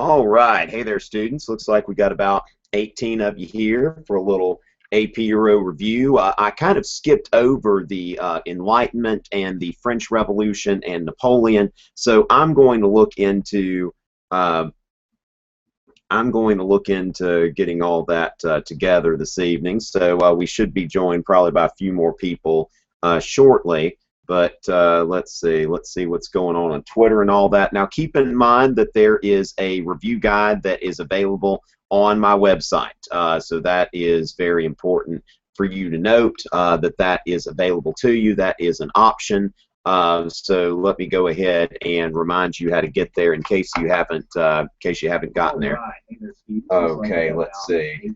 All right. Hey there, students. Looks like we got about 18 of you here for a little AP Euro review. I kind of skipped over the Enlightenment and the French Revolution and Napoleon, so I'm going to look into getting all that together this evening. So we should be joined probably by a few more people shortly. But let's see what's going on Twitter and all that. Now, keep in mind that there is a review guide that is available on my website. So that is very important for you to note that is available to you. That is an option. So let me go ahead and remind you how to get there in case you haven't gotten there. Okay, let's see.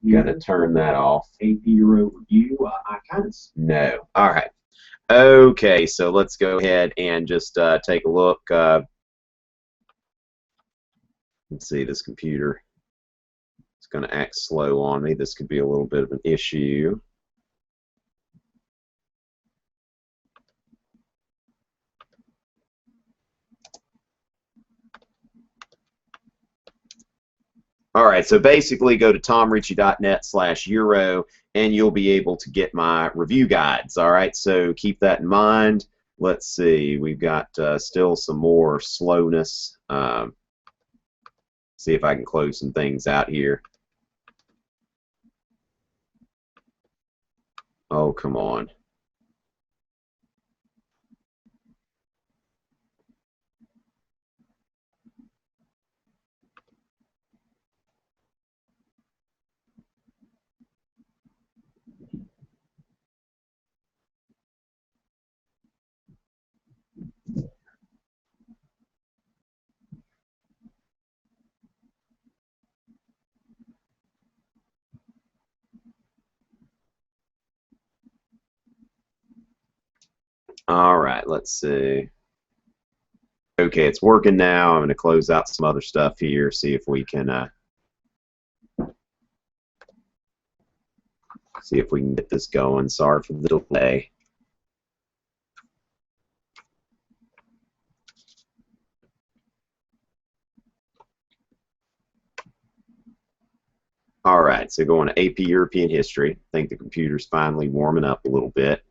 Gonna turn that off. AP Euro review. No. All right. Okay, so let's go ahead and just take a look. Let's see, this computer is going to act slow on me. This could be a little bit of an issue. All right, so basically go to tomrichey.net/euro and you'll be able to get my review guides. All right, so keep that in mind. Let's see, we've got still some more slowness. See if I can close some things out here. Oh, come on. All right, let's see. Okay, it's working now. I'm going to close out some other stuff here, see if we can get this going. Sorry for the delay. All right, so going to AP European History. I think the computer's finally warming up a little bit.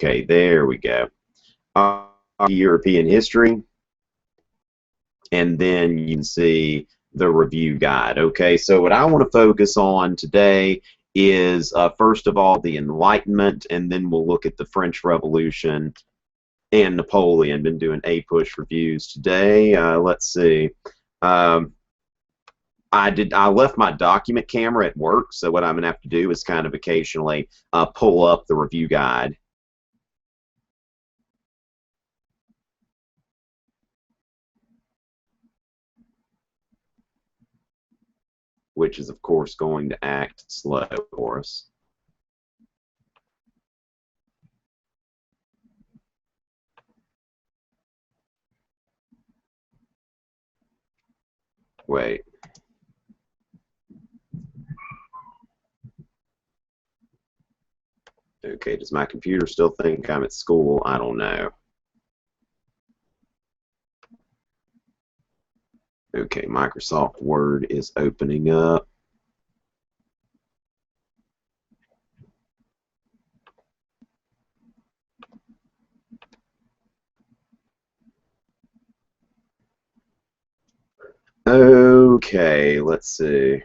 Okay, there we go. European History, and then you can see the review guide. Okay, so what I want to focus on today is first of all the Enlightenment, and then we'll look at the French Revolution and Napoleon. Been doing A-Push reviews today. Let's see. I left my document camera at work, so what I'm going to have to do is kind of occasionally pull up the review guide. Which is, of course, going to act slow for us. Wait. Okay, does my computer still think I'm at school? I don't know. Okay, Microsoft Word is opening up. Okay, let's see.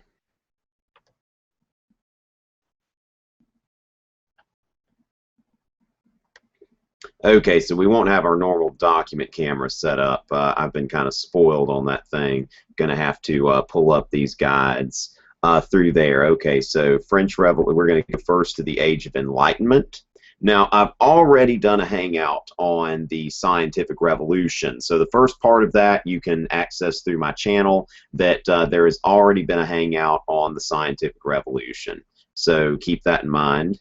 Okay, so we won't have our normal document camera set up. I've been kind of spoiled on that thing. Going to have to pull up these guides through there. Okay, so French Revolution, we're going to go first to the Age of Enlightenment. Now, I've already done a Hangout on the Scientific Revolution. So the first part of that you can access through my channel, that there has already been a Hangout on the Scientific Revolution. So keep that in mind.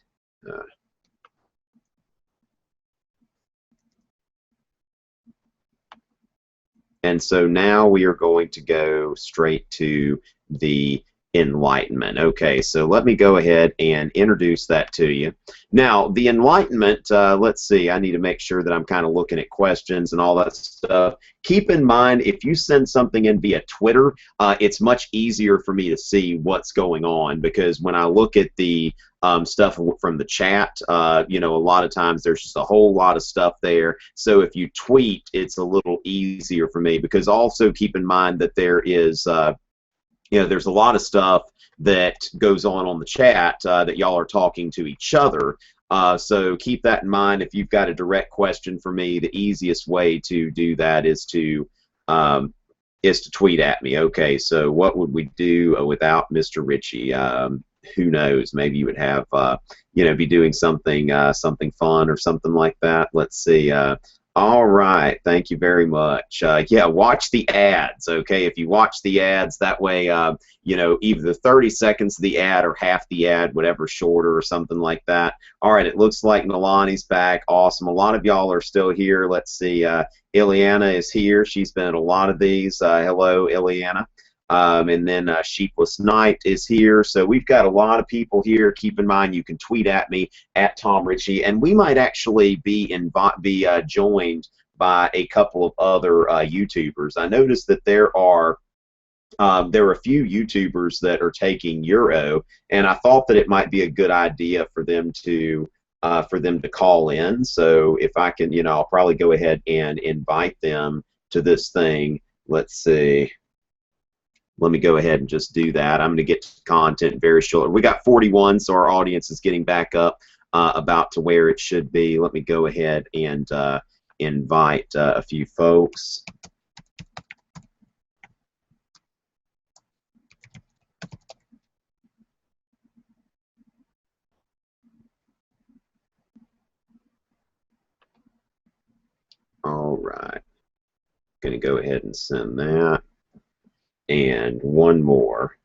And so now we are going to go straight to the Enlightenment. Okay, so let me go ahead and introduce that to you. Now, the Enlightenment, let's see, I need to make sure that I'm kind of looking at questions and all that stuff. Keep in mind, if you send something in via Twitter, it's much easier for me to see what's going on, because when I look at the stuff from the chat, you know, a lot of times there's just a whole lot of stuff there. So if you tweet, it's a little easier for me, because also keep in mind that there is you know, there's a lot of stuff that goes on the chat that y'all are talking to each other. So keep that in mind. If you've got a direct question for me, the easiest way to do that is to tweet at me. Okay, so what would we do without Mr. Richey? Who knows? Maybe you would have, you know, be doing something something fun or something like that. Let's see. All right, thank you very much. Yeah, watch the ads, okay? If you watch the ads, that way, you know, either 30 seconds of the ad or half the ad, whatever's shorter or something like that. All right, it looks like Nalani's back. Awesome. A lot of y'all are still here. Let's see. Ileana is here. She's been at a lot of these. Hello, Ileana. And then Sheepless Knight is here. So we've got a lot of people here. Keep in mind, you can tweet at me at Tom Richey, and we might actually be joined by a couple of other YouTubers. I noticed that there are a few YouTubers that are taking Euro, and I thought that it might be a good idea for them to call in. So if I can, you know, I'll probably go ahead and invite them to this thing. Let's see. Let me go ahead and just do that. I'm going to get to content very shortly. We got 41, so our audience is getting back up about to where it should be. Let me go ahead and invite a few folks. All right. Going to go ahead and send that. And one more.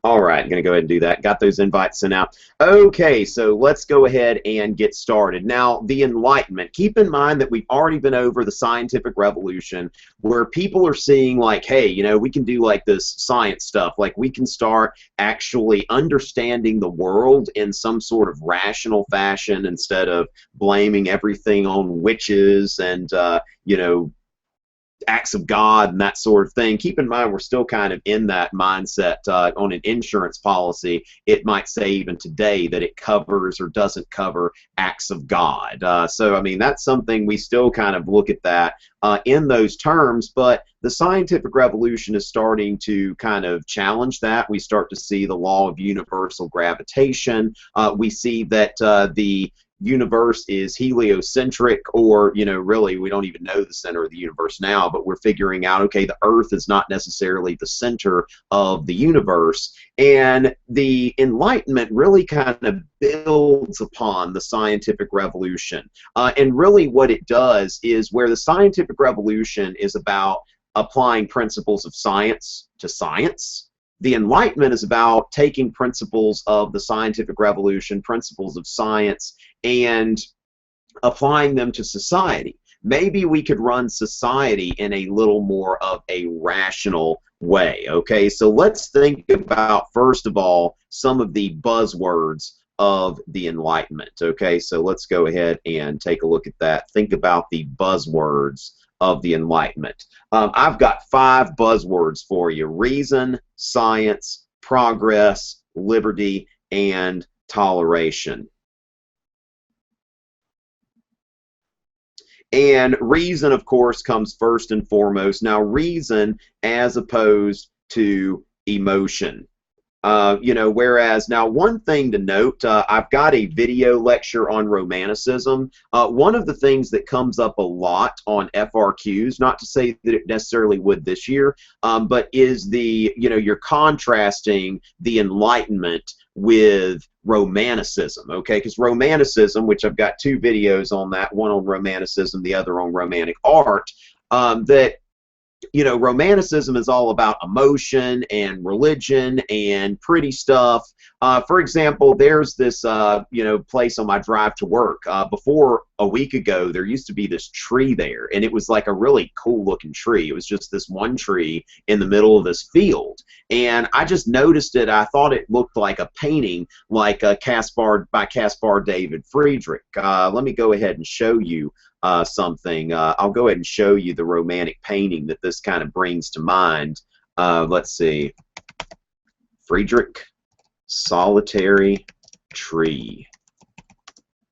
All right, I'm going to go ahead and do that. Got those invites sent out. Okay, so let's go ahead and get started. Now, the Enlightenment. Keep in mind that we've already been over the scientific revolution, where people are seeing like, hey, you know, we can do like this science stuff. Like we can start actually understanding the world in some sort of rational fashion instead of blaming everything on witches and, you know, acts of God and that sort of thing. Keep in mind, we're still kind of in that mindset on an insurance policy. It might say even today that it covers or doesn't cover acts of God. So, I mean, that's something we still kind of look at that in those terms, but the scientific revolution is starting to kind of challenge that. We start to see the law of universal gravitation. We see that the universe is heliocentric, or, you know, really we don't even know the center of the universe now, but we're figuring out, okay, the Earth is not necessarily the center of the universe. And the Enlightenment really kind of builds upon the scientific revolution. And really what it does is, where the scientific revolution is about applying principles of science to science, the Enlightenment is about taking principles of the scientific revolution, principles of science, and applying them to society. Maybe we could run society in a little more of a rational way. Okay, so let's think about, first of all, some of the buzzwords of the Enlightenment. Okay, so let's go ahead and take a look at that. Think about the buzzwords of the Enlightenment. I've got 5 buzzwords for you: reason, science, progress, liberty, and toleration. And reason, of course, comes first and foremost. Now, reason as opposed to emotion. You know, whereas, now one thing to note, I've got a video lecture on Romanticism. One of the things that comes up a lot on FRQs, not to say that it necessarily would this year, but is the, you know, you're contrasting the Enlightenment with Romanticism, okay? Because Romanticism, which I've got 2 videos on that, one on Romanticism, the other on Romantic art, that you know, romanticism is all about emotion and religion and pretty stuff. For example, there's this, you know, place on my drive to work. Before a week ago, there used to be this tree there, and it was like a really cool looking tree. It was just this one tree in the middle of this field, and I just noticed it. I thought it looked like a painting, like Caspar by Caspar David Friedrich. Let me go ahead and show you something. I'll go ahead and show you the romantic painting that this kind of brings to mind. Let's see. Friedrich, solitary tree.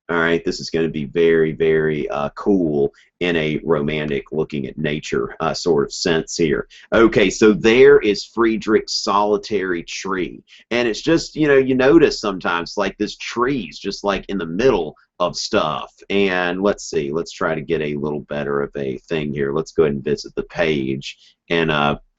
All right, this is going to be very, very cool in a romantic looking at nature sort of sense here. Okay, so there is Friedrich's solitary tree. And it's just, you know, you notice sometimes like this tree's just like in the middle of stuff. And let's see, let's try to get a little better of a thing here. Let's go ahead and visit the page and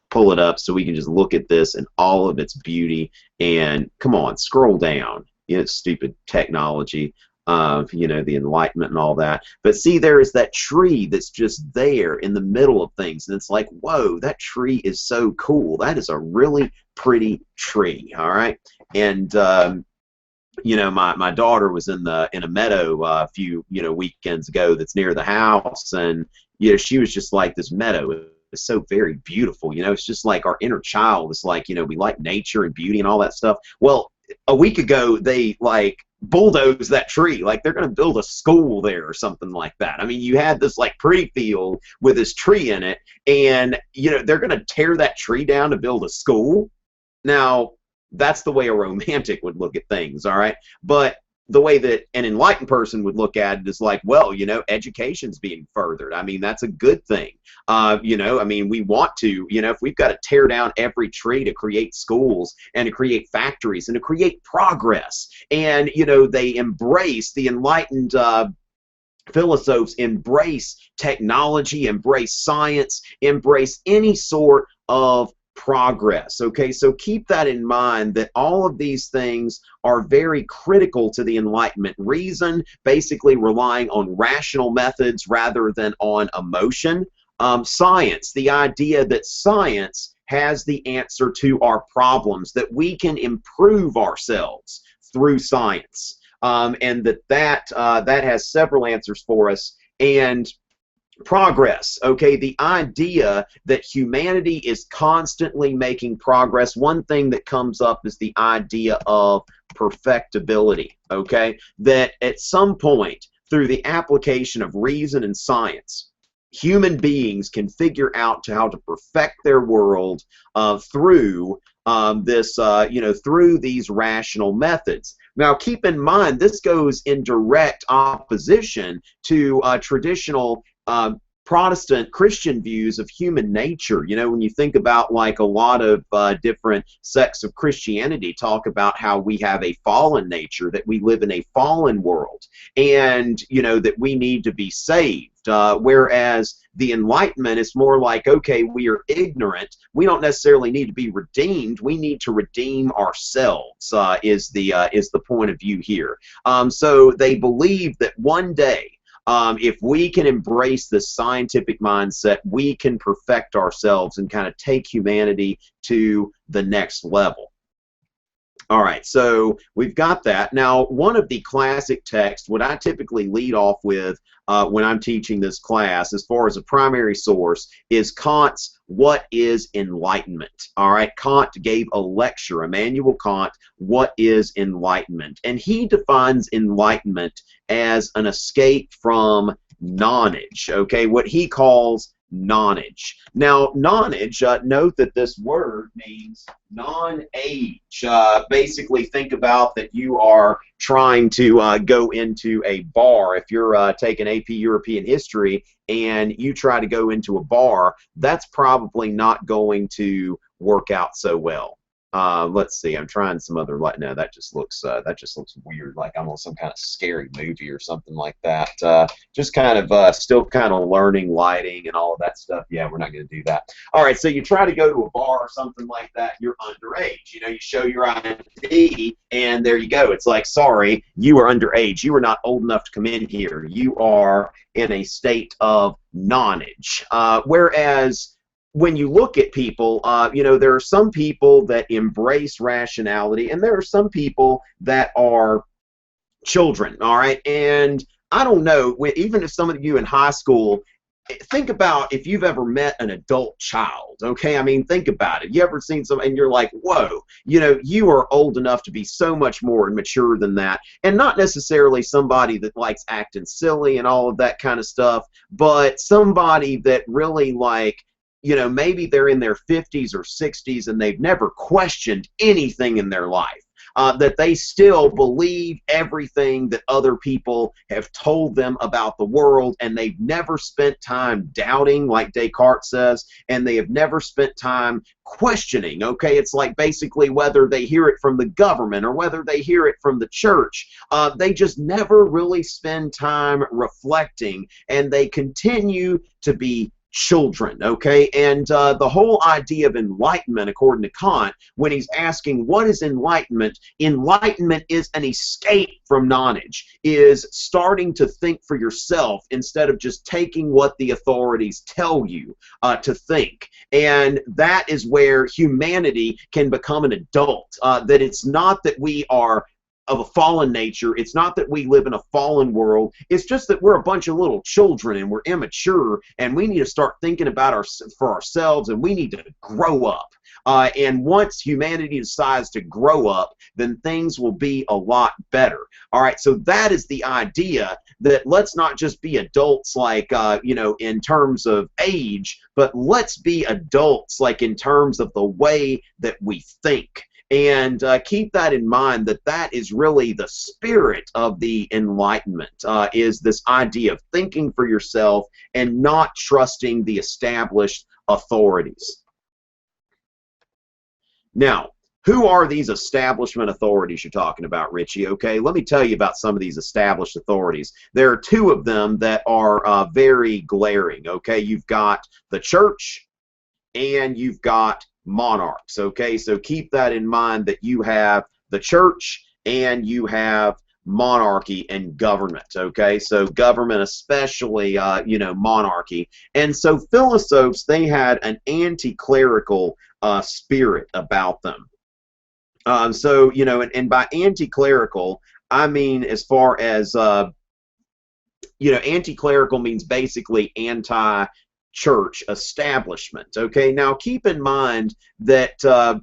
pull it up so we can just look at this in all of its beauty. And come on, scroll down. You know, stupid technology. You know, the Enlightenment and all that. But see, there is that tree that's just there in the middle of things, and it's like, whoa, that tree is so cool. That is a really pretty tree. All right, and you know, my daughter was in a meadow a few, you know, weekends ago that's near the house, and you know, she was just like, this meadow is so very beautiful. You know, it's just like our inner child is like, you know, we like nature and beauty and all that stuff. Well, a week ago they like bulldoze that tree, like they're going to build a school there or something like that. I mean, you had this like pretty field with this tree in it, and you know, they're going to tear that tree down to build a school. Now, that's the way a romantic would look at things, all right? But the way that an enlightened person would look at it is like, well, you know, education's being furthered. I mean, that's a good thing. You know, I mean, we want to, you know, if we've got to tear down every tree to create schools and to create factories and to create progress, and, you know, they embrace the enlightened philosophers, embrace technology, embrace science, embrace any sort of progress. Okay, so keep that in mind, that all of these things are very critical to the Enlightenment. Reason, basically relying on rational methods rather than on emotion. Science, the idea that science has the answer to our problems, that we can improve ourselves through science, and that has several answers for us. And progress, okay, the idea that humanity is constantly making progress. One thing that comes up is the idea of perfectibility, okay, that at some point through the application of reason and science, human beings can figure out how to perfect their world through this, you know, through these rational methods. Now, keep in mind, this goes in direct opposition to traditional Protestant Christian views of human nature. You know, when you think about like a lot of different sects of Christianity talk about how we have a fallen nature, that we live in a fallen world, and, you know, that we need to be saved. Whereas the Enlightenment is more like, okay, we are ignorant. We don't necessarily need to be redeemed. We need to redeem ourselves, is the point of view here. So they believe that one day, if we can embrace this scientific mindset, we can perfect ourselves and kind of take humanity to the next level. All right, so we've got that. Now, one of the classic texts, what I typically lead off with when I'm teaching this class, as far as a primary source, is Kant's What is Enlightenment? All right, Kant gave a lecture, Immanuel Kant, What is Enlightenment? And he defines enlightenment as an escape from nonage, okay, what he calls nonage. Now, nonage, note that this word means non-age. Basically, think about that you are trying to go into a bar. If you're taking AP European History and you try to go into a bar, that's probably not going to work out so well. Let's see. I'm trying some other light. No, that just looks weird. Like I'm on some kind of scary movie or something like that. Just kind of still kind of learning lighting and all of that stuff. Yeah, we're not going to do that. All right. So you try to go to a bar or something like that. You're underage. You know, you show your ID, and there you go. It's like, sorry, you are underage. You are not old enough to come in here. You are in a state of nonage. Whereas when you look at people, you know, there are some people that embrace rationality, and there are some people that are children, all right? And I don't know, even if some of you in high school, think about if you've ever met an adult child, okay? I mean, think about it. You ever seen some, and you're like, whoa, you know, you are old enough to be so much more mature than that. And not necessarily somebody that likes acting silly and all of that kind of stuff, but somebody that really, like, you know, maybe they're in their 50s or 60s and they've never questioned anything in their life. That they still believe everything that other people have told them about the world, and they've never spent time doubting, like Descartes says, and they have never spent time questioning, okay? It's like basically whether they hear it from the government or whether they hear it from the church, they just never really spend time reflecting, and they continue to be children, okay? And the whole idea of enlightenment, according to Kant, when he's asking what is enlightenment, enlightenment is an escape from knowledge, is starting to think for yourself instead of just taking what the authorities tell you to think. And that is where humanity can become an adult, that it's not that we are of a fallen nature. It's not that we live in a fallen world. It's just that we're a bunch of little children and we're immature, and we need to start thinking about for ourselves, and we need to grow up. And once humanity decides to grow up, then things will be a lot better. All right, so that is the idea, that let's not just be adults like, you know, in terms of age, but let's be adults like in terms of the way that we think. And keep that in mind, that that is really the spirit of the Enlightenment, is this idea of thinking for yourself and not trusting the established authorities. Now, who are these establishment authorities you're talking about, Richie? Okay, let me tell you about some of these established authorities. There are two of them that are very glaring, okay? You've got the church and you've got monarchs, okay? So keep that in mind, that you have the church and you have monarchy and government, okay? So government, especially, you know, monarchy. And so philosophes, they had an anti-clerical spirit about them. So, you know, and by anti-clerical, I mean as far as, you know, anti-clerical means basically anti-church establishment, okay? Now, keep in mind that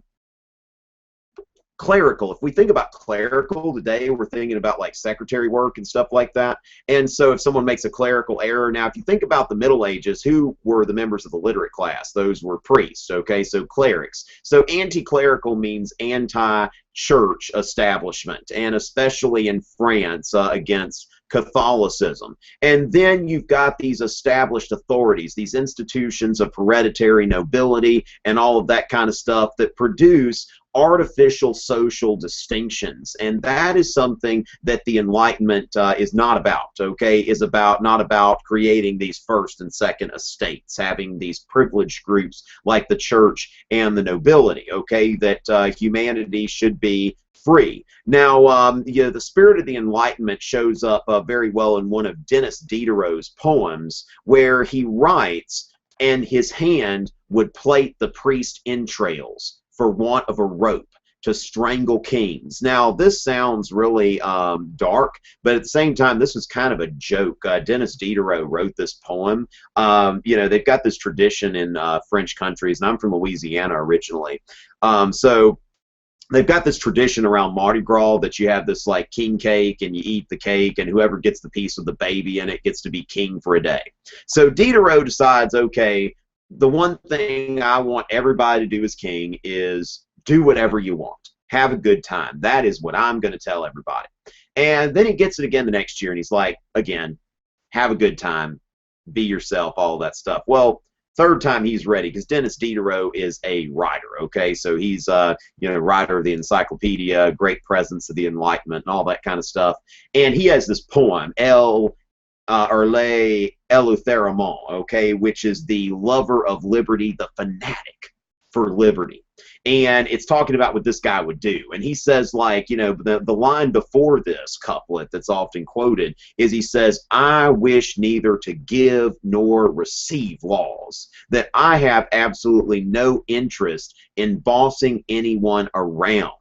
clerical, if we think about clerical today, we're thinking about like secretary work and stuff like that. And so if someone makes a clerical error, now if you think about the Middle Ages, who were the members of the literate class? Those were priests, okay? So clerics. So anti-clerical means anti-church establishment, and especially in France, against Catholicism. And then you've got these established authorities, these institutions of hereditary nobility and all of that kind of stuff that produce artificial social distinctions. And that is something that the Enlightenment is not about, okay? Is about, not about creating these first and second estates, having these privileged groups like the church and the nobility, okay? That humanity should be free. Now, you know, the spirit of the Enlightenment shows up very well in one of Denis Diderot's poems, where he writes, "And his hand would plait the priest's entrails for want of a rope to strangle kings." Now, this sounds really dark, but at the same time, this was kind of a joke. Denis Diderot wrote this poem. You know, they've got this tradition in French countries, and I'm from Louisiana originally. So they've got this tradition around Mardi Gras that you have this like king cake, and you eat the cake, and whoever gets the piece of the baby in it gets to be king for a day. So Diderot decides, okay, the one thing I want everybody to do as king is do whatever you want. Have a good time. That is what I'm going to tell everybody. And then he gets it again the next year, and he's like, again, have a good time, be yourself, all that stuff. Well, third time he's ready, because Denis Diderot is a writer, okay? So he's, you know, writer of the Encyclopedia, great presence of the Enlightenment, and all that kind of stuff. And he has this poem, Les Eleuthérements, okay, which is the lover of liberty, the fanatic for liberty. And it's talking about what this guy would do. And he says, like, you know, the line before this couplet that's often quoted is he says, I wish neither to give nor receive laws, that I have absolutely no interest in bossing anyone around.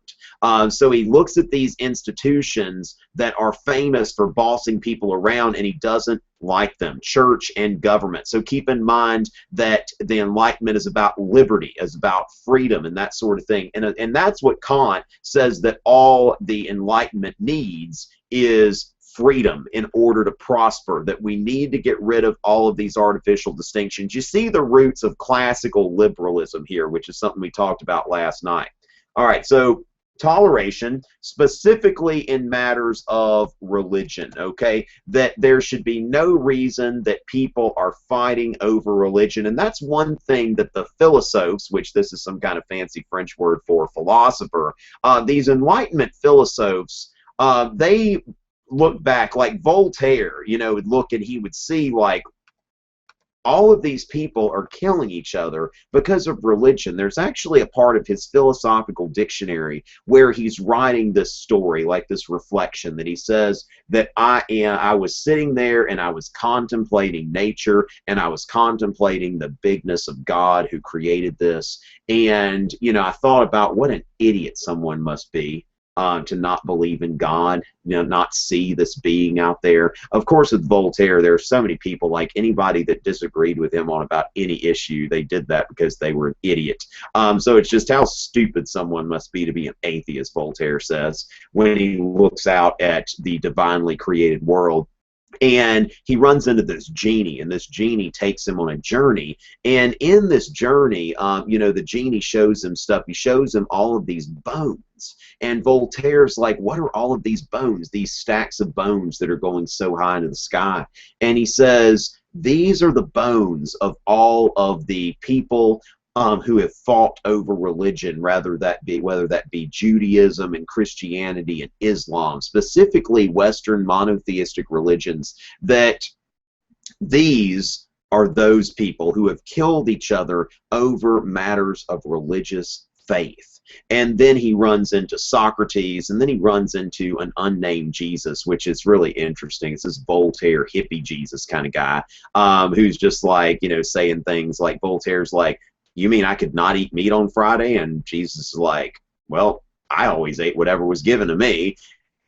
So he looks at these institutions that are famous for bossing people around, and he doesn't like them, church and government. So keep in mind that the Enlightenment is about liberty, is about freedom and that sort of thing. And that's what Kant says that all the Enlightenment needs is freedom in order to prosper, that we need to get rid of all of these artificial distinctions. You see the roots of classical liberalism here, which is something we talked about last night. All right, so toleration, specifically in matters of religion, okay? That there should be no reason that people are fighting over religion. And that's one thing that the philosophers, which this is some kind of fancy French word for philosopher, these Enlightenment philosophers, they look back, like Voltaire, you know, would look and he would see, like, all of these people are killing each other because of religion. There's actually a part of his philosophical dictionary where he's writing this story, like this reflection, that he says that I was sitting there and I was contemplating nature, and I was contemplating the bigness of God who created this. And, you know, I thought about what an idiot someone must be to not believe in God, you know, not see this being out there. Of course, with Voltaire, there are so many people, like anybody that disagreed with him on about any issue, they did that because they were an idiot. So it's just how stupid someone must be to be an atheist, Voltaire says, when he looks out at the divinely created world. And he runs into this genie, and this genie takes him on a journey. And in this journey, you know, the genie shows him stuff. He shows him all of these bones. And Voltaire's like, what are all of these bones, these stacks of bones that are going so high into the sky? And he says, these are the bones of all of the people who have fought over religion, whether that be Judaism and Christianity and Islam, specifically Western monotheistic religions, that these are those people who have killed each other over matters of religious faith. And then he runs into Socrates, and then he runs into an unnamed Jesus, which is really interesting. It's this Voltaire hippie Jesus kind of guy, who's just like, you know, saying things like, Voltaire's like, you mean I could not eat meat on Friday? And Jesus is like, well, I always ate whatever was given to me.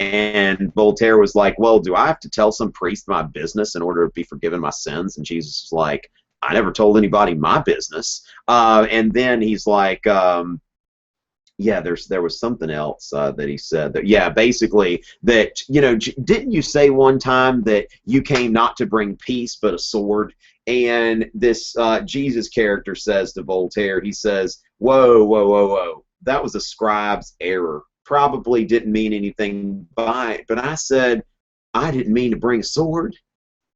And Voltaire was like, well, do I have to tell some priest my business in order to be forgiven my sins? And Jesus is like, I never told anybody my business. And then he's like, yeah, there was something else that he said. That, yeah, basically that, you know, didn't you say one time that you came not to bring peace but a sword? And this Jesus character says to Voltaire, he says, whoa, whoa, whoa, whoa, that was a scribe's error. Probably didn't mean anything by it, but I said, I didn't mean to bring a sword,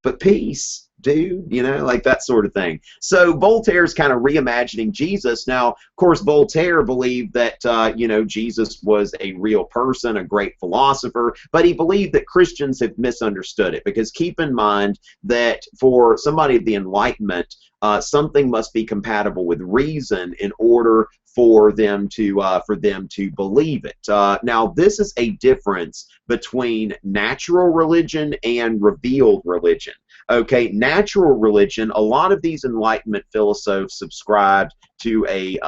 but peace, dude, you know, like that sort of thing. So Voltaire's kind of reimagining Jesus. Now, of course, Voltaire believed that, you know, Jesus was a real person, a great philosopher, but he believed that Christians have misunderstood it, because keep in mind that for somebody of the Enlightenment, something must be compatible with reason in order for them to believe it. Now, this is a difference between natural religion and revealed religion. Okay, natural religion, a lot of these Enlightenment philosophers subscribed to a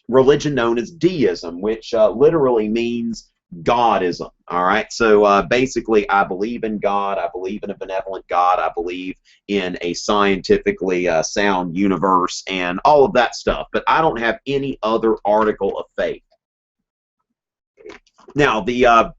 religion known as deism, which literally means Godism. All right, so basically, I believe in God, I believe in a benevolent God, I believe in a scientifically sound universe, and all of that stuff, but I don't have any other article of faith. Now, the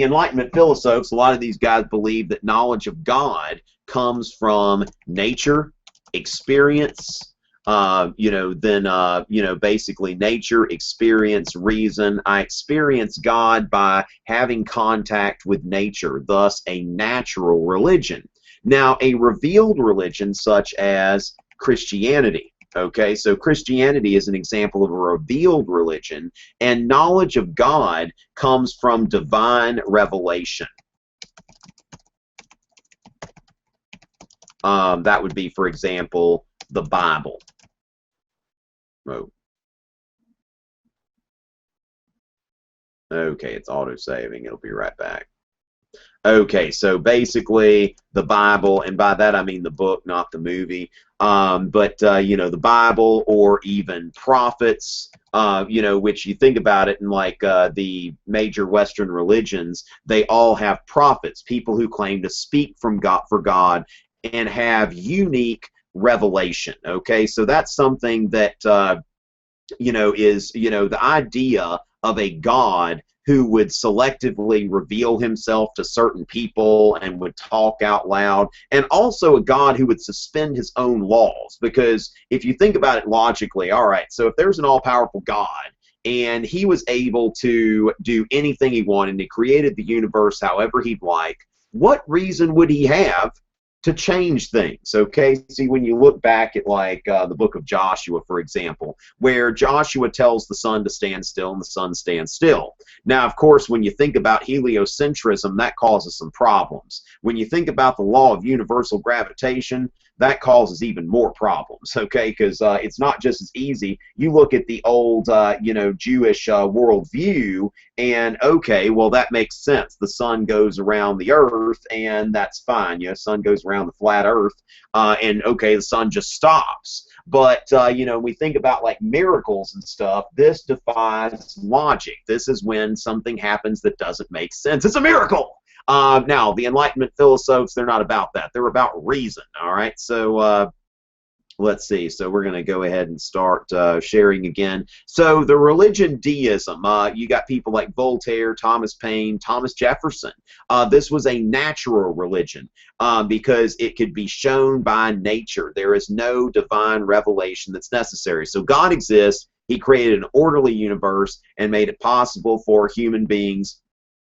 Enlightenment philosophers, a lot of these guys believe that knowledge of God comes from nature, experience, you know, basically nature, experience, reason. I experience God by having contact with nature, thus a natural religion. Now, a revealed religion such as Christianity. Okay, so Christianity is an example of a revealed religion, and knowledge of God comes from divine revelation. That would be, for example, the Bible. Oh. Okay, it's auto-saving. It'll be right back. Okay, so basically the Bible, and by that I mean the book, not the movie. But you know, the Bible, or even prophets, you know, which you think about it in like the major Western religions, they all have prophets, people who claim to speak from God for God and have unique revelation. Okay, so that's something that you know, is, you know, the idea of a God who would selectively reveal himself to certain people and would talk out loud, and also a God who would suspend his own laws. Because if you think about it logically, all right, so if there's an all-powerful God and he was able to do anything he wanted and he created the universe however he'd like, what reason would he have to change things? Okay, see, when you look back at like the book of Joshua, for example, where Joshua tells the sun to stand still and the sun stands still. Now, of course, when you think about heliocentrism, that causes some problems. When you think about the law of universal gravitation, that causes even more problems, okay, because it's not just as easy. You look at the old, you know, Jewish worldview, and okay, well, that makes sense. The sun goes around the earth, and that's fine. You know, the sun goes around the flat earth, and okay, the sun just stops. But, you know, we think about like miracles and stuff, this defies logic. This is when something happens that doesn't make sense. It's a miracle! Now, the Enlightenment philosophers, they're not about that. They're about reason, all right? So let's see. So we're going to go ahead and start sharing again. So the religion deism, you got people like Voltaire, Thomas Paine, Thomas Jefferson. This was a natural religion because it could be shown by nature. There is no divine revelation that's necessary. So God exists. He created an orderly universe and made it possible for human beings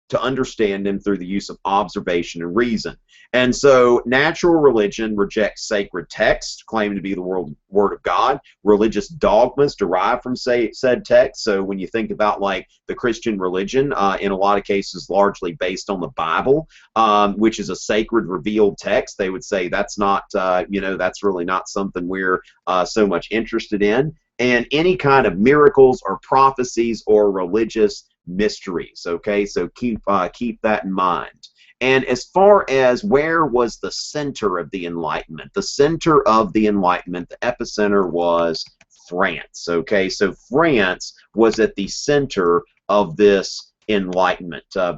to understand him through the use of observation and reason. And so natural religion rejects sacred texts, claimed to be the word of God. Religious dogmas derive from said text. So when you think about like the Christian religion, in a lot of cases largely based on the Bible, which is a sacred revealed text, they would say that's not, you know, that's really not something we're so much interested in. And any kind of miracles or prophecies or religious mysteries. Okay, so keep that in mind. And as far as where was the center of the Enlightenment, the center of the Enlightenment, the epicenter was France. Okay, so France was at the center of this Enlightenment. There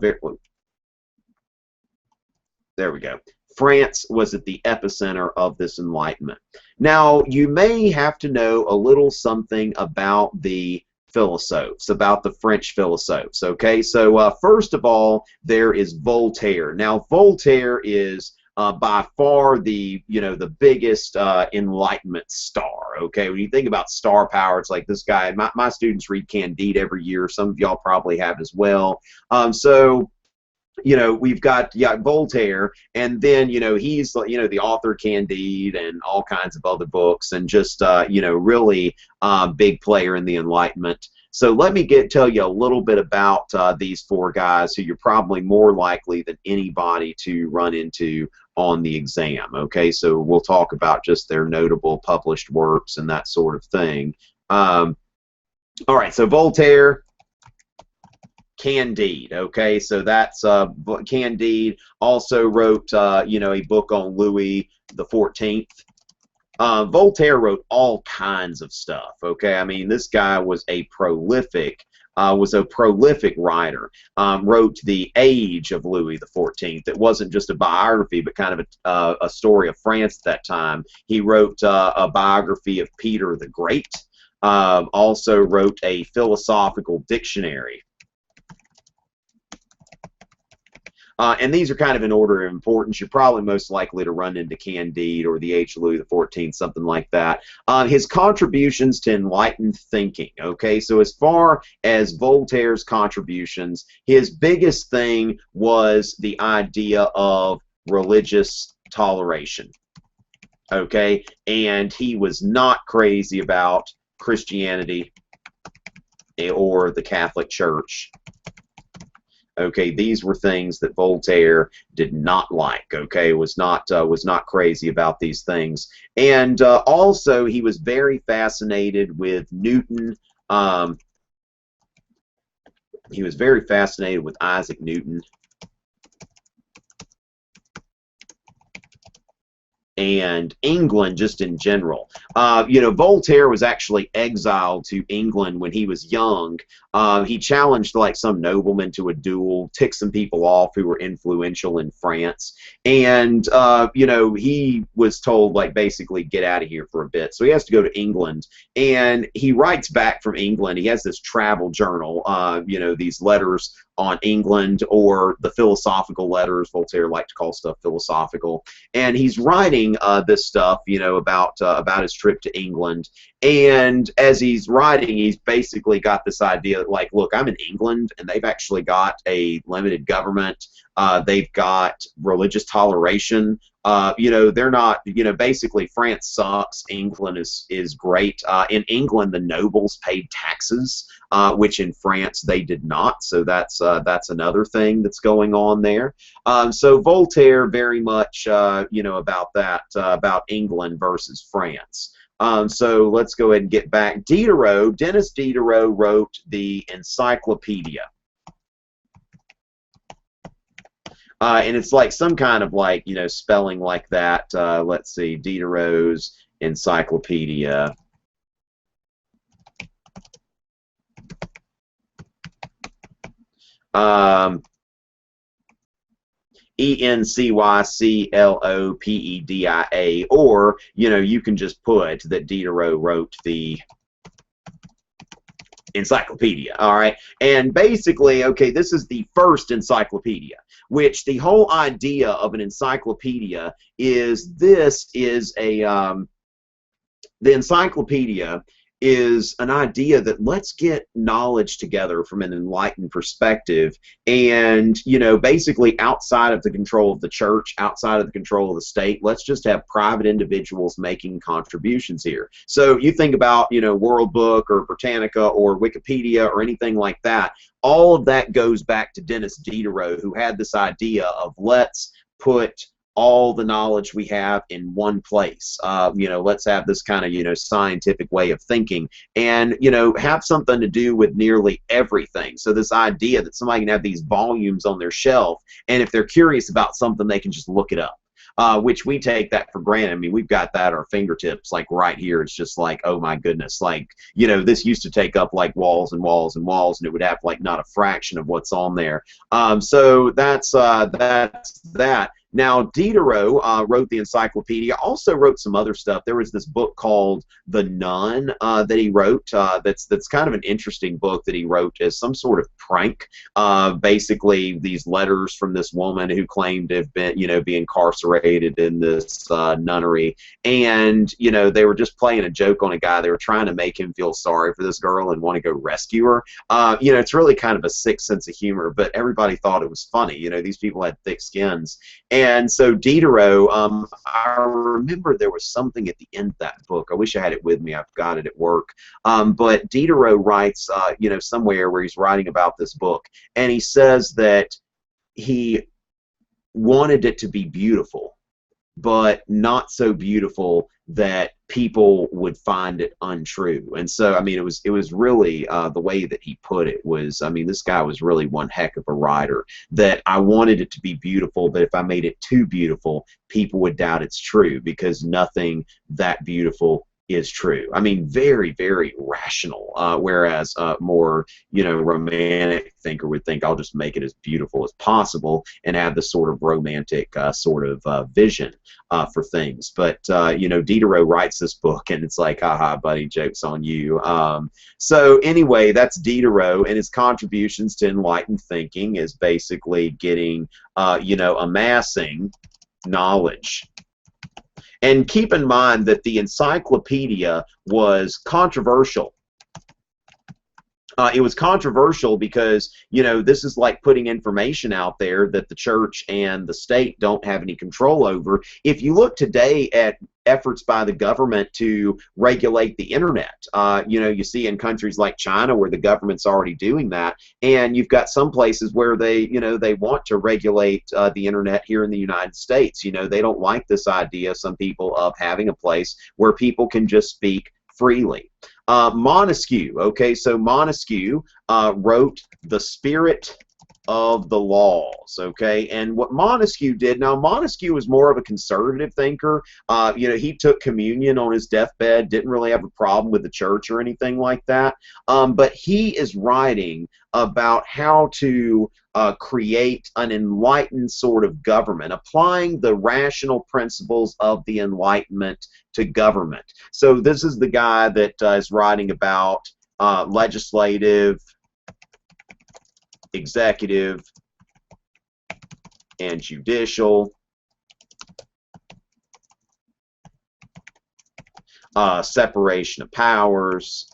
we go. France was at the epicenter of this Enlightenment. Now, you may have to know a little something about the philosophes, about the French philosophes. Okay, so first of all, there is Voltaire. Now, Voltaire is by far the, you know, the biggest Enlightenment star. Okay, when you think about star power, it's like this guy. My students read Candide every year. Some of y'all probably have as well. So you know, we've got Voltaire, and then, you know, he's, you know, the author Candide and all kinds of other books, and just you know, really big player in the Enlightenment. So let me tell you a little bit about these four guys who you're probably more likely than anybody to run into on the exam. Okay, so we'll talk about just their notable published works and that sort of thing. All right, so Voltaire, Candide. Okay, so that's Candide also wrote you know, a book on Louis the 14th. Voltaire wrote all kinds of stuff. Okay, I mean, this guy was a prolific writer. Wrote The Age of Louis the 14th. It wasn't just a biography, but kind of a story of France at that time. He wrote a biography of Peter the Great. Also wrote a philosophical dictionary. And these are kind of in order of importance. You're probably most likely to run into Candide or The Age of Louis XIV, something like that. His contributions to enlightened thinking. Okay, so as far as Voltaire's contributions, his biggest thing was the idea of religious toleration. Okay, and he was not crazy about Christianity or the Catholic Church. Okay, these were things that Voltaire did not like. Okay, was not crazy about these things, and also he was very fascinated with Newton. He was very fascinated with Isaac Newton and England just in general. You know, Voltaire was actually exiled to England when he was young. He challenged like some nobleman to a duel, ticked some people off who were influential in France, and you know, he was told like basically get out of here for a bit. So he has to go to England, and he writes back from England. He has this travel journal, you know, these letters on England, or the philosophical letters. Voltaire liked to call stuff philosophical, and he's writing this stuff, you know, about his trip to England. And as he's writing, he's basically got this idea that, like, look, I'm in England, and they've actually got a limited government. They've got religious toleration. You know, they're not, you know, basically France sucks. England is great. In England, the nobles paid taxes, which in France they did not. So that's another thing that's going on there. So Voltaire very much, you know, about that, about England versus France. So let's go ahead and get back. Diderot, Denis Diderot wrote the Encyclopedia. And it's like some kind of like, you know, spelling like that. Let's see, Diderot's Encyclopedia. Encyclopedia, or, you know, you can just put that Diderot wrote the encyclopedia. All right, and basically, okay, this is the first encyclopedia, which the whole idea of an encyclopedia is this is a the encyclopedia is an idea that let's get knowledge together from an enlightened perspective, and, you know, basically outside of the control of the church, outside of the control of the state, let's just have private individuals making contributions here. So you think about, you know, World Book or Britannica or Wikipedia or anything like that, all of that goes back to Denis Diderot, who had this idea of let's put all the knowledge we have in one place. You know, let's have this kind of, you know, scientific way of thinking, and, you know, have something to do with nearly everything. So this idea that somebody can have these volumes on their shelf, and if they're curious about something, they can just look it up. Which we take that for granted. I mean, we've got that at our fingertips, like right here. It's just like, oh my goodness, like, you know, this used to take up like walls and walls and walls, and it would have like not a fraction of what's on there. So that's that. Now, Diderot wrote the encyclopedia, also wrote some other stuff. There was this book called The Nun that he wrote. That's kind of an interesting book that he wrote as some sort of prank. Basically, these letters from this woman who claimed to have been, you know, be incarcerated in this nunnery, and, you know, they were just playing a joke on a guy. They were trying to make him feel sorry for this girl and want to go rescue her. You know, it's really kind of a sick sense of humor, but everybody thought it was funny. You know, these people had thick skins. And so Diderot, I remember there was something at the end of that book. I wish I had it with me. I've got it at work. But Diderot writes, you know, somewhere where he's writing about this book, and he says that he wanted it to be beautiful, but not so beautiful that people would find it untrue. And so, I mean, it was really, the way that he put it was, I mean, this guy was really one heck of a writer, that I wanted it to be beautiful, but if I made it too beautiful, people would doubt it's true, because nothing that beautiful is true. I mean, very, very rational, whereas more, you know, romantic thinker would think, I'll just make it as beautiful as possible and have this sort of romantic sort of vision for things. But, you know, Diderot writes this book, and it's like, haha, buddy, joke's on you. So anyway, that's Diderot, and his contributions to enlightened thinking is basically getting, you know, amassing knowledge. And keep in mind that the encyclopedia was controversial. It was controversial because, you know, this is like putting information out there that the church and the state don't have any control over. If you look today at efforts by the government to regulate the internet, you know, you see in countries like China where the government's already doing that, and you've got some places where they, you know, they want to regulate the internet here in the United States. You know, they don't like this idea, some people, of having a place where people can just speak freely. Montesquieu. Okay, so Montesquieu wrote The Spirit of the Laws. Okay, and what Montesquieu did, now Montesquieu was more of a conservative thinker. You know, he took communion on his deathbed, didn't really have a problem with the church or anything like that. But he is writing about how to create an enlightened sort of government, applying the rational principles of the Enlightenment to government. So this is the guy that is writing about legislative, executive, and judicial, separation of powers,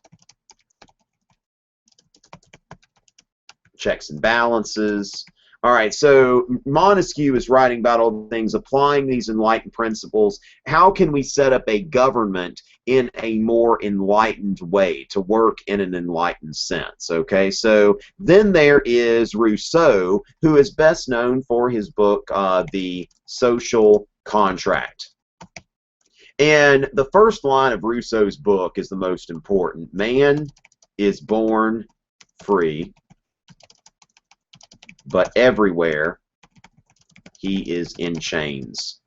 checks and balances. All right, so Montesquieu is writing about all the things, applying these enlightened principles. How can we set up a government in a more enlightened way, to work in an enlightened sense? Okay, so then there is Rousseau, who is best known for his book, The Social Contract. And the first line of Rousseau's book is the most important. Man is born free, but everywhere he is in chains.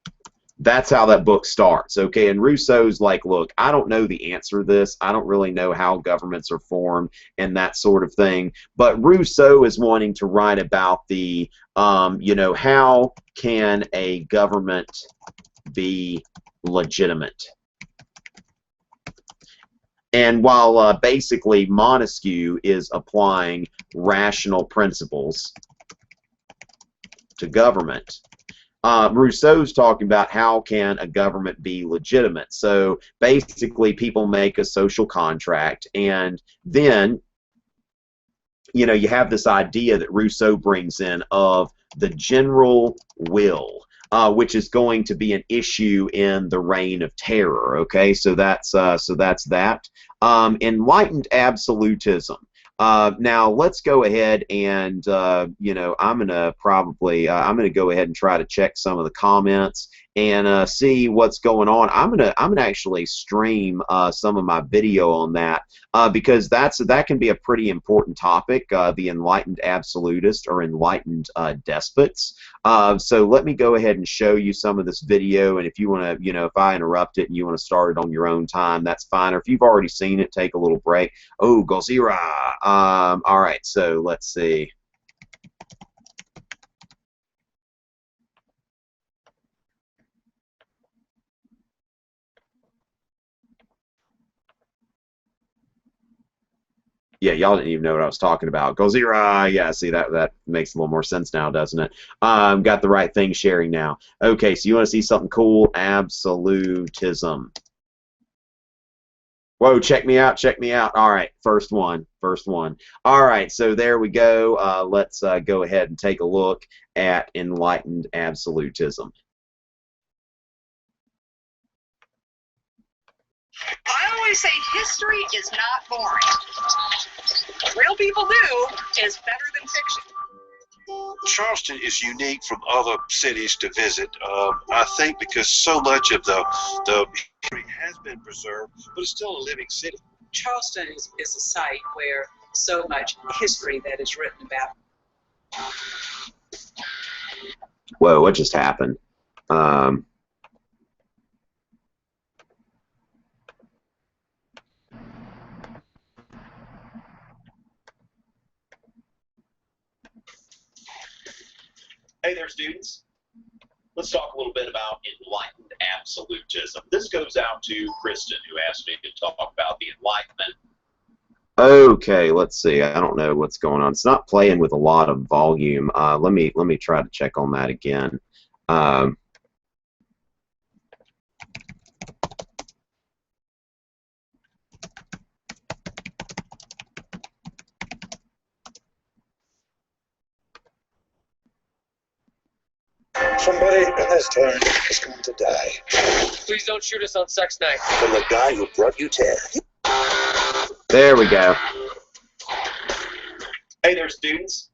That's how that book starts, okay? And Rousseau's like, look, I don't know the answer to this. I don't really know how governments are formed and that sort of thing. But Rousseau is wanting to write about the, you know, how can a government be legitimate? And while basically Montesquieu is applying rational principles to government, Rousseau's talking about how can a government be legitimate. So basically people make a social contract, and then, you know, you have this idea that Rousseau brings in of the general will, which is going to be an issue in the Reign of Terror. Okay, so that's that. Enlightened absolutism. Now let's go ahead and you know, I'm gonna go ahead and try to check some of the comments and see what's going on. I'm gonna actually stream some of my video on that because that can be a pretty important topic, the enlightened absolutist or enlightened despots. So let me go ahead and show you some of this video, and if you want to, you know, if I interrupt it and you want to start it on your own time, that's fine. Or if you've already seen it, take a little break. Oh, Gozira. All right, so let's see. Yeah, y'all didn't even know what I was talking about. Gozira, yeah, see, that makes a little more sense now, doesn't it? Got the right thing sharing now. Okay, so you want to see something cool? Absolutism. Whoa, check me out, check me out. All right, first one. All right, so there we go. Let's go ahead and take a look at enlightened absolutism. I always say history is not boring. What real people do is better than fiction. Charleston is unique from other cities to visit. I think because so much of the history has been preserved, but it's still a living city. Charleston is a site where so much history that is written about. Whoa, what just happened? Hey there, students. Let's talk a little bit about enlightened absolutism. This goes out to Kristen, who asked me to talk about the Enlightenment. Okay, let's see. I don't know what's going on. It's not playing with a lot of volume. Let me try to check on that again. Somebody in this town is going to die. Please don't shoot us on sex night. From the guy who brought you Ted. There we go. Hey there, students.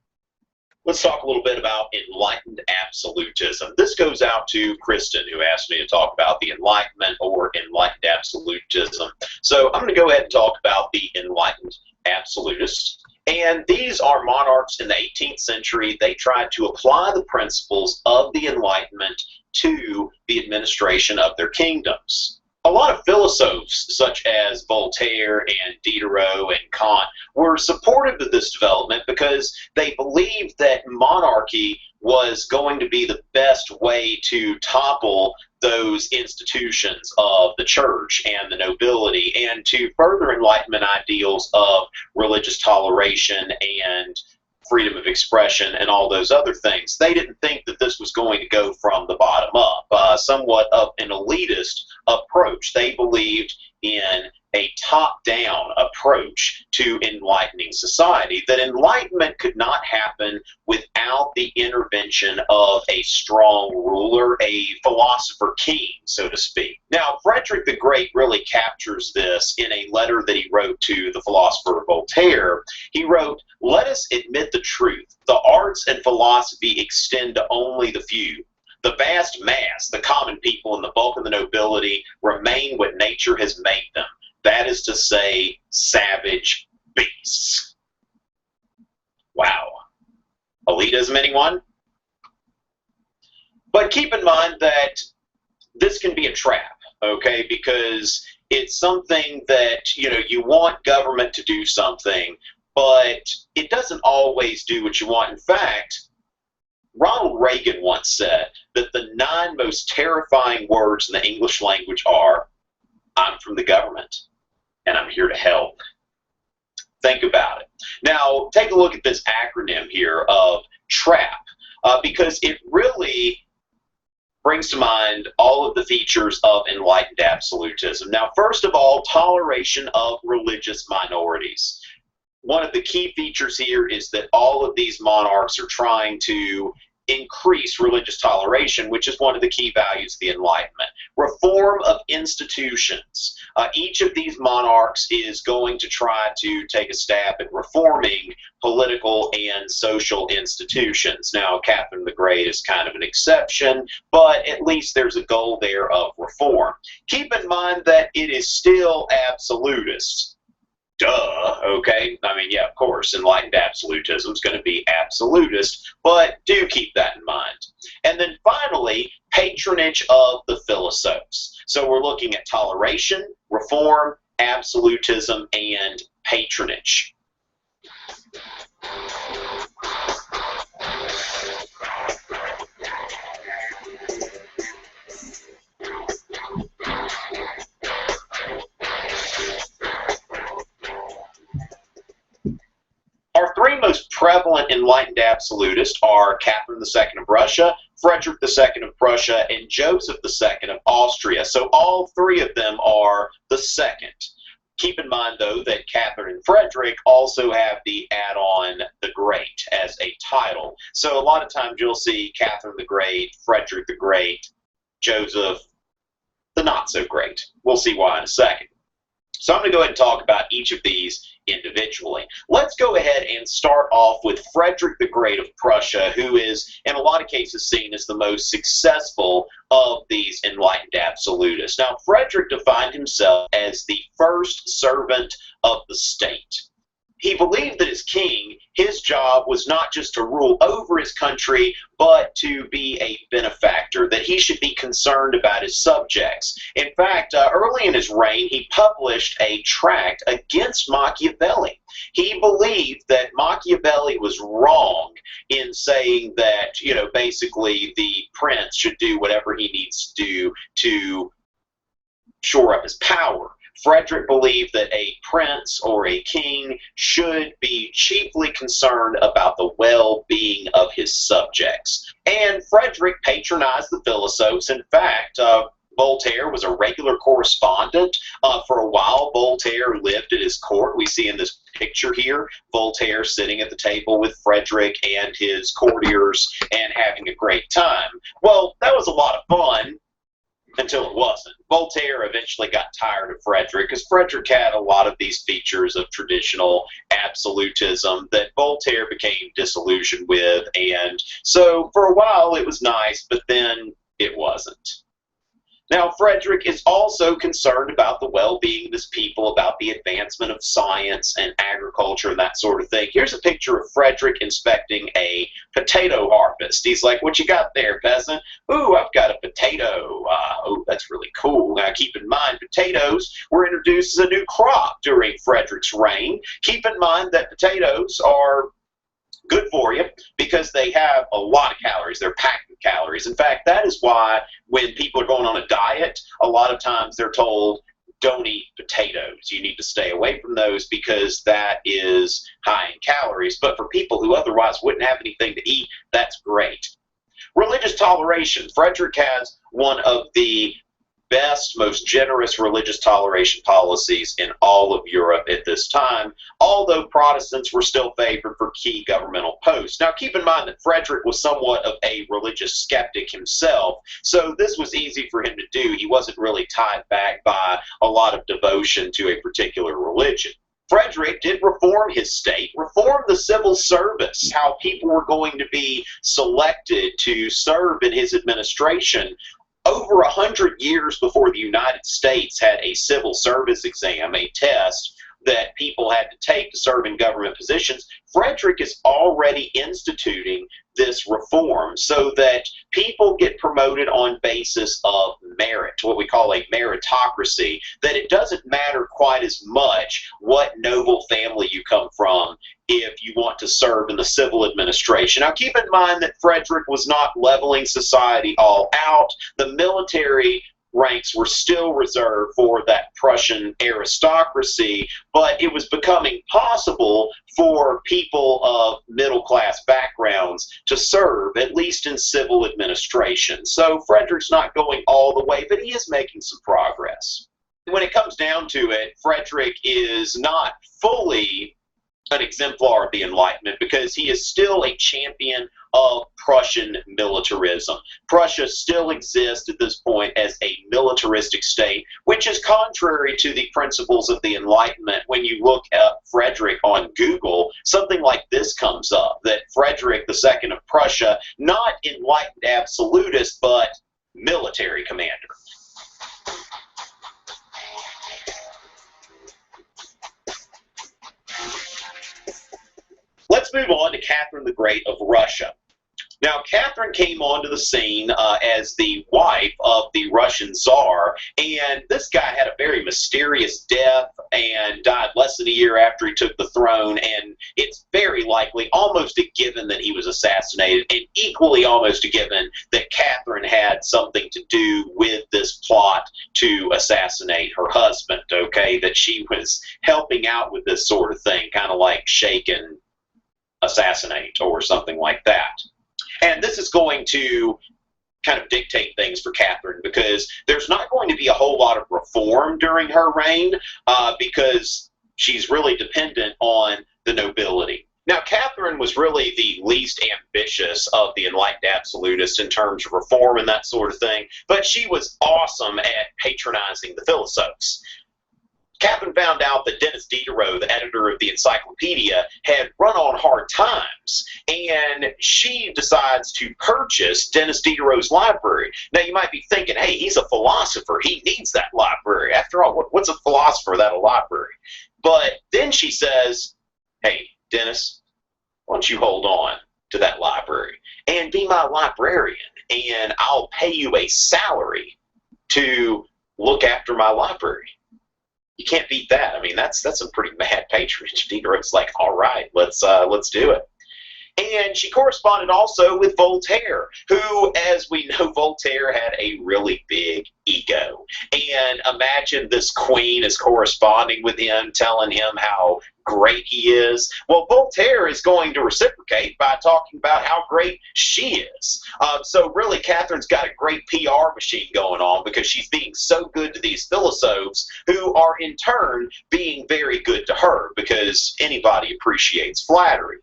Let's talk a little bit about enlightened absolutism. This goes out to Kristen, who asked me to talk about the Enlightenment or enlightened absolutism. So I'm going to go ahead and talk about the enlightened absolutists. And these are monarchs in the 18th century. They tried to apply the principles of the Enlightenment to the administration of their kingdoms. A lot of philosophers, such as Voltaire and Diderot and Kant, were supportive of this development because they believed that monarchy was going to be the best way to topple those institutions of the church and the nobility, and to further Enlightenment ideals of religious toleration and freedom of expression and all those other things. They didn't think that this was going to go from the bottom up, somewhat of an elitist approach. They believed in a top-down approach to enlightening society, that enlightenment could not happen without the intervention of a strong ruler, a philosopher king, so to speak. Now, Frederick the Great really captures this in a letter that he wrote to the philosopher Voltaire. He wrote, "Let us admit the truth. The arts and philosophy extend to only the few. The vast mass, the common people and the bulk of the nobility, remain what nature has made them. That is to say, savage beasts." Wow. Elitism, anyone? But keep in mind that this can be a trap, okay? Because it's something that, you want government to do something, but it doesn't always do what you want. In fact, Ronald Reagan once said that the 9 most terrifying words in the English language are, "I'm from the government, and I'm here to help." Think about it. Now, take a look at this acronym here of TRAP, because it really brings to mind all of the features of enlightened absolutism. Now, first of all, toleration of religious minorities. One of the key features here is that all of these monarchs are trying to increase religious toleration, which is one of the key values of the Enlightenment. Reform of institutions. Each of these monarchs is going to try to take a stab at reforming political and social institutions. Now, Catherine the Great is kind of an exception, but at least there's a goal there of reform. Keep in mind that it is still absolutist. Duh, okay? I mean, yeah, of course, enlightened absolutism is going to be absolutist, but do keep that in mind. And then finally, patronage of the philosophers. So we're looking at toleration, reform, absolutism, and patronage. Our 3 most prevalent enlightened absolutists are Catherine II of Russia, Frederick II of Prussia, and Joseph II of Austria. So all 3 of them are the second. Keep in mind, though, that Catherine and Frederick also have the add-on the Great as a title. So a lot of times you'll see Catherine the Great, Frederick the Great, Joseph the Not-So-Great. We'll see why in a second. So I'm going to go ahead and talk about each of these individually. Let's go ahead and start off with Frederick the Great of Prussia, who is, in a lot of cases, seen as the most successful of these enlightened absolutists. Now, Frederick defined himself as the first servant of the state. He believed that as king, his job was not just to rule over his country, but to be a benefactor, that he should be concerned about his subjects. In fact, early in his reign, he published a tract against Machiavelli. He believed that Machiavelli was wrong in saying that, basically the prince should do whatever he needs to do to shore up his power. Frederick believed that a prince or a king should be chiefly concerned about the well-being of his subjects. And Frederick patronized the philosophers. In fact, Voltaire was a regular correspondent. For a while, Voltaire lived at his court. We see in this picture here, Voltaire sitting at the table with Frederick and his courtiers and having a great time. Well, that was a lot of fun, until it wasn't. Voltaire eventually got tired of Frederick because Frederick had a lot of these features of traditional absolutism that Voltaire became disillusioned with, and so for a while it was nice, but then it wasn't. Now, Frederick is also concerned about the well-being of his people, about the advancement of science and agriculture and that sort of thing. Here's a picture of Frederick inspecting a potato harvest. He's like, "What you got there, peasant?" "Ooh, I've got a potato." "Oh, that's really cool." Now, keep in mind, potatoes were introduced as a new crop during Frederick's reign. Keep in mind that potatoes are good for you because they have a lot of calories. They're packed with calories. In fact, that is why when people are going on a diet, a lot of times they're told, don't eat potatoes. You need to stay away from those because that is high in calories. But for people who otherwise wouldn't have anything to eat, that's great. Religious toleration. Frederick has one of the best, most generous religious toleration policies in all of Europe at this time, although Protestants were still favored for key governmental posts. Now, keep in mind that Frederick was somewhat of a religious skeptic himself, so this was easy for him to do. He wasn't really tied back by a lot of devotion to a particular religion. Frederick did reform his state, reform the civil service, how people were going to be selected to serve in his administration. Over 100 years before the United States had a civil service exam, a test that people had to take to serve in government positions, Frederick is already instituting this reform so that people get promoted on basis of merit, what we call a meritocracy, that it doesn't matter quite as much what noble family you come from if you want to serve in the civil administration. Now, keep in mind that Frederick was not leveling society all out. The military ranks were still reserved for that Prussian aristocracy, but it was becoming possible for people of middle-class backgrounds to serve, at least in civil administration. So Frederick's not going all the way, but he is making some progress. When it comes down to it, Frederick is not fully an exemplar of the Enlightenment because he is still a champion of Prussian militarism. Prussia still exists at this point as a militaristic state, which is contrary to the principles of the Enlightenment. When you look at Frederick on Google, something like this comes up, that Frederick II of Prussia, not enlightened absolutist, but military commander. Let's move on to Catherine the Great of Russia. Now, Catherine came onto the scene as the wife of the Russian Tsar, and this guy had a very mysterious death and died less than a year after he took the throne, and it's very likely, almost a given, that he was assassinated, and equally almost a given that Catherine had something to do with this plot to assassinate her husband, okay, that she was helping out with this sort of thing, kind of like shake and assassinate or something like that. And this is going to kind of dictate things for Catherine because there's not going to be a whole lot of reform during her reign because she's really dependent on the nobility. Now, Catherine was really the least ambitious of the enlightened absolutists in terms of reform and that sort of thing, but she was awesome at patronizing the philosophes. Catherine found out that Denis Diderot, the editor of the encyclopedia, had run on hard times, and she decides to purchase Denis Diderot's library. Now, you might be thinking, hey, he's a philosopher. He needs that library. After all, what's a philosopher without a library? But then she says, hey, Denis, why don't you hold on to that library and be my librarian, and I'll pay you a salary to look after my library. You can't beat that. I mean, that's some pretty mad patronage. Diderot's like, all right, let's do it. And she corresponded also with Voltaire, who, as we know, Voltaire had a really big ego. And imagine this queen is corresponding with him, telling him how great he is. Well, Voltaire is going to reciprocate by talking about how great she is. So really, Catherine's got a great PR machine going on because she's being so good to these philosophes who are in turn being very good to her because anybody appreciates flattery.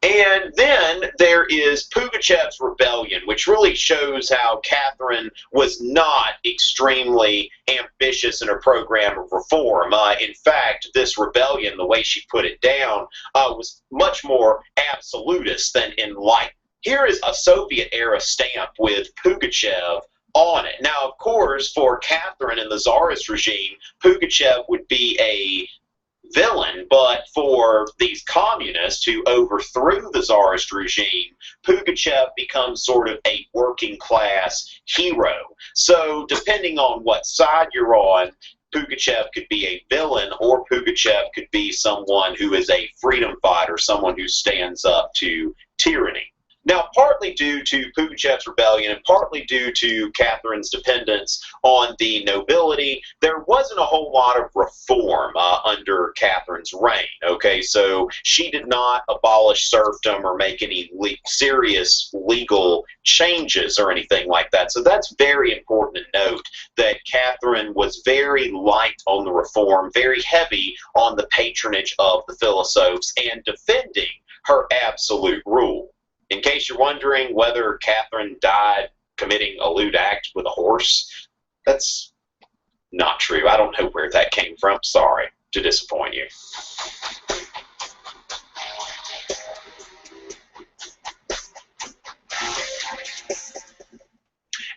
And then there is Pugachev's rebellion, which really shows how Catherine was not extremely ambitious in her program of reform. In fact, this rebellion, the way she put it down, was much more absolutist than enlightened. Here is a Soviet-era stamp with Pugachev on it. Now, of course, for Catherine and the Tsarist regime, Pugachev would be a villain, but for these communists who overthrew the Tsarist regime, Pugachev becomes sort of a working class hero. So depending on what side you're on, Pugachev could be a villain, or Pugachev could be someone who is a freedom fighter, someone who stands up to tyranny. Now, partly due to Pugachev's rebellion and partly due to Catherine's dependence on the nobility, there wasn't a whole lot of reform under Catherine's reign. Okay, so she did not abolish serfdom or make any serious legal changes or anything like that. So that's very important to note, that Catherine was very light on the reform, very heavy on the patronage of the philosophes, and defending her absolute rule. In case you're wondering whether Catherine died committing a lewd act with a horse, that's not true. I don't know where that came from. Sorry to disappoint you.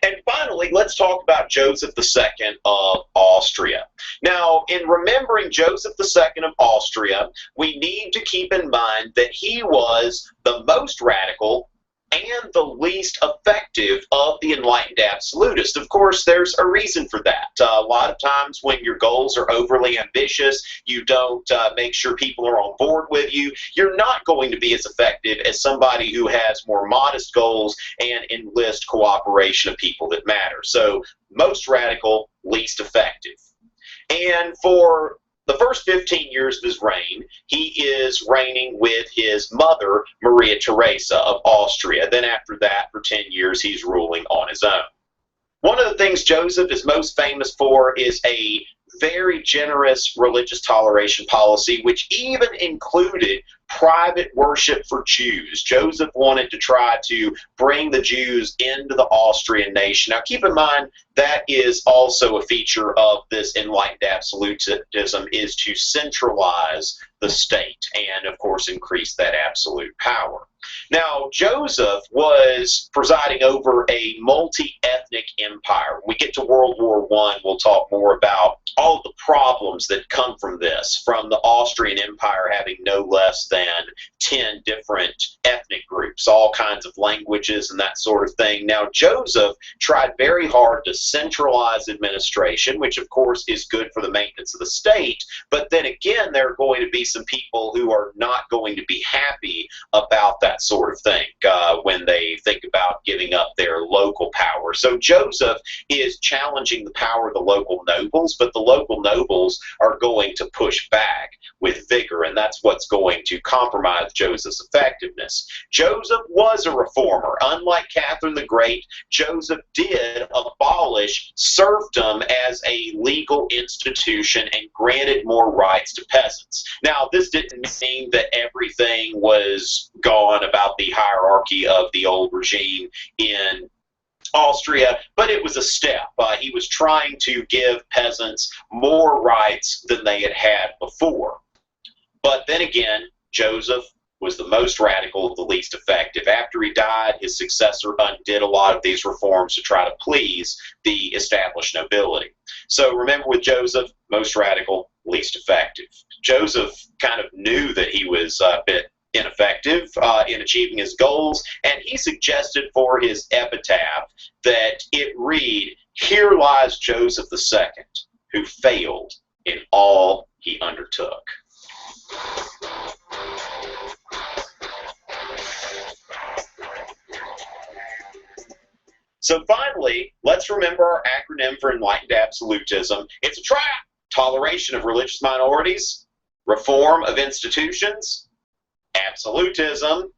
And finally, let's talk about Joseph II of Austria. Now, in remembering Joseph II of Austria, we need to keep in mind that he was the most radical and the least effective of the enlightened absolutists. Of course, there's a reason for that. A lot of times when your goals are overly ambitious, you don't make sure people are on board with you, you're not going to be as effective as somebody who has more modest goals and enlist cooperation of people that matter. So, most radical, least effective. And for the first 15 years of his reign, he is reigning with his mother, Maria Theresa of Austria. Then after that, for 10 years, he's ruling on his own. One of the things Joseph is most famous for is a very generous religious toleration policy, which even included private worship for Jews. Joseph wanted to try to bring the Jews into the Austrian nation. Now, keep in mind, that is also a feature of this enlightened absolutism, is to centralize the state and, of course, increase that absolute power. Now, Joseph was presiding over a multi-ethnic empire. When we get to World War I, we'll talk more about all the problems that come from this, from the Austrian Empire having no less than 10 different ethnic groups, all kinds of languages and that sort of thing. Now, Joseph tried very hard to centralize administration, which of course is good for the maintenance of the state, but then again, there are going to be some people who are not going to be happy about that sort of thing when they think about giving up their local power. So Joseph is challenging the power of the local nobles, but the local nobles are going to push back with vigor, and that's what's going to compromise Joseph's effectiveness. Joseph was a reformer. Unlike Catherine the Great, Joseph did abolish serfdom as a legal institution and granted more rights to peasants. Now, this didn't mean that everything was gone about the hierarchy of the old regime in Austria, but it was a step. He was trying to give peasants more rights than they had had before. But then again, Joseph was the most radical, the least effective. After he died, his successor undid a lot of these reforms to try to please the established nobility. So remember, with Joseph, most radical, least effective. Joseph kind of knew that he was a bit ineffective in achieving his goals, and he suggested for his epitaph that it read, "Here lies Joseph II, who failed in all he undertook." So finally, let's remember our acronym for enlightened absolutism. It's a trap. Toleration of religious minorities, reform of institutions, absolutism,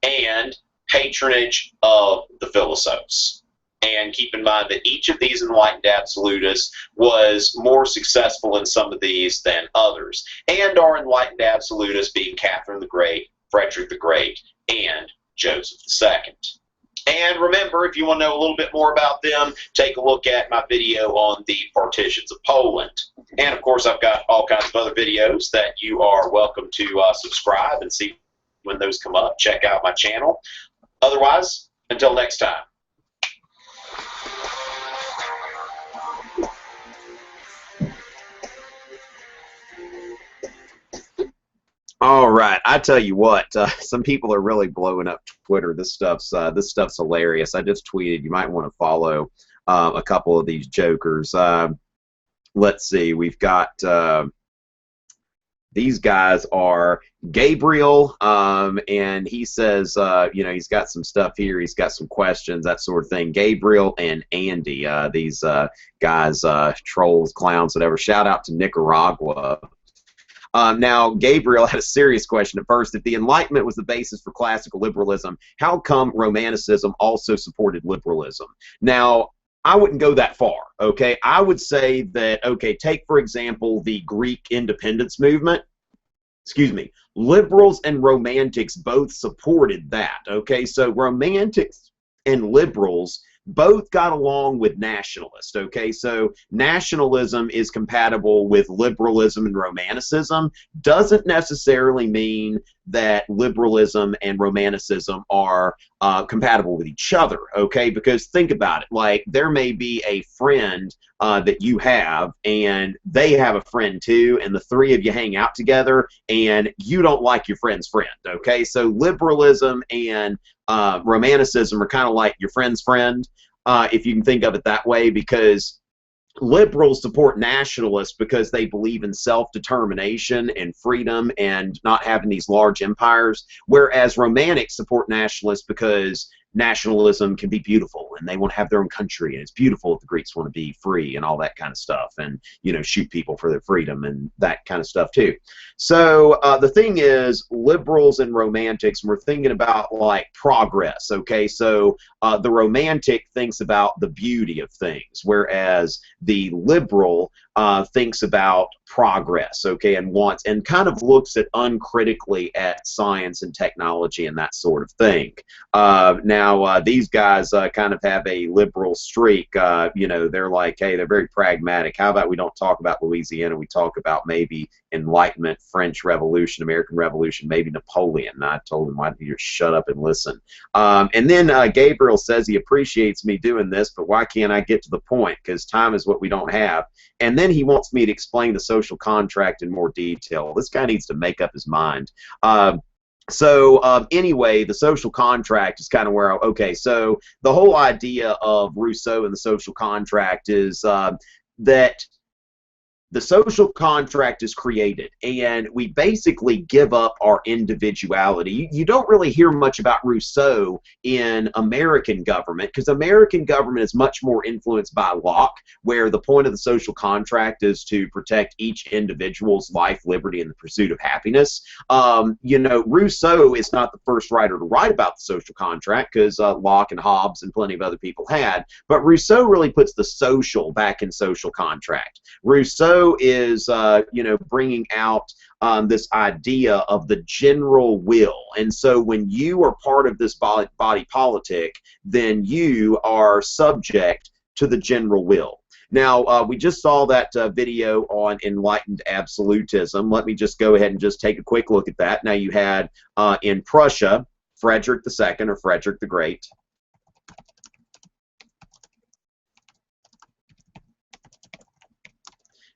and patronage of the philosophes. And keep in mind that each of these enlightened absolutists was more successful in some of these than others. And our enlightened absolutists, being Catherine the Great, Frederick the Great, and Joseph II. And remember, if you want to know a little bit more about them, take a look at my video on the partitions of Poland. And of course, I've got all kinds of other videos that you are welcome to subscribe and see when those come up. Check out my channel. Otherwise, until next time. All right, I tell you what, some people are really blowing up Twitter. This stuff's hilarious. I just tweeted. You might want to follow a couple of these jokers. Let's see. We've got these guys are Gabriel, and he says, you know, he's got some stuff here. He's got some questions, that sort of thing. Gabriel and Andy, these guys, trolls, clowns, whatever. Shout out to Nicaragua. Now, Gabriel had a serious question at first. If the Enlightenment was the basis for classical liberalism, how come Romanticism also supported liberalism? Now, I wouldn't go that far, okay? I would say that, okay, take, for example, the Greek independence movement. Excuse me. Liberals and Romantics both supported that, okay? So Romantics and liberals both got along with nationalists, okay? So nationalism is compatible with liberalism and Romanticism. Doesn't necessarily mean that liberalism and Romanticism are compatible with each other, okay? Because think about it, like there may be a friend that you have and they have a friend too, and the three of you hang out together and you don't like your friend's friend, okay? So liberalism and Romanticism are kind of like your friend's friend, if you can think of it that way, because liberals support nationalists because they believe in self-determination and freedom and not having these large empires, whereas romantics support nationalists because nationalism can be beautiful and they want to have their own country, and it's beautiful if the Greeks want to be free and all that kind of stuff, and you know, shoot people for their freedom and that kind of stuff too. So the thing is, liberals and romantics, we're thinking about like progress, okay? So the romantic thinks about the beauty of things, whereas the liberal thinks about progress, okay, and wants, and kind of looks at uncritically at science and technology and that sort of thing. Now, these guys kind of have a liberal streak. You know, they're like, hey, they're very pragmatic. How about we don't talk about Louisiana? We talk about maybe Enlightenment, French Revolution, American Revolution, maybe Napoleon. And I told him, why don't you just shut up and listen? And then Gabriel says he appreciates me doing this, but why can't I get to the point? Because time is what we don't have. And then he wants me to explain the social contract in more detail. This guy needs to make up his mind. Anyway, the social contract is kind of where, okay, so the whole idea of Rousseau and the social contract is that the social contract is created, and we basically give up our individuality. You don't really hear much about Rousseau in American government, because American government is much more influenced by Locke, where the point of the social contract is to protect each individual's life, liberty, and the pursuit of happiness. You know, Rousseau is not the first writer to write about the social contract, because Locke and Hobbes and plenty of other people had, but Rousseau really puts the social back in social contract. Rousseau is, you know, bringing out this idea of the general will. And so when you are part of this body politic, then you are subject to the general will. Now, we just saw that video on enlightened absolutism. Let me just go ahead and just take a quick look at that. Now, you had in Prussia, Frederick II, or Frederick the Great.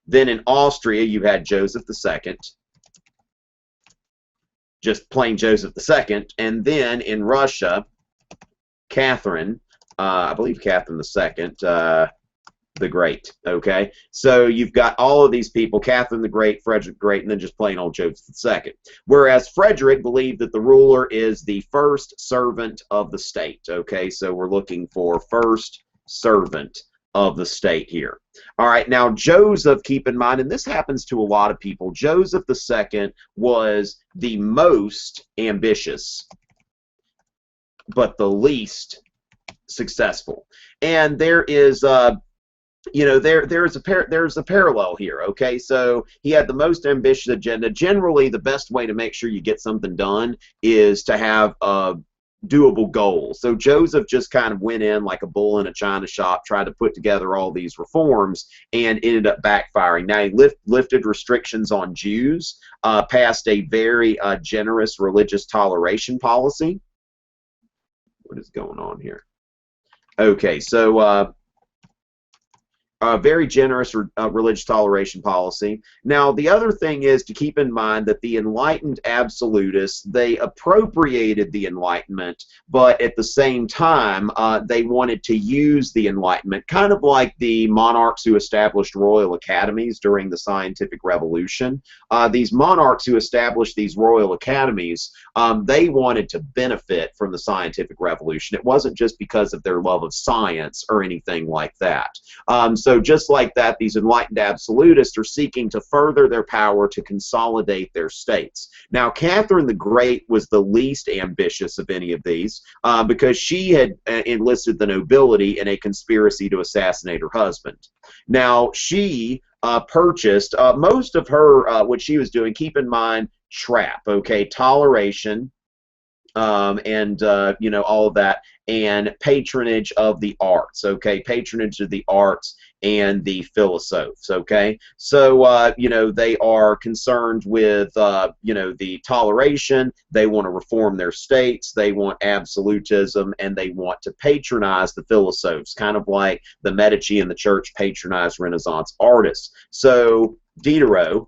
Then in Austria, you had Joseph II, just plain Joseph II. And then in Russia, Catherine, I believe Catherine II, the Great, okay? So you've got all of these people, Catherine the Great, Frederick the Great, and then just plain old Joseph II. Whereas Frederick believed that the ruler is the first servant of the state, okay? So we're looking for first servant of the state here. All right, now Joseph, keep in mind, and this happens to a lot of people, Joseph II was the most ambitious, but the least successful. And there is you know, there's a parallel here. Okay, so he had the most ambitious agenda. Generally, the best way to make sure you get something done is to have a doable goal. So Joseph just kind of went in like a bull in a china shop, tried to put together all these reforms, and ended up backfiring. Now, he lifted restrictions on Jews, passed a very generous religious toleration policy. What is going on here? Okay, so a very generous religious toleration policy. Now, the other thing is to keep in mind that the enlightened absolutists, they appropriated the Enlightenment, but at the same time, they wanted to use the Enlightenment, kind of like the monarchs who established royal academies during the scientific revolution. These monarchs who established these royal academies, they wanted to benefit from the scientific revolution. It wasn't just because of their love of science or anything like that. So just like that, these enlightened absolutists are seeking to further their power to consolidate their states. Now, Catherine the Great was the least ambitious of any of these because she had enlisted the nobility in a conspiracy to assassinate her husband. Now, she purchased most of her, what she was doing, keep in mind, okay, toleration, and you know, all of that, and patronage of the arts, okay, patronage of the arts and the philosophes, okay. So you know, they are concerned with you know, the toleration. They want to reform their states, they want absolutism, and they want to patronize the philosophes, kind of like the Medici and the church patronized Renaissance artists. So Diderot,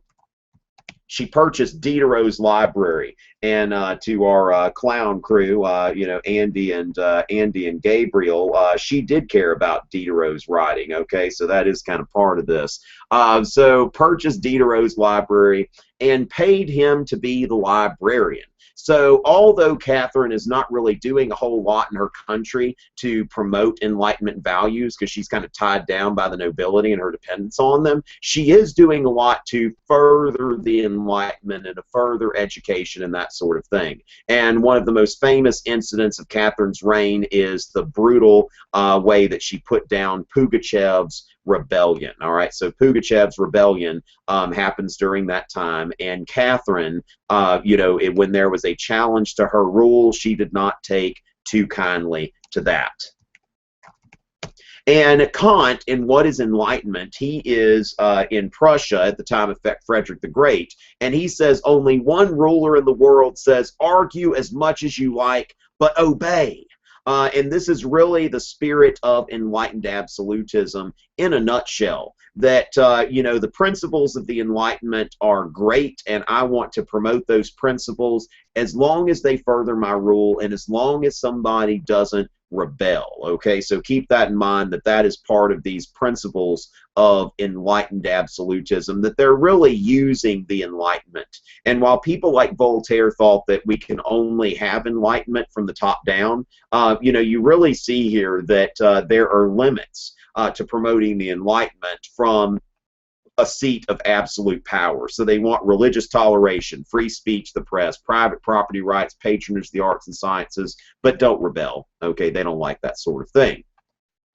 she purchased Diderot's library, and to our clown crew, you know, Andy and Gabriel, she did care about Diderot's writing. Okay, so that is kind of part of this. So purchased Diderot's library and paid him to be the librarian. So although Catherine is not really doing a whole lot in her country to promote Enlightenment values because she's kind of tied down by the nobility and her dependence on them, she is doing a lot to further the Enlightenment and to further education and that sort of thing. And one of the most famous incidents of Catherine's reign is the brutal way that she put down Pugachev's rebellion. All right, so Pugachev's rebellion happens during that time, and Catherine, you know, when there was a challenge to her rule, she did not take too kindly to that. And Kant, in What is Enlightenment, he is in Prussia at the time of Frederick the Great, and he says only one ruler in the world says, argue as much as you like, but obey. And this is really the spirit of enlightened absolutism in a nutshell, that, you know, the principles of the Enlightenment are great, and I want to promote those principles as long as they further my rule and as long as somebody doesn't rebel. Okay, so keep that in mind, that that is part of these principles of enlightened absolutism, that they're really using the Enlightenment. And while people like Voltaire thought that we can only have enlightenment from the top down, you know, you really see here that there are limits to promoting the Enlightenment from a seat of absolute power. So they want religious toleration, free speech, the press, private property rights, patronage of the arts and sciences, but don't rebel. Okay, they don't like that sort of thing.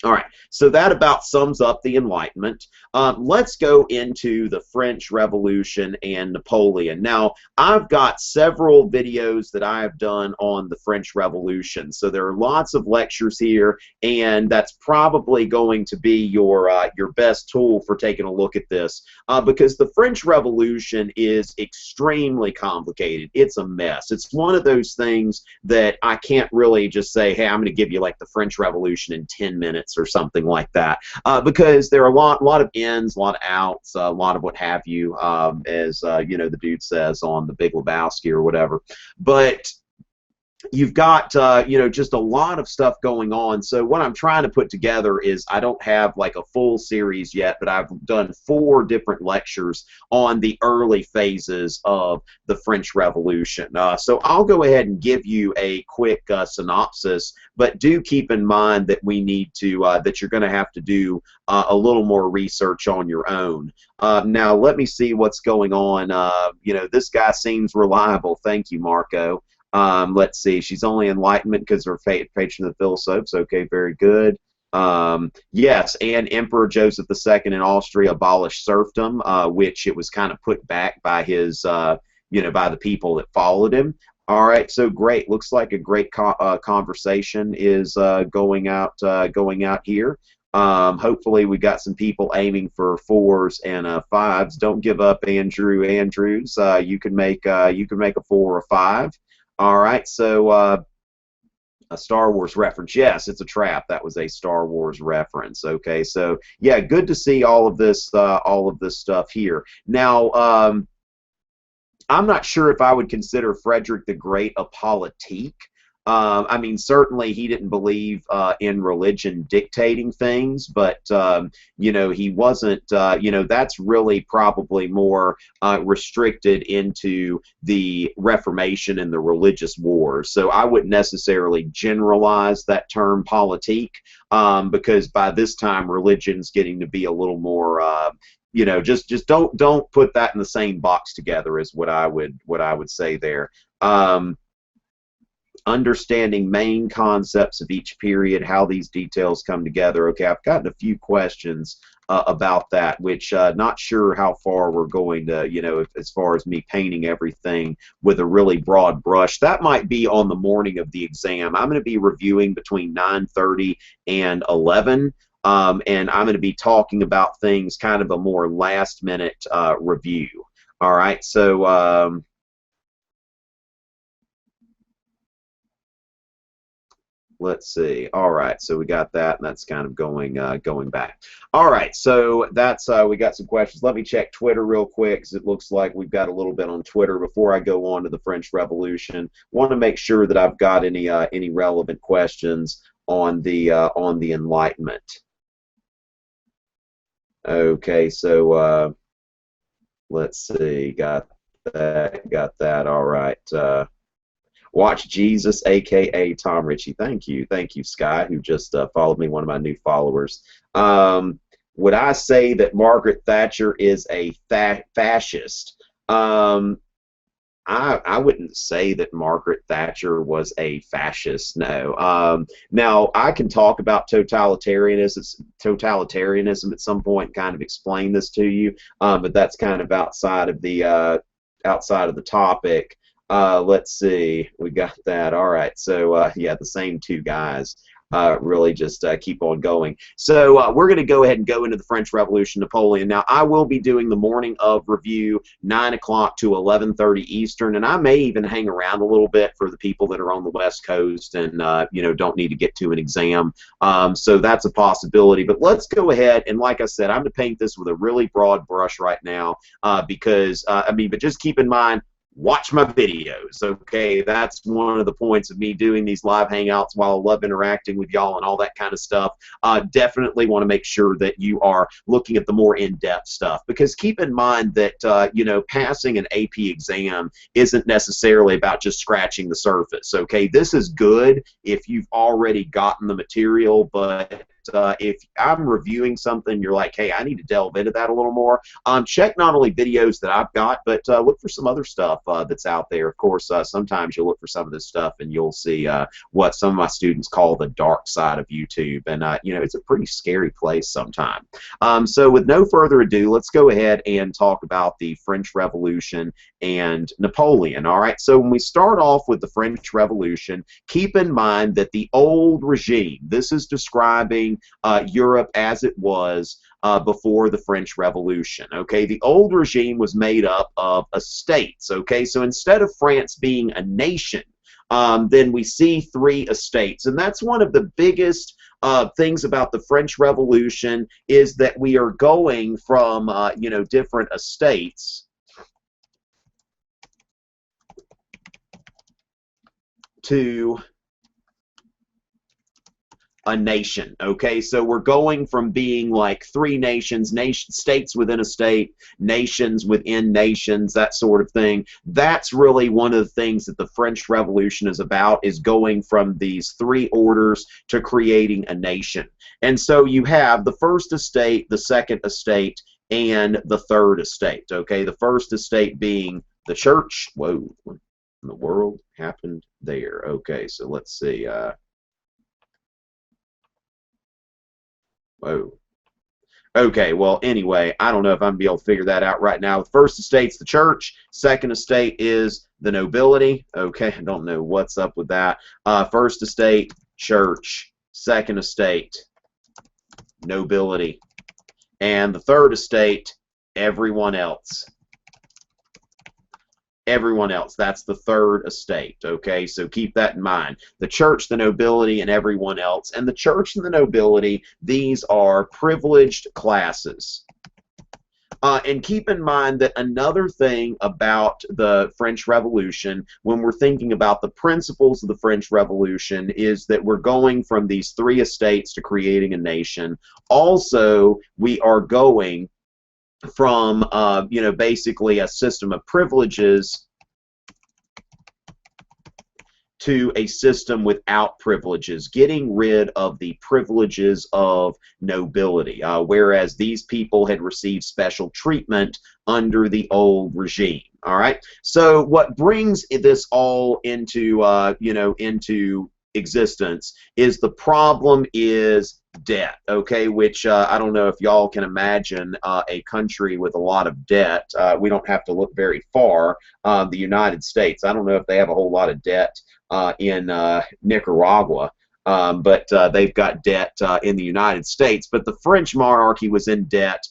All right, so that about sums up the Enlightenment. Let's go into the French Revolution and Napoleon. Now, I've got several videos that I have done on the French Revolution, so there are lots of lectures here, and that's probably going to be your best tool for taking a look at this, because the French Revolution is extremely complicated. It's a mess. It's one of those things that I can't really just say, hey, I'm going to give you like the French Revolution in 10 minutes or something like that, because there are a lot of ins, a lot of outs, a lot of what have you, as you know, the dude says on The Big Lebowski or whatever. But you've got you know, just a lot of stuff going on. So what I'm trying to put together is, I don't have like a full series yet, but I've done 4 different lectures on the early phases of the French Revolution. So I'll go ahead and give you a quick synopsis, but do keep in mind that we need to that you're going to have to do a little more research on your own. Now let me see what's going on. You know, this guy seems reliable. Thank you, Marco. Let's see, she's only Enlightenment because her patron of the philosophes. Okay, very good. Yes, and Emperor Joseph II in Austria abolished serfdom, which it was kind of put back by his, by the people that followed him. All right, so great. Looks like a great conversation is going out here. Hopefully, we got some people aiming for 4s and 5s. Don't give up, Andrew Andrews. You can make a 4 or 5. All right, so a Star Wars reference. Yes, it's a trap. That was a Star Wars reference. Okay, so yeah, good to see all of this stuff here. Now, I'm not sure if I would consider Frederick the Great a politique. I mean, certainly he didn't believe in religion dictating things, but he wasn't. That's really probably more restricted into the Reformation and the religious wars. So I wouldn't necessarily generalize that term politique, because by this time religion's getting to be a little more. Just don't put that in the same box together is what I would say there. Understanding main concepts of each period, how these details come together. Okay, I've gotten a few questions about that, which not sure how far we're going to, as far as me painting everything with a really broad brush. That might be on the morning of the exam. I'm going to be reviewing between 9:30 and 11. And I'm going to be talking about things kind of a more last-minute review. All right, so let's see. All right, so we got that, and that's kind of going back. All right, so that's we got some questions. Let me check Twitter real quick, because it looks like we've got a little bit on Twitter before I go on to the French Revolution. Want to make sure that I've got any relevant questions on the Enlightenment. Okay, so let's see. Got that. All right. Watch Jesus, aka Tom Richey. Thank you, Sky, who just followed me. One of my new followers. Would I say that Margaret Thatcher is a fascist? I wouldn't say that Margaret Thatcher was a fascist, no. Now, I can talk about totalitarianism at some point and kind of explain this to you, but that's kind of outside of the topic. Let's see, we got that. All right, so yeah, the same two guys. Really just keep on going. So we're going to go ahead and go into the French Revolution, Napoleon. Now, I will be doing the morning of review, 9 o'clock to 11:30 Eastern, and I may even hang around a little bit for the people that are on the West Coast and don't need to get to an exam. So that's a possibility. But let's go ahead and, like I said, I'm going to paint this with a really broad brush right now because, but just keep in mind, watch my videos, okay? That's one of the points of me doing these live hangouts. While I love interacting with y'all and all that kind of stuff, definitely want to make sure that you are looking at the more in-depth stuff, because keep in mind that passing an AP exam isn't necessarily about just scratching the surface, okay? This is good if you've already gotten the material, but if I'm reviewing something, you're like, hey, I need to delve into that a little more, check not only videos that I've got, but look for some other stuff that's out there. Of course, sometimes you'll look for some of this stuff and you'll see what some of my students call the dark side of YouTube, and it's a pretty scary place sometimes. So with no further ado, let's go ahead and talk about the French Revolution and Napoleon. All right, so when we start off with the French Revolution, keep in mind that the old regime, this is describing Europe as it was before the French Revolution. Okay, the old regime was made up of estates. Okay, so instead of France being a nation, then we see 3 estates, and that's one of the biggest things about the French Revolution, is that we are going from different estates to a nation. Okay, so we're going from being like 3 nations, states within a state, nations within nations, that sort of thing. That's really one of the things that the French Revolution is about, is going from these 3 orders to creating a nation. And so you have the first estate, the second estate, and the third estate. Okay, the first estate being the church. Whoa, what in the world happened there? Okay, so let's see. Whoa. Okay, well, anyway, I don't know if I'm going to be able to figure that out right now. The first estate's the church. Second estate is the nobility. Okay, I don't know what's up with that. First estate, church. Second estate, nobility. And the third estate, everyone else. Everyone else. That's the third estate. Okay, so keep that in mind. The church, the nobility, and everyone else. And the church and the nobility, these are privileged classes. And keep in mind that another thing about the French Revolution, when we're thinking about the principles of the French Revolution, is that we're going from these three estates to creating a nation. Also, we are going from, you know, basically a system of privileges to a system without privileges, getting rid of the privileges of nobility, whereas these people had received special treatment under the old regime. All right, so what brings this all into, you know, into existence is the problem is debt, okay, which I don't know if y'all can imagine a country with a lot of debt. We don't have to look very far. The United States, I don't know if they have a whole lot of debt in Nicaragua, but they've got debt in the United States. But the French monarchy was in debt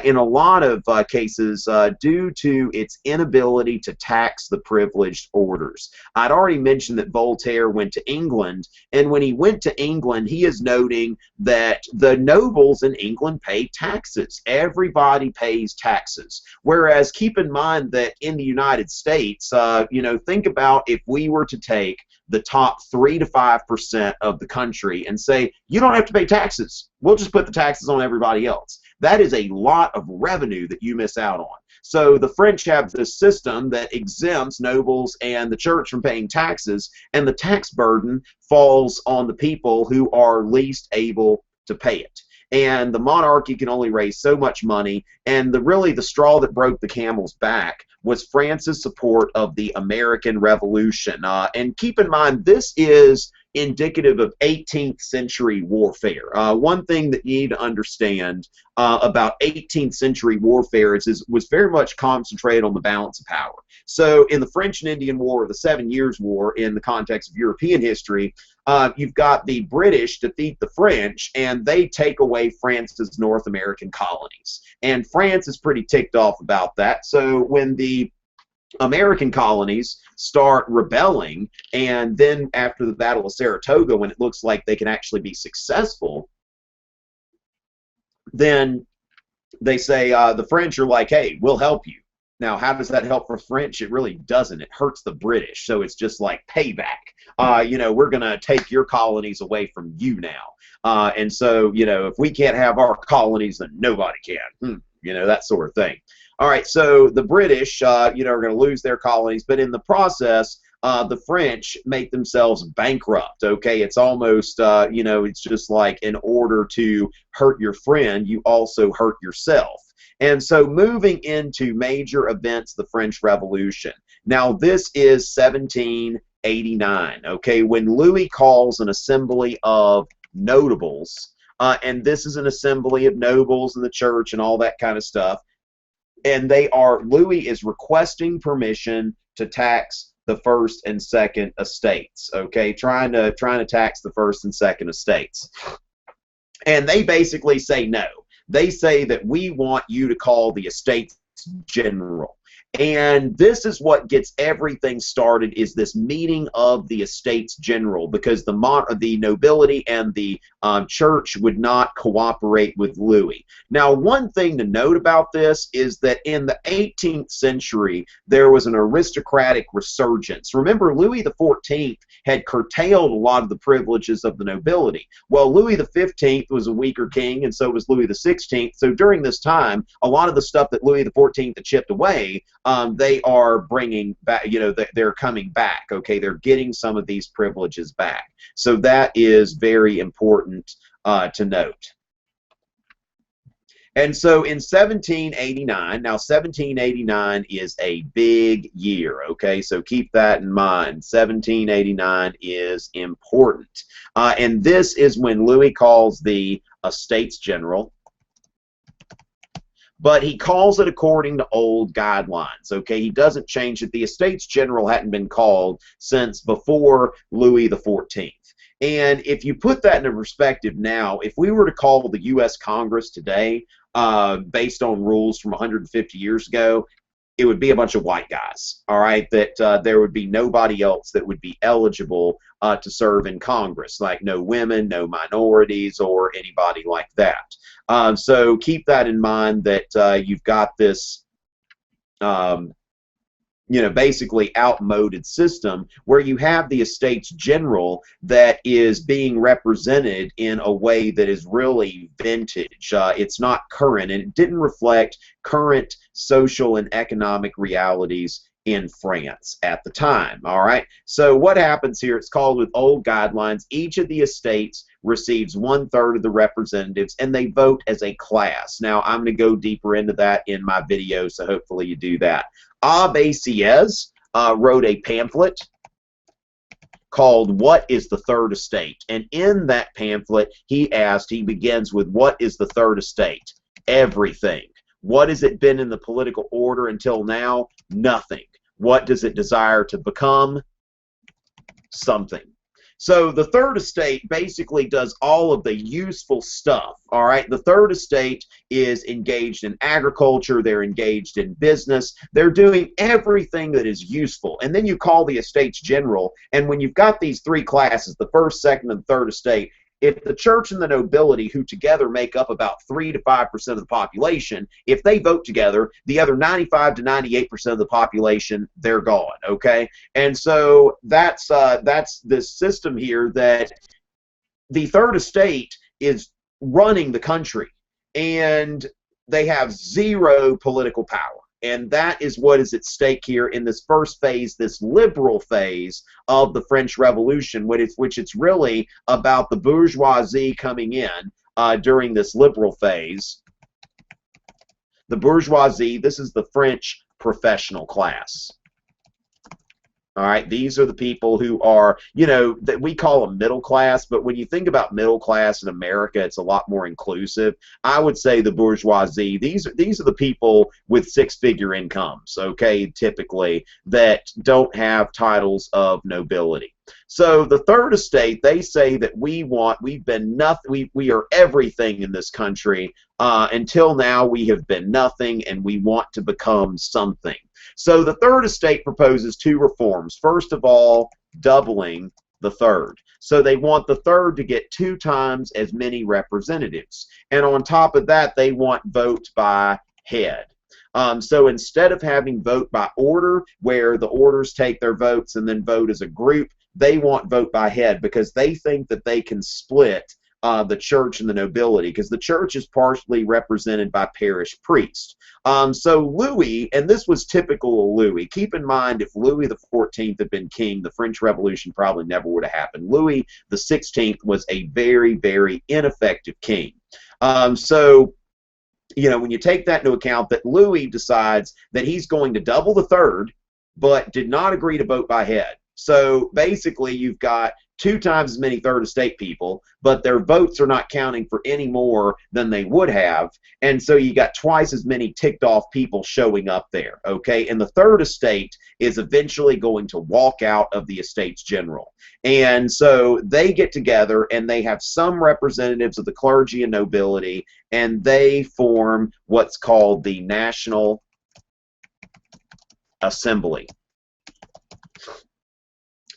in a lot of cases due to its inability to tax the privileged orders. I'd already mentioned that Voltaire went to England, and when he went to England, he is noting that the nobles in England pay taxes. Everybody pays taxes. Whereas keep in mind that in the United States, you know, think about if we were to take the top 3 to 5% of the country and say, you don't have to pay taxes. We'll just put the taxes on everybody else. That is a lot of revenue that you miss out on. So the French have this system that exempts nobles and the church from paying taxes, and the tax burden falls on the people who are least able to pay it. And the monarchy can only raise so much money, and really the straw that broke the camel's back was France's support of the American Revolution. And keep in mind, this is indicative of 18th century warfare. One thing that you need to understand about 18th century warfare was very much concentrated on the balance of power. So in the French and Indian War, or the 7 Years' War, in the context of European history, you've got the British defeat the French, and they take away France's North American colonies. And France is pretty ticked off about that. So when the American colonies start rebelling, and then after the Battle of Saratoga, when it looks like they can actually be successful, then they say, the French are like, hey, we'll help you. Now, how does that help for French? It really doesn't. It hurts the British. So it's just like payback. You know, we're going to take your colonies away from you now. And so, you know, if we can't have our colonies, then nobody can. You know, that sort of thing. All right, so the British, you know, are going to lose their colonies, but in the process, the French make themselves bankrupt, okay? It's almost, you know, it's just like in order to hurt your friend, you also hurt yourself. And so moving into major events, the French Revolution. Now, this is 1789, okay, when Louis calls an assembly of notables, and this is an assembly of nobles in the church and all that kind of stuff. And Louis is requesting permission to tax the first and second estates, okay, trying to tax the first and second estates. And they basically say no. They say that we want you to call the estates general. And this is what gets everything started, is this meeting of the estates general, because the nobility and the church would not cooperate with Louis. Now, one thing to note about this is that in the 18th century, there was an aristocratic resurgence. Remember, Louis XIV had curtailed a lot of the privileges of the nobility. Well, Louis XV was a weaker king, and so was Louis XVI. So during this time, a lot of the stuff that Louis XIV had chipped away, they are bringing back, you know, they're coming back, okay? They're getting some of these privileges back. So that is very important to note. And so in 1789, now 1789 is a big year, okay? So keep that in mind. 1789 is important. And this is when Louis calls the Estates General, but he calls it according to old guidelines, okay? He doesn't change it. The Estates General hadn't been called since before Louis XIV. And if you put that into perspective now, if we were to call the U.S. Congress today, based on rules from 150 years ago, it would be a bunch of white guys, all right, that there would be nobody else that would be eligible to serve in Congress, like no women, no minorities, or anybody like that. So keep that in mind, that you've got this basically outmoded system where you have the Estates General that is being represented in a way that is really vintage. It's not current, and it didn't reflect current social and economic realities in France at the time. All right, so what happens here, it's called with old guidelines. Each of the estates receives 1/3 of the representatives, and they vote as a class. Now, I'm going to go deeper into that in my video, so hopefully you do that. Abbe Sieyès wrote a pamphlet called What is the Third Estate? And in that pamphlet, he begins with, what is the third estate? Everything. What has it been in the political order until now? Nothing. What does it desire to become? Something. So the third estate basically does all of the useful stuff, all right? The third estate is engaged in agriculture, they're engaged in business, they're doing everything that is useful. And then you call the Estates General, and when you've got these three classes, the first, second, and third estate, if the church and the nobility, who together make up about 3 to 5% of the population, if they vote together, the other 95 to 98% of the population, they're gone, okay? And so that's this system here, that the third estate is running the country, and they have zero political power. And that is what is at stake here in this first phase, this liberal phase of the French Revolution, which it's really about the bourgeoisie coming in during this liberal phase. The bourgeoisie, this is the French professional class. All right, these are the people who are, that we call them middle class, but when you think about middle class in America, it's a lot more inclusive. I would say the bourgeoisie, these are the people with six-figure incomes, okay, typically, that don't have titles of nobility. So the third estate, they say that we are everything in this country. Until now, we have been nothing, and we want to become something. So the third estate proposes two reforms. First of all, doubling the third. So they want the third to get 2 times as many representatives. And on top of that, they want vote by head. So instead of having vote by order, where the orders take their votes and then vote as a group, they want vote by head, because they think that they can split the church and the nobility, because the church is partially represented by parish priests. So Louis, and this was typical of Louis, keep in mind, if Louis XIV had been king, the French Revolution probably never would have happened. Louis XVI was a very, very ineffective king. So when you take that into account, that Louis decides that he's going to double the third, but did not agree to vote by head. So basically, you've got 2 times as many third estate people, but their votes are not counting for any more than they would have, and so you got twice as many ticked off people showing up there, okay? And the third estate is eventually going to walk out of the Estates General. And so they get together, and they have some representatives of the clergy and nobility, and they form what's called the National Assembly.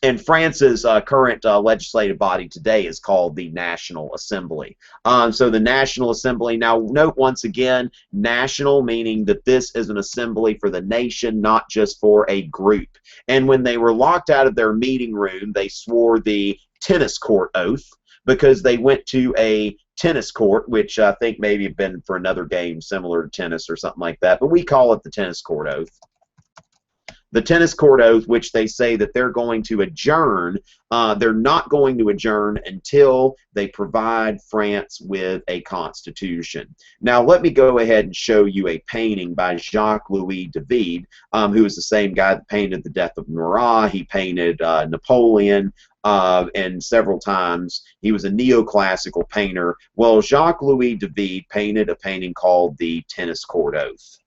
And France's current legislative body today is called the National Assembly. So the National Assembly, now note once again, national meaning that this is an assembly for the nation, not just for a group. And when they were locked out of their meeting room, they swore the tennis court oath, because they went to a tennis court, which I think maybe had been for another game similar to tennis or something like that, but we call it the tennis court oath. the tennis court oath, which they say that they're going to adjourn. They're not going to adjourn until they provide France with a constitution. Now, let me go ahead and show you a painting by Jacques-Louis David, who is the same guy that painted the death of Marat. He painted Napoleon, and several times. He was a neoclassical painter. Well, Jacques-Louis David painted a painting called the Tennis Court Oath.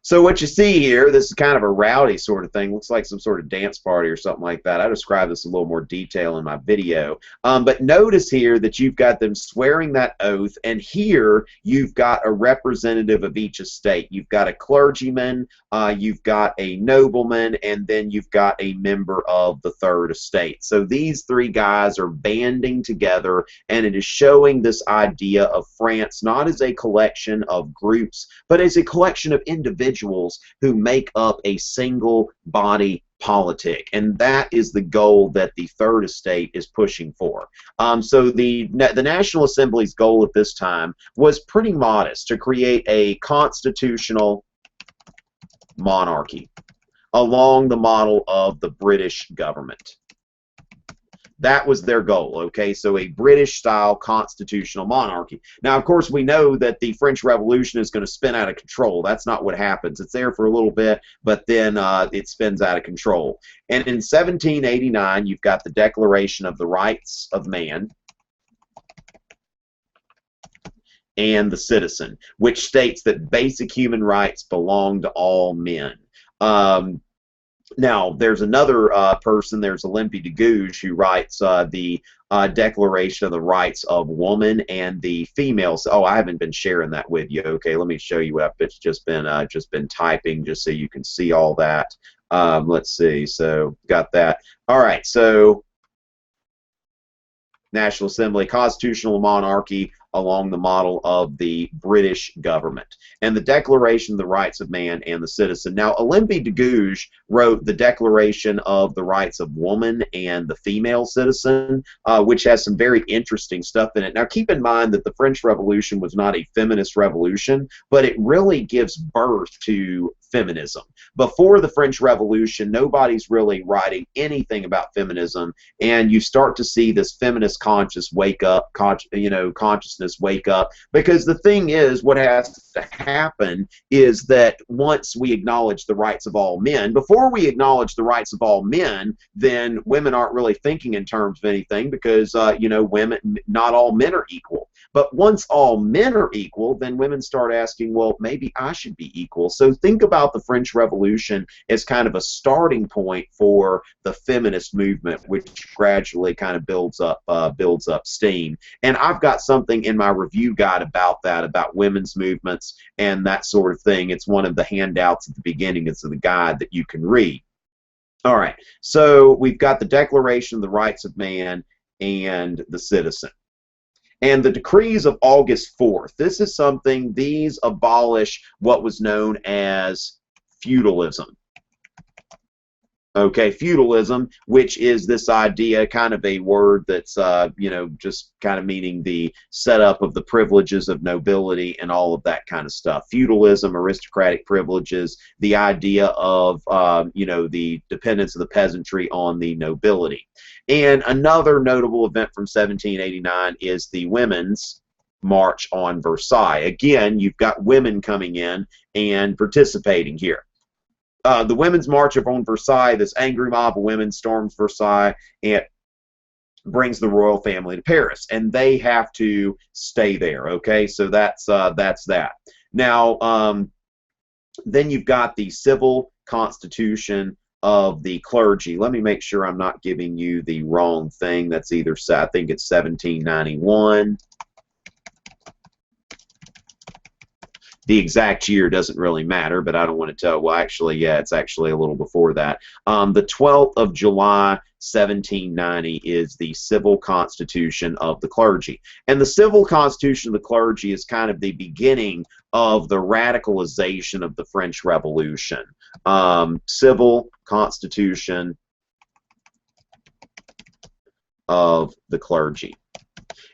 So what you see here, this is kind of a rowdy sort of thing. Looks like some sort of dance party or something like that. I describe this in a little more detail in my video. But notice here that you've got them swearing that oath, and here you've got a representative of each estate. You've got a clergyman, you've got a nobleman, and then you've got a member of the third estate. So these three guys are banding together, and it is showing this idea of France not as a collection of groups, but as a collection of individuals who make up a single body politic, and that is the goal that the third estate is pushing for. So the National Assembly's goal at this time was pretty modest, to create a constitutional monarchy along the model of the British government. That was their goal, okay? So a British-style constitutional monarchy. Now, of course, we know that the French Revolution is going to spin out of control. That's not what happens. It's there for a little bit, but then it spins out of control. And in 1789, you've got the Declaration of the Rights of Man and the Citizen, which states that basic human rights belong to all men. Now, there's another person, there's Olympe de Gouges, who writes the Declaration of the Rights of Woman and the Females. Oh, I haven't been sharing that with you. Okay, let me show you what I've just been typing, just so you can see all that. Let's see. So, got that. All right. So, National Assembly, constitutional monarchy along the model of the British government, and the Declaration of the Rights of Man and the Citizen. Now, Olympe de Gouges wrote the Declaration of the Rights of Woman and the Female Citizen, which has some very interesting stuff in it. Now, keep in mind that the French Revolution was not a feminist revolution, but it really gives birth to feminism. Before the French Revolution, nobody's really writing anything about feminism, and you start to see this feminist consciousness wake up, because the thing is, what has to happen is that once we acknowledge the rights of all men, before we acknowledge the rights of all men, then women aren't really thinking in terms of anything, because women, not all men are equal. But once all men are equal, then women start asking, well, maybe I should be equal. So think about the French Revolution as kind of a starting point for the feminist movement, which gradually kind of builds up steam. And I've got something in my review guide about that, about women's movements and that sort of thing. It's one of the handouts at the beginning. It's the guide that you can read. All right, so we've got the Declaration of the Rights of Man and the Citizen. And the decrees of August 4th, this is something, these abolish what was known as feudalism. Okay, feudalism, which is this idea, kind of a word that's, just kind of meaning the setup of the privileges of nobility and all of that kind of stuff. Feudalism, aristocratic privileges, the idea of, the dependence of the peasantry on the nobility. And another notable event from 1789 is the Women's March on Versailles. Again, you've got women coming in and participating here. The Women's March on Versailles, this angry mob of women storms Versailles and brings the royal family to Paris, and they have to stay there. Okay, so that's that. Now, then you've got the civil constitution of the clergy. Let me make sure I'm not giving you the wrong thing. That's either, I think it's 1791. The exact year doesn't really matter, but I don't want to tell. Well, actually, yeah, it's actually a little before that. The 12th of July, 1790 is the civil constitution of the clergy. And the civil constitution of the clergy is kind of the beginning of the radicalization of the French Revolution. Civil constitution of the clergy.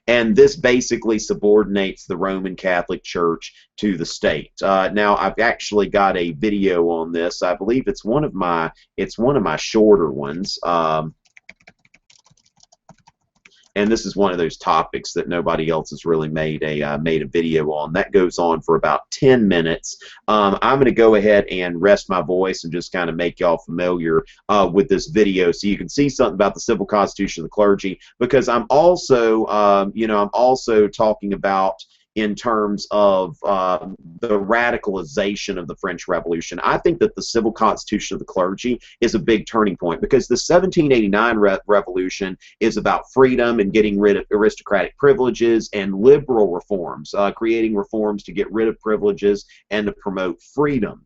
And this basically subordinates the Roman Catholic Church to the state. Now, I've actually got a video on this. I believe it's one of my shorter ones. And this is one of those topics that nobody else has really made a video on. That goes on for about 10 minutes. I'm going to go ahead and rest my voice and just kind of make y'all familiar with this video so you can see something about the civil constitution of the clergy, because I'm also, I'm also talking about in terms of the radicalization of the French Revolution. I think that the civil constitution of the clergy is a big turning point, because the 1789 revolution is about freedom and getting rid of aristocratic privileges and liberal reforms, creating reforms to get rid of privileges and to promote freedom.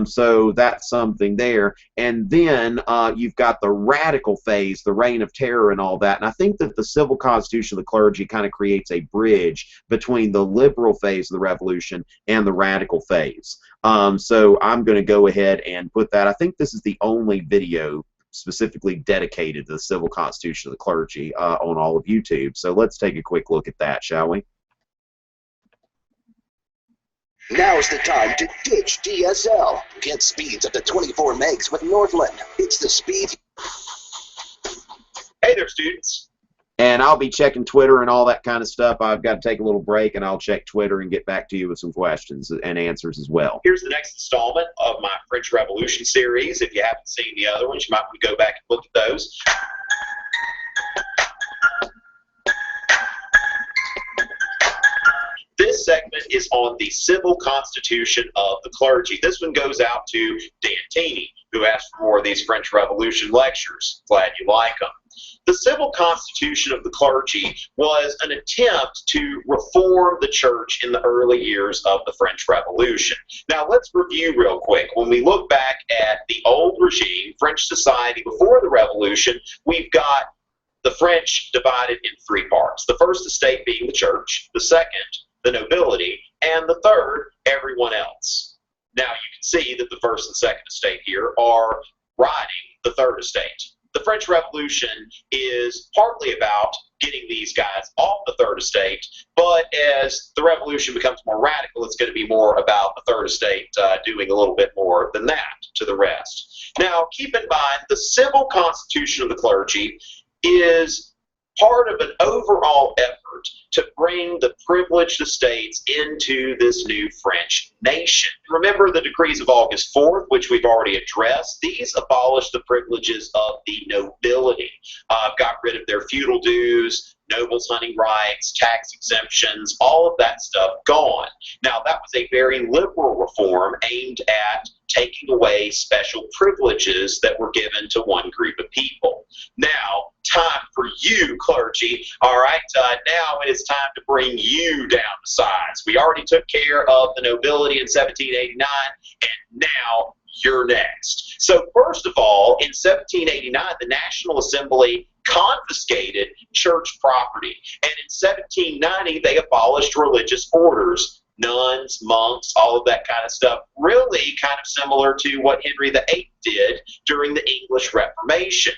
So that's something there. And then you've got the radical phase, the reign of terror and all that. And I think that the civil constitution of the clergy kind of creates a bridge between the liberal phase of the revolution and the radical phase. So I'm going to go ahead and put that. I think this is the only video specifically dedicated to the civil constitution of the clergy on all of YouTube. So let's take a quick look at that, shall we? Now's the time to ditch DSL. Get speeds up to 24 megs with Northland. It's the speed. Hey there, students. And I'll be checking Twitter and all that kind of stuff. I've got to take a little break, and I'll check Twitter and get back to you with some questions and answers as well. Here's the next installment of my French Revolution series. If you haven't seen the other ones, you might want to go back and look at those. This segment is on the civil constitution of the clergy. This one goes out to Dantini, who asked for more of these French Revolution lectures. Glad you like them. The civil constitution of the clergy was an attempt to reform the church in the early years of the French Revolution. Now, let's review real quick. When we look back at the old regime, French society before the Revolution, we've got the French divided in three parts. The first estate being the church, the second, the nobility, and the third, everyone else. Now, you can see that the first and second estate here are riding the third estate. The French Revolution is partly about getting these guys off the third estate, but as the revolution becomes more radical, it's going to be more about the third estate doing a little bit more than that to the rest. Now, keep in mind, the civil constitution of the clergy is part of an overall effort to bring the privileged estates into this new French nation. Remember the decrees of August 4th, which we've already addressed. These abolished the privileges of the nobility, got rid of their feudal dues, nobles' hunting rights, tax exemptions, all of that stuff gone. Now, that was a very liberal reform aimed at taking away special privileges that were given to one group of people. Now, time for you, clergy. All right, now it is time to bring you down to size. We already took care of the nobility in 1789, and now you're next. So first of all, in 1789, the National Assembly confiscated church property, and in 1790, they abolished religious orders. Nuns, monks, all of that kind of stuff, really kind of similar to what Henry VIII did during the English Reformation.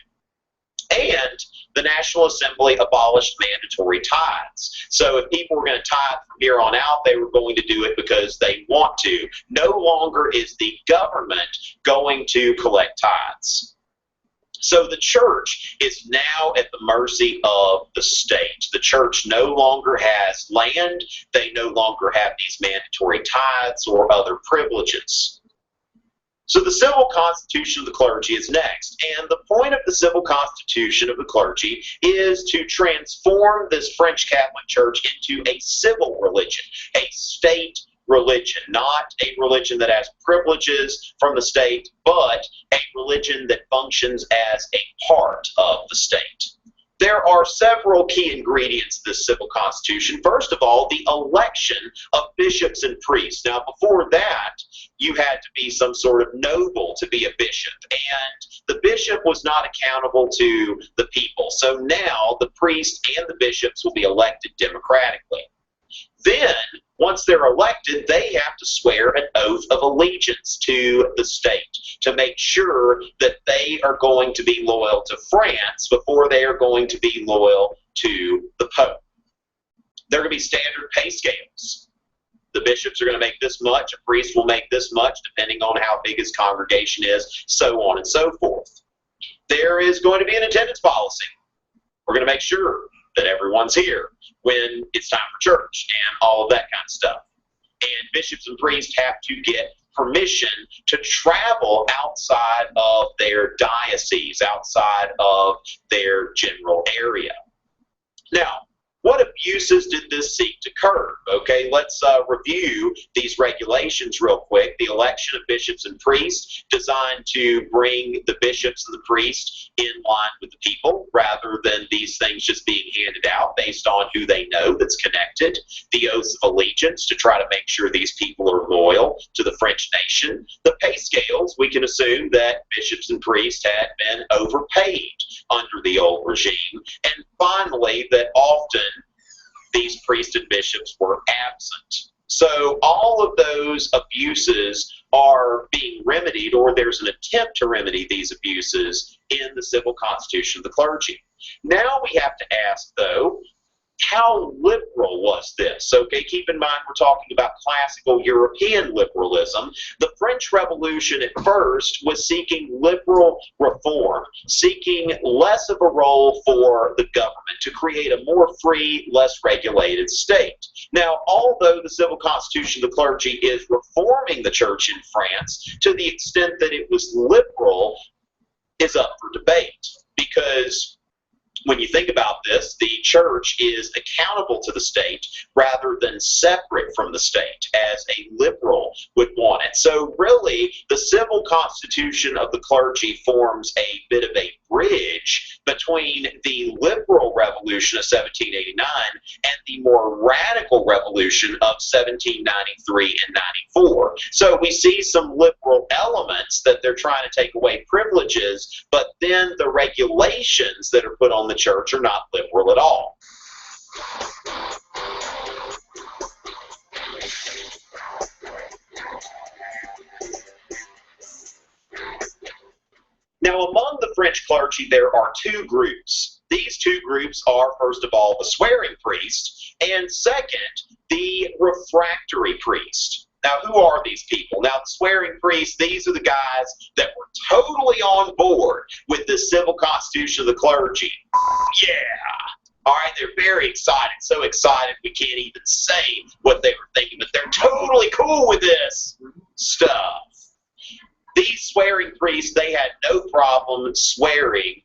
And the National Assembly abolished mandatory tithes. So if people were going to tithe from here on out, they were going to do it because they want to. No longer is the government going to collect tithes. So the church is now at the mercy of the state. The church no longer has land. They no longer have these mandatory tithes or other privileges. So the civil constitution of the clergy is next. And the point of the civil constitution of the clergy is to transform this French Catholic Church into a civil religion, a state religion, not a religion that has privileges from the state, but a religion that functions as a part of the state. There are several key ingredients to this civil constitution. First of all, the election of bishops and priests. Now, before that, you had to be some sort of noble to be a bishop, and the bishop was not accountable to the people. So now the priests and the bishops will be elected democratically. Then, once they're elected, they have to swear an oath of allegiance to the state to make sure that they are going to be loyal to France before they are going to be loyal to the Pope. There are going to be standard pay scales. The bishops are going to make this much, a priest will make this much, depending on how big his congregation is, so on and so forth. There is going to be an attendance policy. We're going to make sure that everyone's here when it's time for church and all of that kind of stuff. And bishops and priests have to get permission to travel outside of their diocese, outside of their general area. Now, what abuses did this seek to curb? Okay, let's review these regulations real quick. The election of bishops and priests, designed to bring the bishops and the priests in line with the people, rather than these things just being handed out based on who they know that's connected. The oaths of allegiance, to try to make sure these people are loyal to the French nation. The pay scales, we can assume that bishops and priests had been overpaid under the old regime. And finally, that often these priests and bishops were absent. So all of those abuses are being remedied, or there's an attempt to remedy these abuses in the civil constitution of the clergy. Now we have to ask, though, how liberal was this? Okay, keep in mind we're talking about classical European liberalism. The French Revolution at first was seeking liberal reform, seeking less of a role for the government to create a more free, less regulated state. Now, although the civil constitution of the clergy is reforming the church in France, to the extent that it was liberal is up for debate, because when you think about this, the church is accountable to the state rather than separate from the state, as a liberal would want it. So really, the civil constitution of the clergy forms a bit of a bridge between the liberal revolution of 1789 and the more radical revolution of 1793 and 94. So we see some liberal elements that they're trying to take away privileges, but then the regulations that are put on the church are not liberal at all. Now, among the French clergy, there are two groups. These two groups are, first of all, the swearing priest, and second, the refractory priest. Now, who are these people? Now, the swearing priests, these are the guys that were totally on board with the civil constitution of the clergy. Yeah! All right, they're very excited, so excited we can't even say what they were thinking, but they're totally cool with this stuff. These swearing priests, they had no problem swearing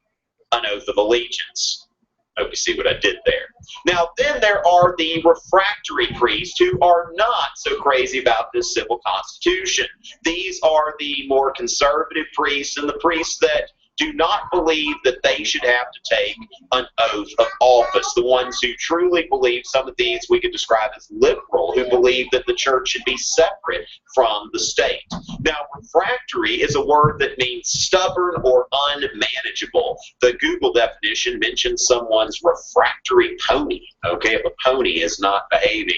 an oath of allegiance. Hope you see what I did there. Now, then there are the refractory priests who are not so crazy about this civil constitution. These are the more conservative priests, and the priests that do not believe that they should have to take an oath of office. The ones who truly believe, some of these we could describe as liberal, who believe that the church should be separate from the state. Now, refractory is a word that means stubborn or unmanageable. The Google definition mentions someone's refractory pony. Okay, if a pony is not behaving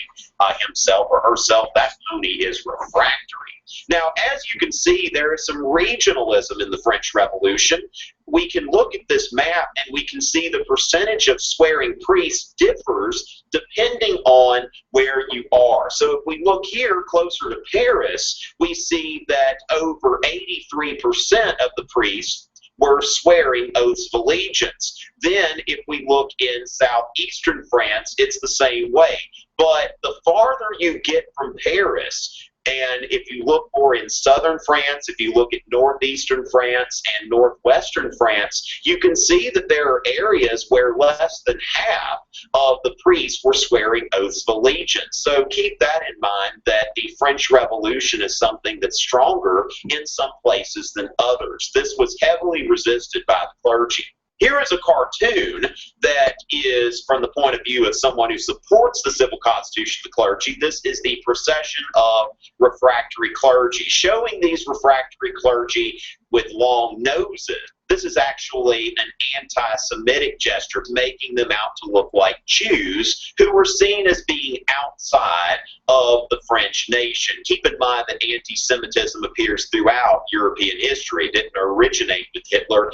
himself or herself, that pony is refractory. Now, as you can see, there is some regionalism in the French Revolution. We can look at this map and we can see the percentage of swearing priests differs depending on where you are. So if we look here closer to Paris, we see that over 83% of the priests were swearing oaths of allegiance. Then if we look in southeastern France, it's the same way. But the farther you get from Paris, and if you look more in southern France, if you look at northeastern France and northwestern France, you can see that there are areas where less than half of the priests were swearing oaths of allegiance. So keep that in mind, that the French Revolution is something that's stronger in some places than others. This was heavily resisted by the clergy. Here is a cartoon that is from the point of view of someone who supports the civil constitution of the clergy. This is the procession of refractory clergy, showing these refractory clergy with long noses. This is actually an anti-Semitic gesture, making them out to look like Jews who were seen as being outside of the French nation. Keep in mind that anti-Semitism appears throughout European history. It didn't originate with Hitler.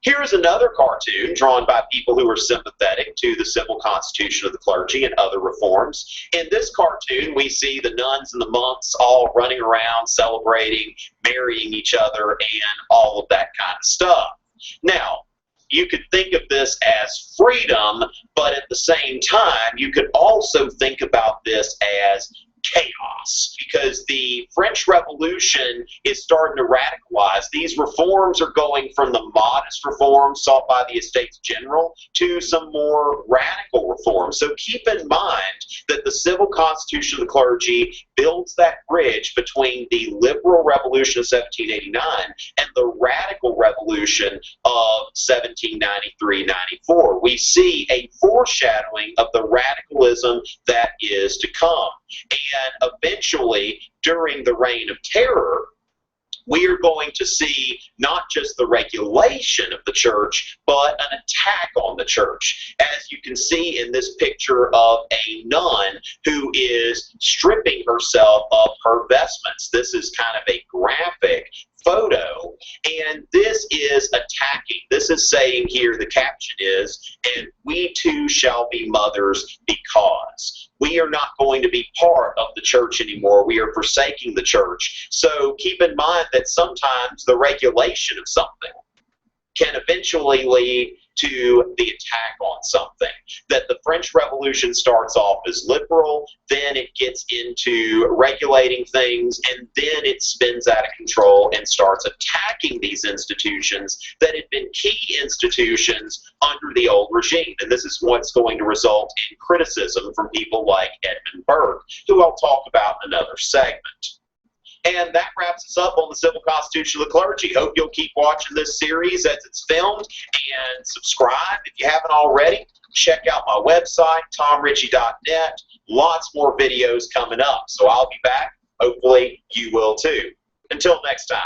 Here's another cartoon drawn by people who are sympathetic to the civil constitution of the clergy and other reforms. In this cartoon, we see the nuns and the monks all running around, celebrating, marrying each other, and all of that kind of stuff. Now, you could think of this as freedom, but at the same time, you could also think about this as chaos, because the French Revolution is starting to radicalize. These reforms are going from the modest reforms sought by the Estates General to some more radical reforms. So keep in mind that the civil constitution of the clergy builds that bridge between the liberal revolution of 1789 and the radical revolution of 1793-94. We see a foreshadowing of the radicalism that is to come. And eventually, during the Reign of Terror, we are going to see not just the regulation of the church, but an attack on the church. As you can see in this picture of a nun who is stripping herself of her vestments. This is kind of a graphic photo, and this is attacking. This is saying here, the caption is, "And we too shall be mothers because." We are not going to be part of the church anymore. We are forsaking the church. So keep in mind that sometimes the regulation of something can eventually lead to the attack on something. That the French Revolution starts off as liberal, then it gets into regulating things, and then it spins out of control and starts attacking these institutions that had been key institutions under the old regime. And this is what's going to result in criticism from people like Edmund Burke, who I'll talk about in another segment. And that wraps us up on the Civil Constitution of the Clergy. Hope you'll keep watching this series as it's filmed, and subscribe if you haven't already. Check out my website, tomrichey.net. Lots more videos coming up. So I'll be back. Hopefully you will too. Until next time.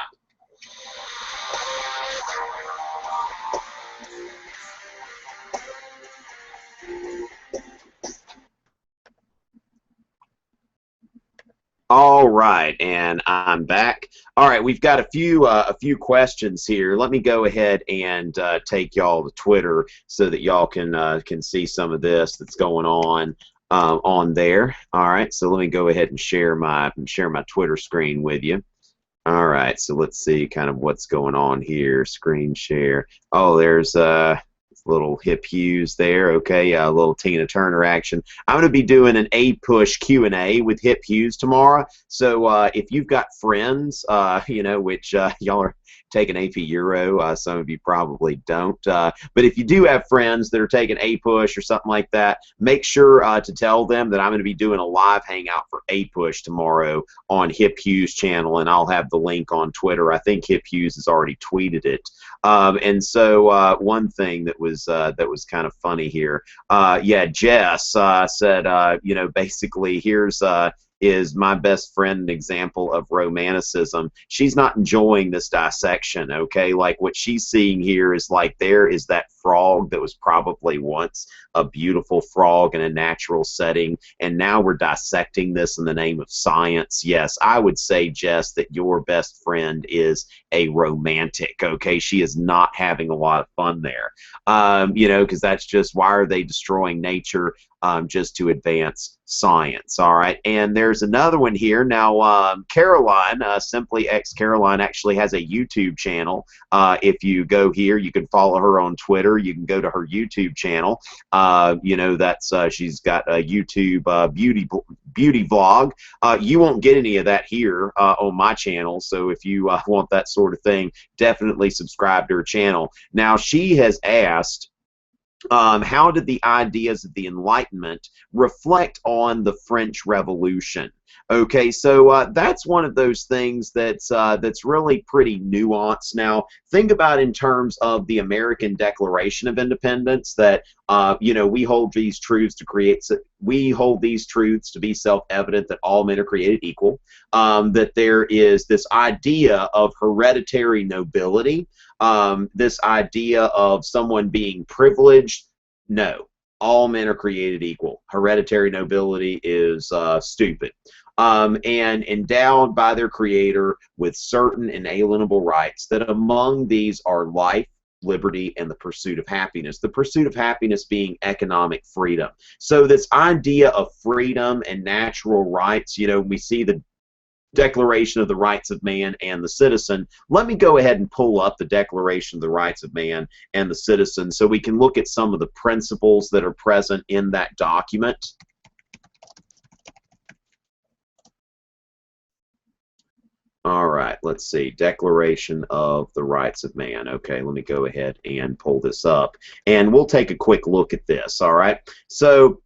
All right, and I'm back. All right, we've got a few questions here. Let me go ahead and take y'all to Twitter so that y'all can see some of this that's going on there. All right, so let me go ahead and share my Twitter screen with you. All right, so let's see kind of what's going on here. Screen share. Oh, there's little Hip Hughes there. Okay, a little Tina Turner action. I'm going to be doing an A-Push Q&A with Hip Hughes tomorrow. So if you've got friends, you know, which y'all are taking AP Euro, some of you probably don't. But if you do have friends that are taking A-Push or something like that, make sure to tell them that I'm going to be doing a live hangout for A-Push tomorrow on Hip Hughes' channel, and I'll have the link on Twitter. I think Hip Hughes has already tweeted it. And so one thing that was kind of funny here, yeah, Jess said, you know, basically here's is my best friend an example of romanticism. She's not enjoying this dissection, okay? Like what she's seeing here is like there is that frog that was probably once a beautiful frog in a natural setting, and now we're dissecting this in the name of science. Yes, I would say, Jess, that your best friend is a romantic, okay? She is not having a lot of fun there, you know, because that's just, why are they destroying nature just to advance science? All right, and there's another one here. Now, Caroline, Simply X Caroline, actually has a YouTube channel. If you go here, you can follow her on Twitter. You can go to her YouTube channel. You know, that's she's got a YouTube beauty vlog. You won't get any of that here on my channel. So if you want that sort of thing, definitely subscribe to her channel. Now, she has asked, how did the ideas of the Enlightenment reflect on the French Revolution? Okay, so that's one of those things that's really pretty nuanced. Now, think about in terms of the American Declaration of Independence, that you know, we hold these truths to be self-evident that all men are created equal. That there is this idea of hereditary nobility, this idea of someone being privileged. No, all men are created equal. Hereditary nobility is stupid. And endowed by their creator with certain inalienable rights, that among these are life, liberty, and the pursuit of happiness. The pursuit of happiness being economic freedom. So this idea of freedom and natural rights, you know, we see the Declaration of the Rights of Man and the Citizen. Let me go ahead and pull up the Declaration of the Rights of Man and the Citizen so we can look at some of the principles that are present in that document. All right, let's see. Declaration of the Rights of Man. Okay, let me go ahead and pull this up, and we'll take a quick look at this, all right? So,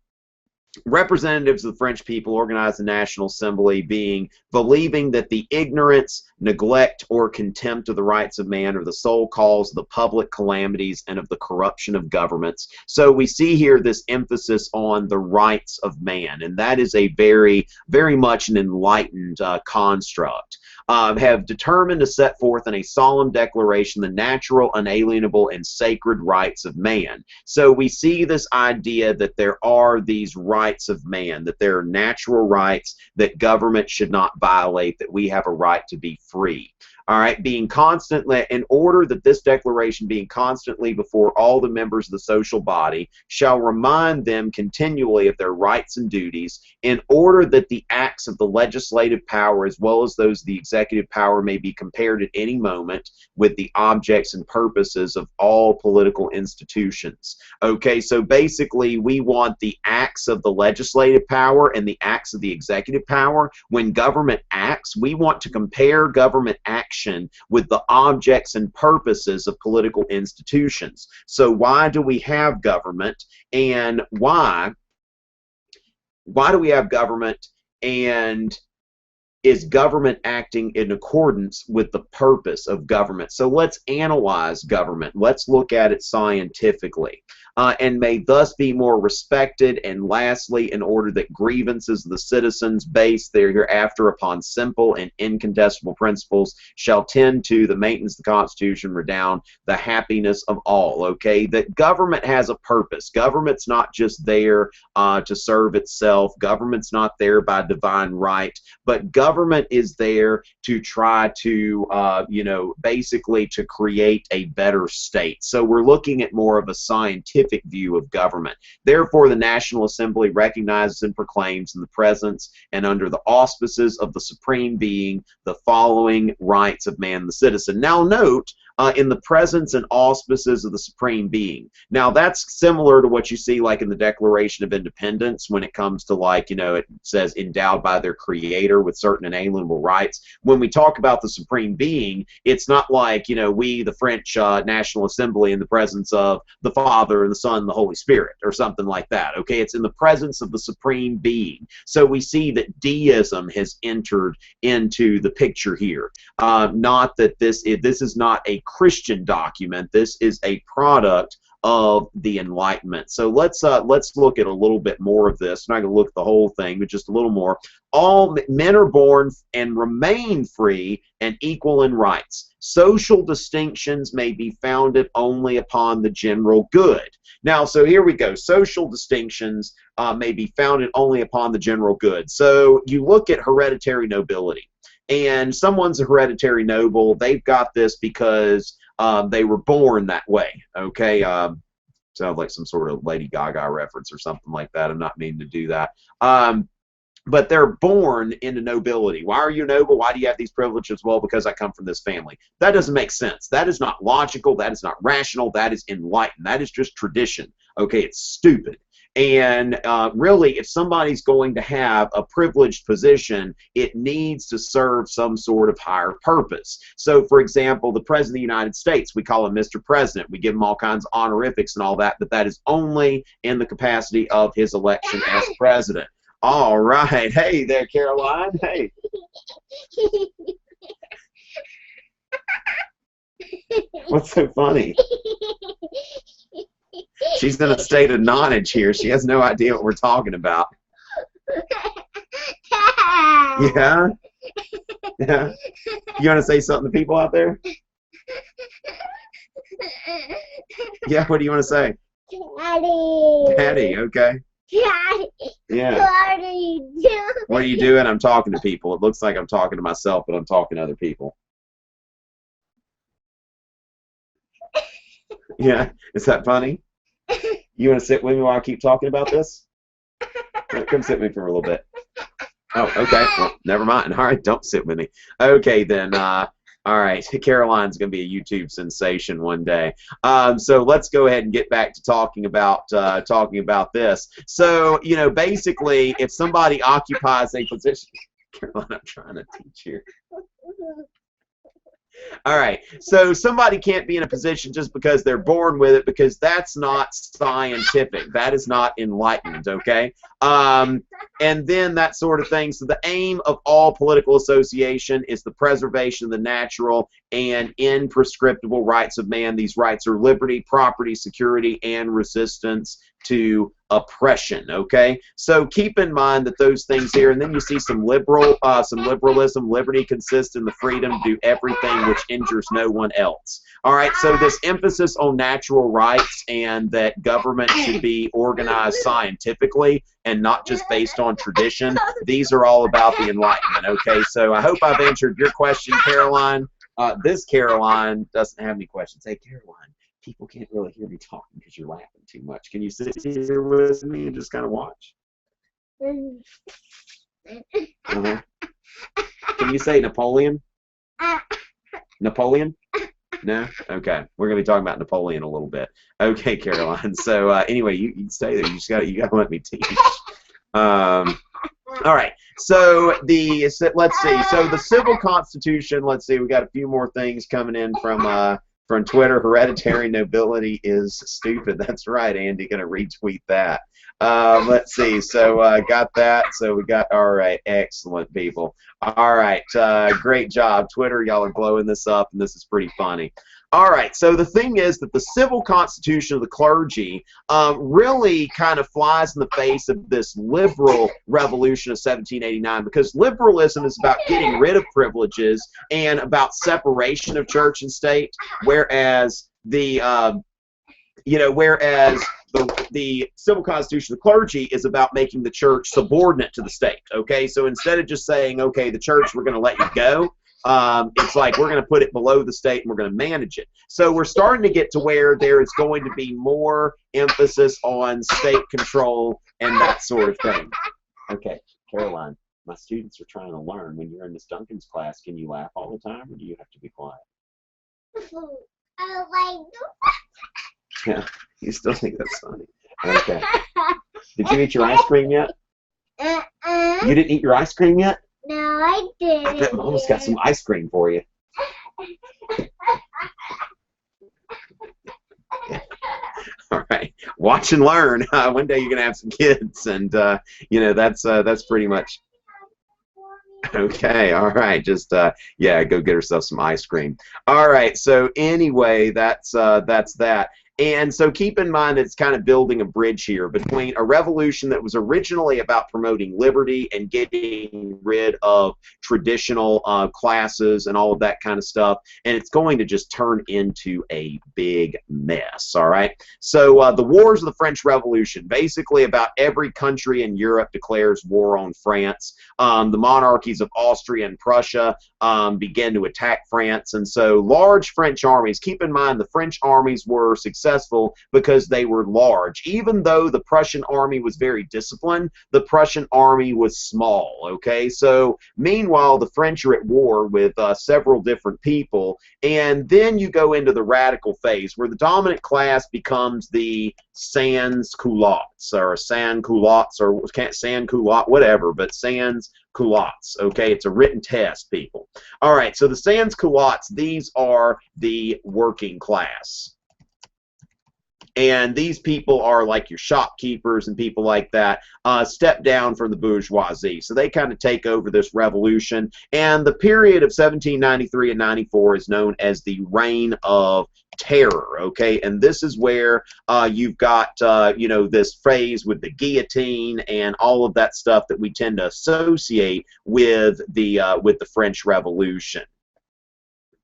representatives of the French people organized the National Assembly believing that the ignorance, neglect, or contempt of the rights of man are the sole cause of the public calamities and of the corruption of governments. So we see here this emphasis on the rights of man, and that is a very, very much an enlightened construct. Have determined to set forth in a solemn declaration the natural, unalienable, and sacred rights of man. So we see this idea that there are these rights of man, that there are natural rights that government should not violate, that we have a right to be free. All right, being constantly, in order that this declaration being constantly before all the members of the social body shall remind them continually of their rights and duties, in order that the acts of the legislative power as well as those of the executive power may be compared at any moment with the objects and purposes of all political institutions. Okay, so basically we want the acts of the legislative power and the acts of the executive power. When government acts, we want to compare government action with the objects and purposes of political institutions. So why do we have government, and why do we have government, and is government acting in accordance with the purpose of government? So let's analyze government. Let's look at it scientifically. And may thus be more respected, and lastly, in order that grievances of the citizens based thereafter upon simple and incontestable principles shall tend to the maintenance of the Constitution, redound the happiness of all. Okay, that government has a purpose. Government's not just there to serve itself. Government's not there by divine right, but government is there to try to, basically to create a better state. So we're looking at more of a scientific view of government. Therefore, the National Assembly recognizes and proclaims in the presence and under the auspices of the Supreme Being the following rights of man, the citizen. Now note, in the presence and auspices of the Supreme Being. Now that's similar to what you see like in the Declaration of Independence when it comes to, like, it says endowed by their creator with certain inalienable rights. When we talk about the Supreme Being, it's not like, we, the French National Assembly, in the presence of the Father and the Son and the Holy Spirit or something like that. Okay, it's in the presence of the Supreme Being. So we see that deism has entered into the picture here. Not that this is not a Christian document. This is a product of the Enlightenment. So let's look at a little bit more of this. I'm not going to look at the whole thing, but just a little more. All men are born and remain free and equal in rights. Social distinctions may be founded only upon the general good. Now, so here we go. Social distinctions may be founded only upon the general good. So you look at hereditary nobility. And someone's a hereditary noble. They've got this because they were born that way. Okay, sounds like some sort of Lady Gaga reference or something like that. I'm not meaning to do that. But they're born into nobility. Why are you noble? Why do you have these privileges? Well, because I come from this family. That doesn't make sense. That is not logical. That is not rational. That is enlightened. That is just tradition. Okay, it's stupid. And really, if somebody's going to have a privileged position, it needs to serve some sort of higher purpose. So, for example, the President of the United States, we call him Mr. President. We give him all kinds of honorifics and all that, but that is only in the capacity of his election as president. All right. Hey there, Caroline. Hey. What's so funny? She's in a state of nonage here. She has no idea what we're talking about. Yeah? Yeah? You want to say something to people out there? Yeah, what do you want to say? Daddy. Daddy, okay. Daddy. Yeah. What are you doing? What are you doing? I'm talking to people. It looks like I'm talking to myself, but I'm talking to other people. Yeah, is that funny? You want to sit with me while I keep talking about this? Come sit with me for a little bit. Oh, okay. Well, never mind. All right, don't sit with me. Okay, then. All right, Caroline's going to be a YouTube sensation one day. So let's go ahead and get back to talking about this. So, you know, basically, if somebody occupies a position, Caroline, I'm trying to teach you. All right, so somebody can't be in a position just because they're born with it, because that's not scientific. That is not enlightenment, okay? And then that sort of thing. So the aim of all political association is the preservation of the natural and imprescriptible rights of man. These rights are liberty, property, security, and resistance to oppression. Okay, so keep in mind that those things here, and then you see some liberalism. Liberty consists in the freedom to do everything which injures no one else. All right, so this emphasis on natural rights and that government should be organized scientifically and not just based on tradition. These are all about the Enlightenment. Okay, so I hope I've answered your question, Caroline. This Caroline doesn't have any questions. Hey, Caroline. People can't really hear me talking because you're laughing too much. Can you sit here with me and just kind of watch? Can you say Napoleon? Napoleon? No? Okay. We're going to be talking about Napoleon a little bit. Okay, Caroline. So anyway, you can stay there. You got to let me teach. All right. So let's see. So the civil constitution. Let's see. We got a few more things coming in from Twitter. Hereditary nobility is stupid. That's right, Andy. Gonna retweet that. Let's see. So got that. So we got, all right. Excellent, people. All right. Great job, Twitter. Y'all are blowing this up, and this is pretty funny. All right, so the thing is that the civil constitution of the clergy really kind of flies in the face of this liberal revolution of 1789, because liberalism is about getting rid of privileges and about separation of church and state, whereas the the civil constitution of the clergy is about making the church subordinate to the state. Okay, so instead of just saying, okay, the church, we're going to let you go, it's like we're going to put it below the state and we're going to manage it. So we're starting to get to where there is going to be more emphasis on state control and that sort of thing. Okay, Caroline, my students are trying to learn. When you're in Miss Duncan's class, can you laugh all the time, or do you have to be quiet? Yeah, you still think that's funny. Okay. Did you eat your ice cream yet? You didn't eat your ice cream yet? No, I didn't. I bet Mama's got some ice cream for you. All right, watch and learn. One day you're gonna have some kids, and you know, that's pretty much. Okay, all right, just yeah, go get herself some ice cream. All right, so anyway, that's that. And so keep in mind it's kind of building a bridge here between a revolution that was originally about promoting liberty and getting rid of traditional classes and all of that kind of stuff, and it's going to just turn into a big mess. All right, so the wars of the French Revolution, basically about every country in Europe declares war on France. The monarchies of Austria and Prussia began to attack France, and so large French armies, keep in mind the French armies were successful because they were large. Even though the Prussian army was very disciplined, the Prussian army was small. Okay, so meanwhile the French are at war with several different people, and then you go into the radical phase where the dominant class becomes the sans-culottes, or sans-culottes, or sans-culotte, whatever, but sans-culottes. Okay, it's a written test, people. All right, so the sans-culottes, these are the working class. And these people are like your shopkeepers and people like that, step down from the bourgeoisie. So they kind of take over this revolution. And the period of 1793 and 94 is known as the Reign of Terror. Okay, and this is where you've got you know, this phrase with the guillotine and all of that stuff that we tend to associate with the French Revolution.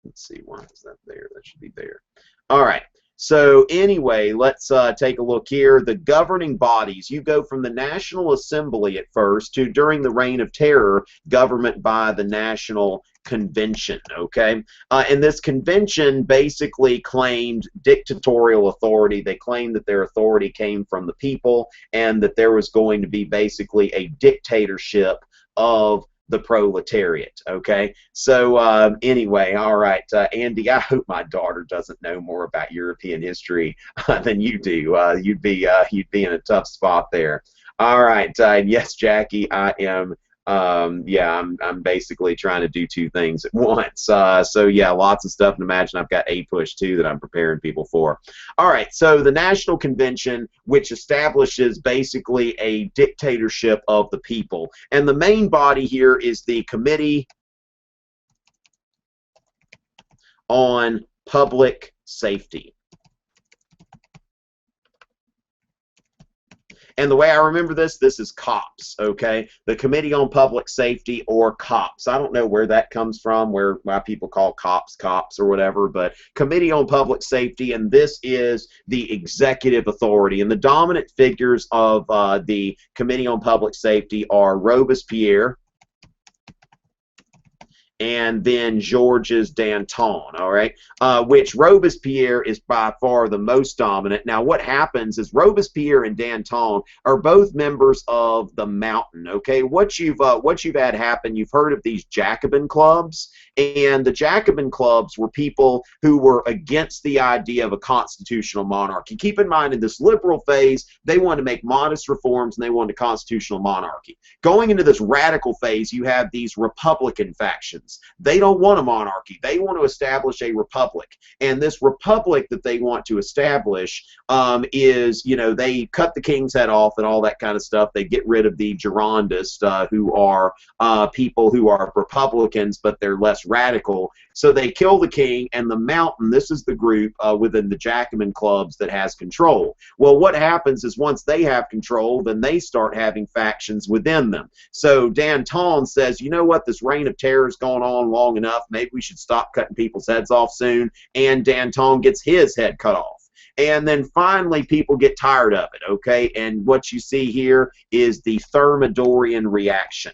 Let's see, why is that there? That should be there. All right. So anyway, let's take a look here. The governing bodies, you go from the National Assembly at first to, during the Reign of Terror, government by the National Convention, okay? And this convention basically claimed dictatorial authority. They claimed that their authority came from the people and that there was going to be basically a dictatorship of the proletariat, okay? So anyway, all right, Andy, I hope my daughter doesn't know more about European history than you do. You'd be in a tough spot there. All right, yes, Jackie, I am. Yeah, I'm basically trying to do two things at once. So yeah, lots of stuff. And imagine I've got a push too that I'm preparing people for. All right, so the National Convention, which establishes basically a dictatorship of the people, and the main body here is the Committee on Public Safety. And the way I remember this is COPS, okay? The Committee on Public Safety, or COPS. I don't know where that comes from, why people call COPS or whatever, but Committee on Public Safety, and this is the executive authority. And the dominant figures of the Committee on Public Safety are Robespierre, and then Georges Danton, all right, which Robespierre is by far the most dominant. Now, what happens is Robespierre and Danton are both members of the Mountain, okay? What you've had happen, you've heard of these Jacobin clubs, and the Jacobin clubs were people who were against the idea of a constitutional monarchy. Keep in mind, in this liberal phase, they wanted to make modest reforms, and they wanted a constitutional monarchy. Going into this radical phase, you have these Republican factions. They don't want a monarchy. They want to establish a republic. And this republic that they want to establish is, you know, they cut the king's head off and all that kind of stuff. They get rid of the Girondists, who are people who are Republicans, but they're less radical. So they kill the king, and the Mountain, this is the group within the Jacobin clubs that has control. Well, what happens is once they have control, then they start having factions within them. So Danton says, you know what, this reign of terror has gone on long enough. Maybe we should stop cutting people's heads off soon. And Danton gets his head cut off. And then finally people get tired of it, okay? And what you see here is the Thermidorian reaction.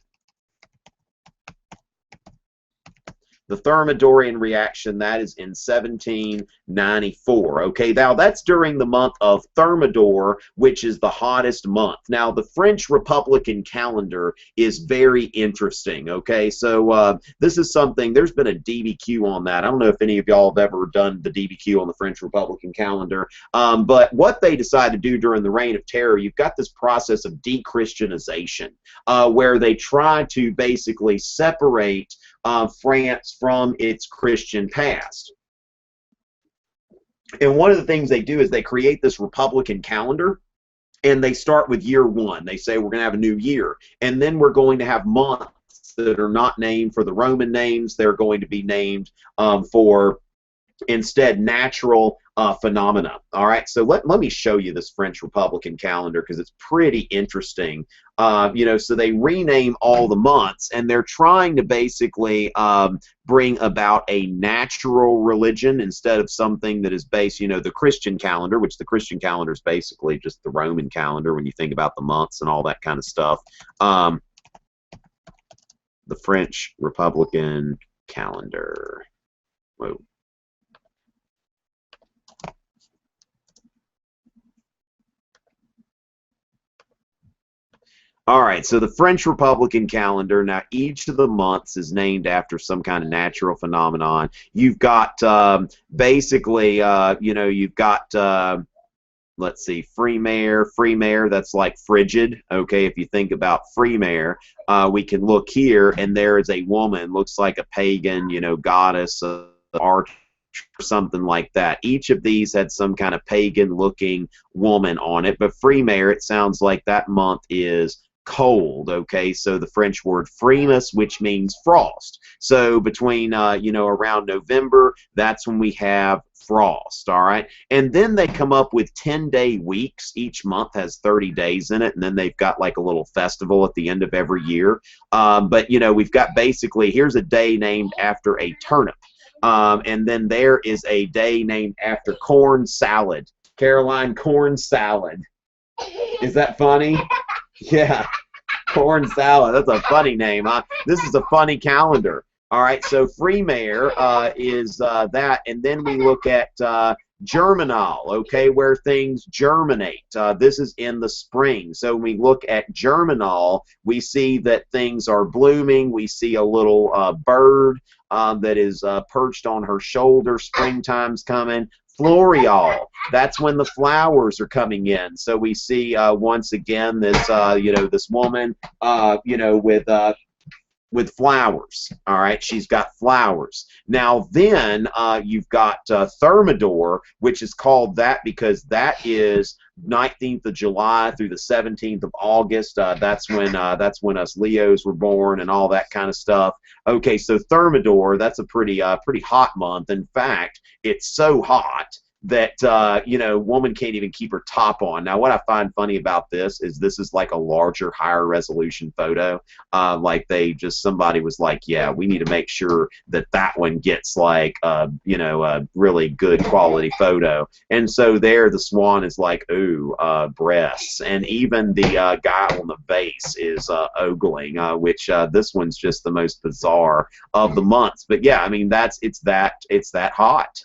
The Thermidorian reaction, that is in 1794. Okay, now that's during the month of Thermidor, which is the hottest month. Now, the French Republican calendar is very interesting. Okay, so this is something, there's been a DBQ on that. I don't know if any of y'all have ever done the DBQ on the French Republican calendar, but what they decided to do during the Reign of Terror, you've got this process of de-Christianization, where they try to basically separate France from its Christian past. And one of the things they do is they create this Republican calendar, and they start with year one. They say we're going to have a new year, and then we're going to have months that are not named for the Roman names. They're going to be named for instead natural phenomena. All right, so let me show you this French Republican calendar because it's pretty interesting. You know, so they rename all the months, and they're trying to basically bring about a natural religion instead of something that is based, you know, the Christian calendar, which the Christian calendar is basically just the Roman calendar when you think about the months and all that kind of stuff. The French Republican calendar. Whoa. All right, so the French Republican calendar, now each of the months is named after some kind of natural phenomenon. You've got basically, you know, you've got, let's see, Freemare, that's like frigid. Okay, if you think about Freemare, we can look here, and there is a woman, looks like a pagan, you know, goddess, archer, something like that. Each of these had some kind of pagan-looking woman on it, but Freemare, it sounds like that month is cold. Okay, so the French word frimus, which means frost. So between you know, around November, that's when we have frost. All right, and then they come up with 10-day weeks. Each month has 30 days in it, and then they've got like a little festival at the end of every year. But you know, we've got basically, here's a day named after a turnip. And then there is a day named after corn salad. Caroline, corn salad. Is that funny? Yeah, corn salad. That's a funny name, huh? This is a funny calendar. All right, so Freemare is that, and then we look at germinal, okay, where things germinate. This is in the spring. So when we look at germinal, we see that things are blooming. We see a little bird that is perched on her shoulder. Springtime's coming. Floreal, that's when the flowers are coming in. So we see once again this, you know, this woman, you know, with flowers. All right, she's got flowers. Now then you've got Thermidor, which is called that because that is 19th of July through the 17th of August. That's when us Leos were born and all that kind of stuff. Okay, so Thermidor, that's a pretty hot month. In fact, it's so hot that you know, woman can't even keep her top on. Now, what I find funny about this is like a larger, higher resolution photo. Like somebody was like, yeah, we need to make sure that that one gets like you know, a really good quality photo. And so there, the swan is like, ooh, breasts, and even the guy on the vase is ogling, which this one's just the most bizarre of the months. But yeah, I mean, it's that hot.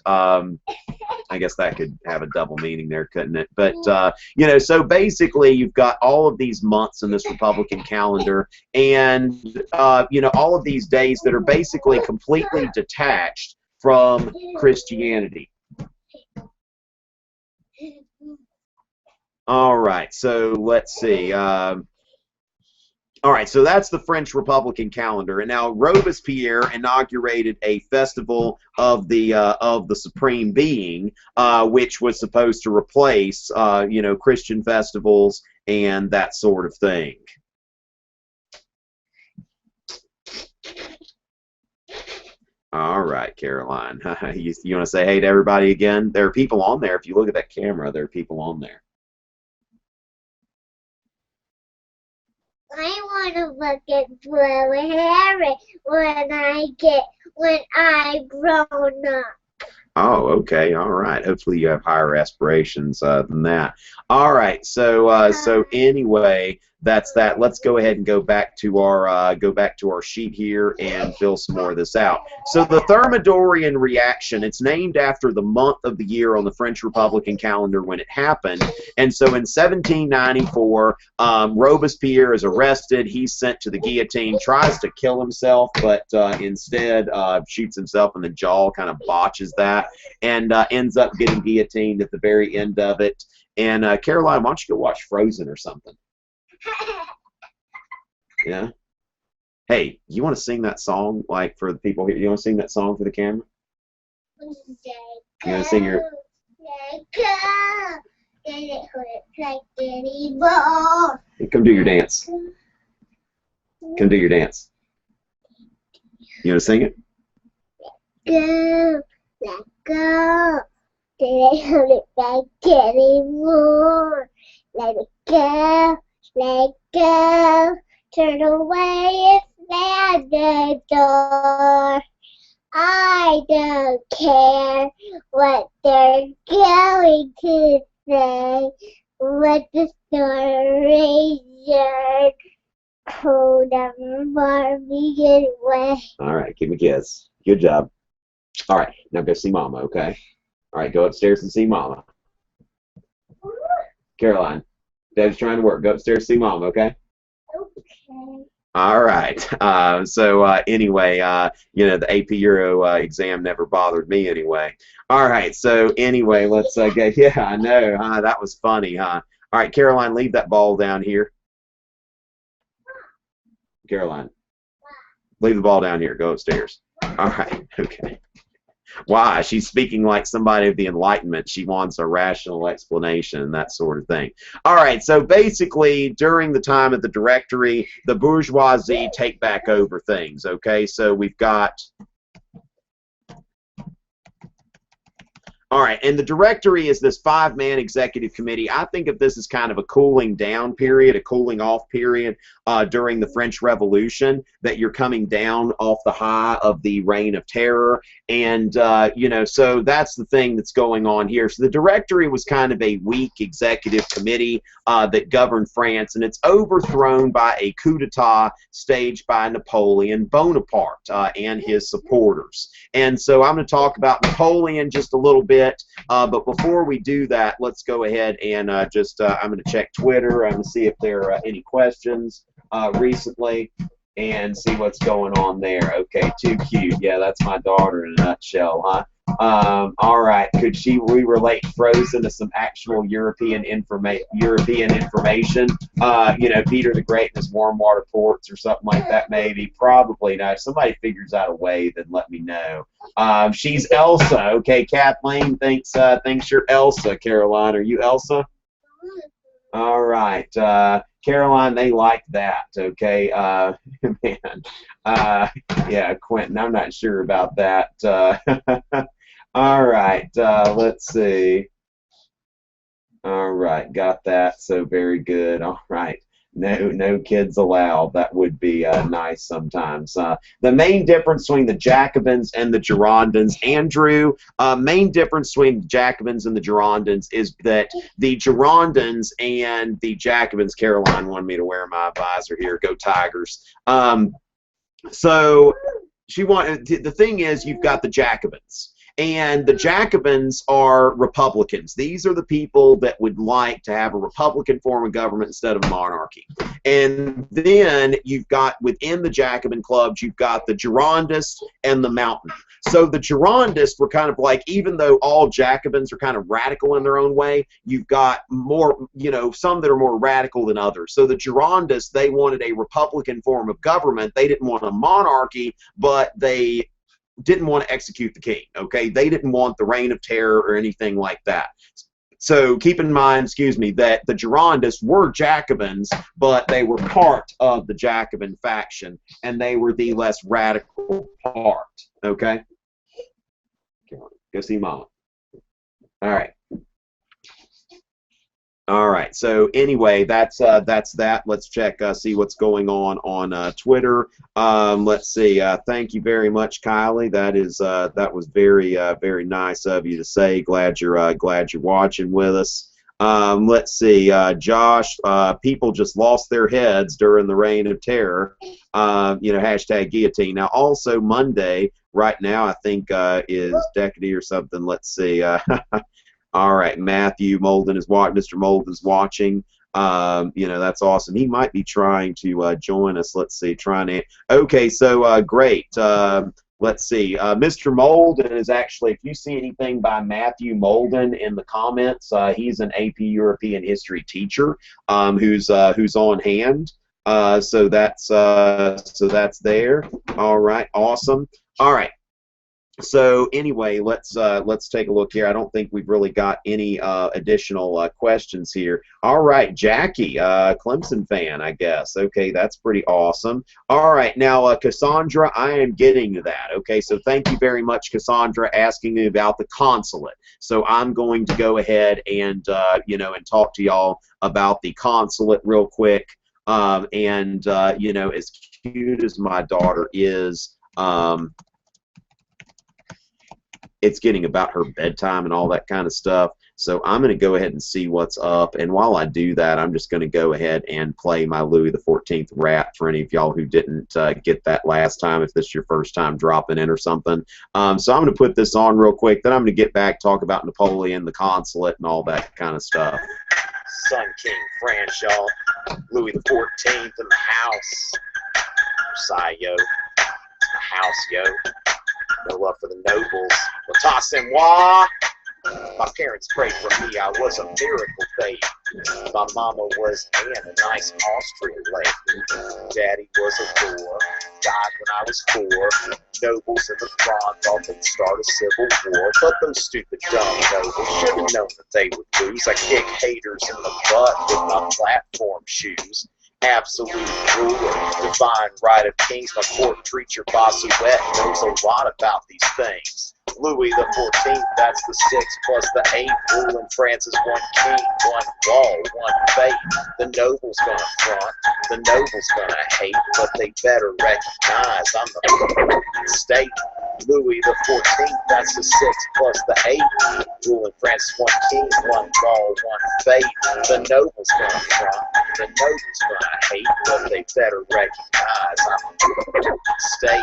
I guess that could have a double meaning there, couldn't it? But, you know, so basically you've got all of these months in this Republican calendar and, you know, all of these days that are basically completely detached from Christianity. All right, so let's see. All right, so that's the French Republican calendar, and now Robespierre inaugurated a festival of the Supreme Being, which was supposed to replace, you know, Christian festivals and that sort of thing. All right, Caroline, you want to say hey to everybody again? There are people on there. If you look at that camera, there are people on there. I want to look at Blue Harry when I grown up. Oh, okay, all right. Hopefully you have higher aspirations than that. All right, so anyway, that's that. Let's go ahead and go back to our sheet here and fill some more of this out. So the Thermidorian reaction, it's named after the month of the year on the French Republican calendar when it happened. And so in 1794, Robespierre is arrested. He's sent to the guillotine, tries to kill himself, but instead shoots himself in the jaw, kind of botches that, and ends up getting guillotined at the very end of it. And Caroline, why don't you go watch Frozen or something? Yeah. Hey, you want to sing that song like for the people here? You want to sing that song for the camera? You want to sing your? Come do your dance. Come do your dance. You want to sing it? Go, let go. Didn't hold it back anymore. Let it go. Let go, turn away and slam the door. I don't care what they're going to say. Let the story rage. Hold on, Barbie, get away. All right, give me a kiss. Good job. All right, now go see Mama, okay? All right, go upstairs and see Mama. Caroline. Dad's trying to work. Go upstairs, see Mom, okay? Okay. All right. So anyway, you know, the AP Euro exam never bothered me anyway. All right. So anyway, let's go. Yeah, I know. That was funny, huh? All right, Caroline, leave that ball down here. Caroline, leave the ball down here. Go upstairs. All right. Okay. Why? She's speaking like somebody of the Enlightenment. She wants a rational explanation, that sort of thing. All right, so basically, during the time of the Directory, the bourgeoisie take back over things, okay? So we've got... All right, and the directory is this 5-man executive committee. I think of this as kind of a cooling down period, a cooling off period during the French Revolution, that you're coming down off the high of the reign of terror. And, you know, so that's the thing that's going on here. So the directory was kind of a weak executive committee that governed France, and it's overthrown by a coup d'etat staged by Napoleon Bonaparte and his supporters. And so I'm going to talk about Napoleon just a little bit. But before we do that, let's go ahead and I'm going to check Twitter. I'm going to see if there are any questions recently and see what's going on there. Okay, too cute. Yeah, that's my daughter in a nutshell, huh? All right. Could we relate Frozen to some actual European information? You know, Peter the Great and his warm water ports or something like that, maybe. Probably not. If somebody figures out a way, then let me know. She's Elsa. Okay, Kathleen thinks you're Elsa. Caroline, are you Elsa? All right. Caroline, they like that. Okay. Man. Yeah, Quentin, I'm not sure about that. All right, let's see. All right, got that. So very good. All right. No kids allowed. That would be nice sometimes. The main difference between the Jacobins and the Girondins, Andrew, main difference between the Jacobins and the Girondins is that the Girondins and the Jacobins, Caroline wanted me to wear my visor here, go Tigers. So the thing is, you've got the Jacobins. And the Jacobins are Republicans. These are the people that would like to have a Republican form of government instead of monarchy. And then you've got, within the Jacobin clubs, you've got the Girondists and the Mountain. So the Girondists were kind of like, even though all Jacobins are kind of radical in their own way, you've got more, you know, some that are more radical than others. So the Girondists, they wanted a Republican form of government. They didn't want a monarchy, but they didn't want to execute the king, okay? They didn't want the reign of terror or anything like that. So keep in mind, that the Girondists were Jacobins, but they were part of the Jacobin faction, and they were the less radical part, okay? Go see Mama. All right. All right. So anyway, that's that. Let's check, see what's going on Twitter. Let's see. Thank you very much, Kylie. That was very very nice of you to say. Glad you're watching with us. Let's see. Josh. People just lost their heads during the reign of terror. You know, hashtag guillotine. Now also Monday right now I think is Decady or something. Let's see. All right, Matthew Molden is watching. Mr. Molden's watching. You know, that's awesome. He might be trying to join us. Let's see, Okay, so great. Let's see. Mr. Molden is actually, if you see anything by Matthew Molden in the comments, he's an AP European history teacher who's on hand. So that's there. All right, awesome. All right. So anyway, let's take a look here. I don't think we've really got any additional questions here. All right, Jackie, Clemson fan, I guess. Okay, that's pretty awesome. All right, now Cassandra, I am getting to that. Okay, so thank you very much, Cassandra, asking me about the consulate. So I'm going to go ahead and you know, and talk to y'all about the consulate real quick. You know, as cute as my daughter is, it's getting about her bedtime and all that kind of stuff. So I'm going to go ahead and see what's up. And while I do that, I'm just going to go ahead and play my Louis XIV rap for any of y'all who didn't get that last time, if this is your first time dropping in or something. So I'm going to put this on real quick. Then I'm going to get back, talk about Napoleon, the consulate, and all that kind of stuff. Sun King France, y'all. Louis XIV in the house. Versailles, yo. The house, yo. No love for the nobles. Moi. My parents prayed for me. I was a miracle babe. My mama was Anne, a nice Austrian lady. Daddy was a boor. Died when I was 4. Nobles in the front thought they'd start a civil war, but those stupid dumb nobles should have known that they would lose. I kick haters in the butt with my platform shoes. absolute ruler, divine right of kings. My court preacher Bossuet knows a lot about these things. Louis the 14th, that's the 6 plus the 8, ruling France is one king, one law, one faith. The noble's gonna front, the noble's gonna hate, but they better recognize I'm the state. Louis the 14th, that's the 6 plus the 8, ruling France is one king, one law, one faith. The noble's gonna front, the noble's gonna hate, but they better recognize I'm the state.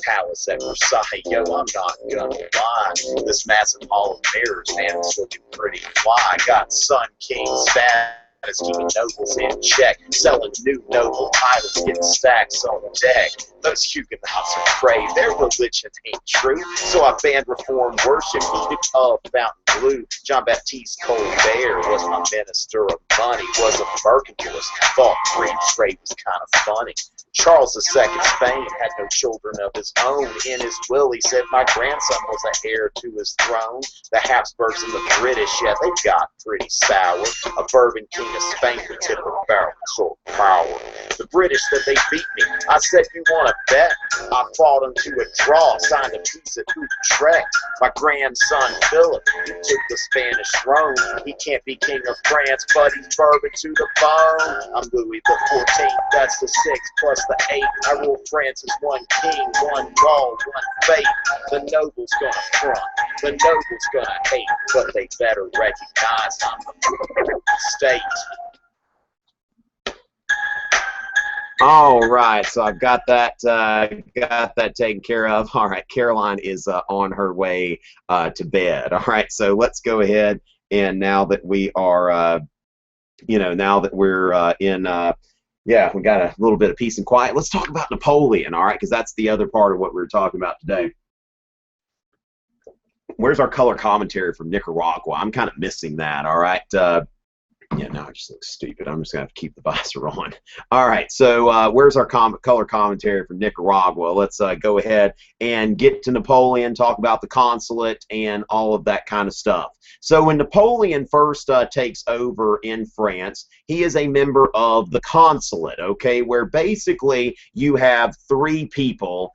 Palace at Versailles, yo, I'm not gonna lie. This massive hall of mirrors, man, it's looking pretty fly. Got Sun King status, keeping nobles in check. Selling new noble titles, getting stacks on deck. Those Huguenots are cray, their religion ain't true. So I banned reform worship, heated up Fountain Blue. John Baptiste Colbert was my minister of money. Was a mercantilist, thought free trade was kind of funny. Charles II Spain had no children of his own. In his will, he said my grandson was the heir to his throne. The Habsburgs and the British, yeah, they got pretty sour. A Bourbon king of Spain could tip a barrel sort of power. The British said they beat me. I said, you want to bet? I fought them to a draw, signed a peace at Utrecht. My grandson Philip, he took the Spanish throne. He can't be king of France, but he's Bourbon to the bone. I'm Louis the 14th, that's the 6 plus the 8. I rule France as one king, one law, one faith. The noble's gonna front, the noble's gonna hate, but they better recognize I'm the state. All right, so I've got that taken care of. All right, Caroline is on her way to bed. All right, so let's go ahead, and now that we are, now that we're yeah, we got a little bit of peace and quiet. Let's talk about Napoleon, all right, because that's the other part of what we were talking about today. Where's our color commentary from Nicaragua? I'm kind of missing that, all right. Yeah, now I just look stupid. I'm just going to have to keep the visor on. All right, so where's our color commentary from Nicaragua? Let's go ahead and get to Napoleon, talk about the consulate and all of that kind of stuff. So when Napoleon first takes over in France, he is a member of the consulate, okay, where basically you have 3 people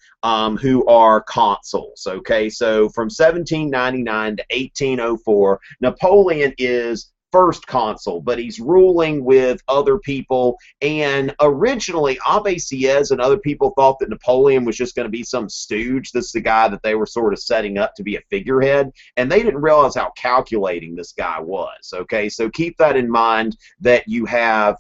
who are consuls, okay? So from 1799 to 1804, Napoleon is first consul, but he's ruling with other people. And originally, Abbé Sieyès and other people thought that Napoleon was just going to be some stooge. This is the guy that they were sort of setting up to be a figurehead, and they didn't realize how calculating this guy was. Okay, so keep that in mind, that you have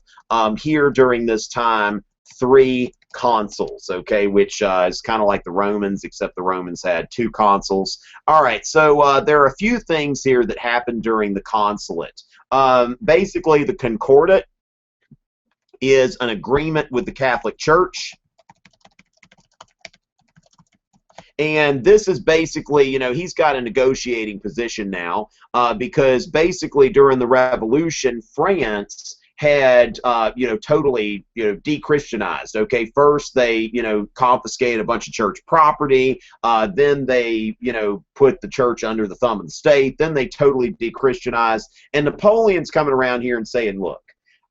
here during this time 3 consuls, okay, which is kind of like the Romans, except the Romans had 2 consuls. All right, so there are a few things here that happened during the consulate. Basically, the Concordat is an agreement with the Catholic Church. And this is basically, you know, he's got a negotiating position now because basically during the Revolution, France had, totally, de-Christianized. Okay, first they, confiscated a bunch of church property. Then they, put the church under the thumb of the state. Then they totally de-Christianized. And Napoleon's coming around here and saying, look,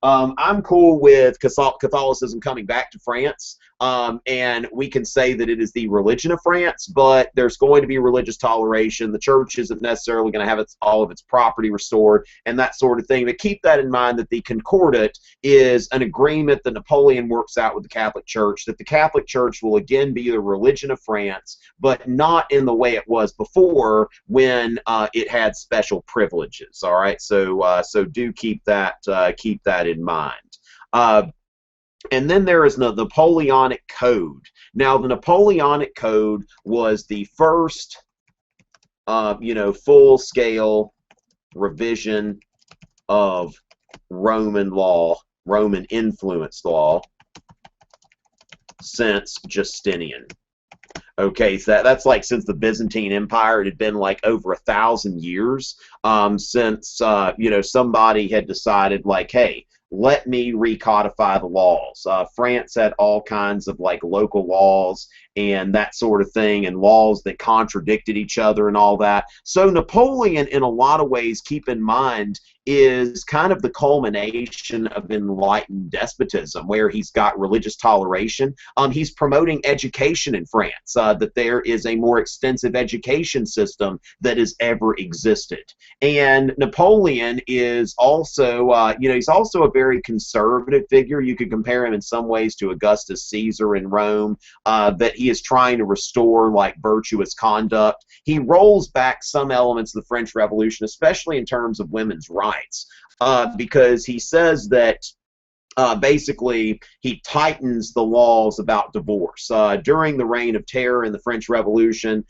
I'm cool with Catholicism coming back to France, and we can say that it is the religion of France, but there's going to be religious toleration. The church isn't necessarily going to have all of its property restored and that sort of thing. But keep that in mind, that the Concordat is an agreement that Napoleon works out with the Catholic Church, that the Catholic Church will again be the religion of France, but not in the way it was before when it had special privileges. All right, so do keep that in mind. And then there is the Napoleonic Code. Now, the Napoleonic Code was the first, full-scale revision of Roman law, Roman influence law, since Justinian. Okay, so that's like since the Byzantine Empire. It had been like over 1,000 years since you know, somebody had decided like, hey, let me recodify the laws. France had all kinds of like local laws and that sort of thing, and laws that contradicted each other and all that. So Napoleon, in a lot of ways, keep in mind, is kind of the culmination of enlightened despotism, where he's got religious toleration. He's promoting education in France, that there is a more extensive education system that has ever existed. And Napoleon is also, you know, he's also a very conservative figure. You could compare him in some ways to Augustus Caesar in Rome, that he is trying to restore like virtuous conduct. He rolls back some elements of the French Revolution, especially in terms of women's rights, because he says that basically he tightens the laws about divorce. During the Reign of Terror in the French Revolution,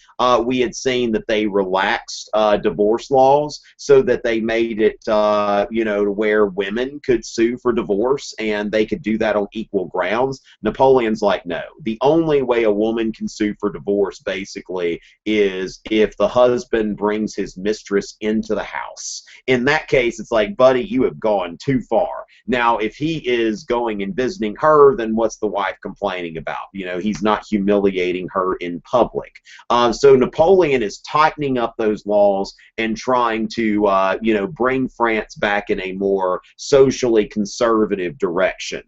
we had seen that they relaxed divorce laws so that they made it, you know, to where women could sue for divorce and they could do that on equal grounds. Napoleon's like, no, the only way a woman can sue for divorce basically is if the husband brings his mistress into the house. In that case, it's like, buddy, you have gone too far. Now, if he is going and visiting her, then what's the wife complaining about? You know, he's not humiliating her in public. So Napoleon is tightening up those laws and trying to, you know, bring France back in a more socially conservative direction.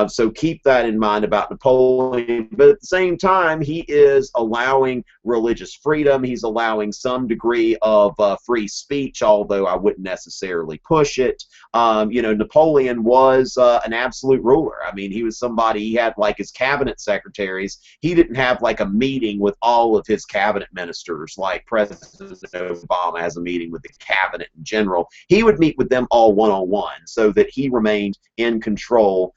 So keep that in mind about Napoleon. But at the same time, he is allowing religious freedom. He's allowing some degree of free speech, although I wouldn't necessarily push it. You know, Napoleon was an absolute ruler. I mean, he was somebody, he had like his cabinet secretaries. He didn't have like a meeting with all of his cabinet ministers like President Obama has a meeting with the cabinet in general. He would meet with them all one-on-one so that he remained in control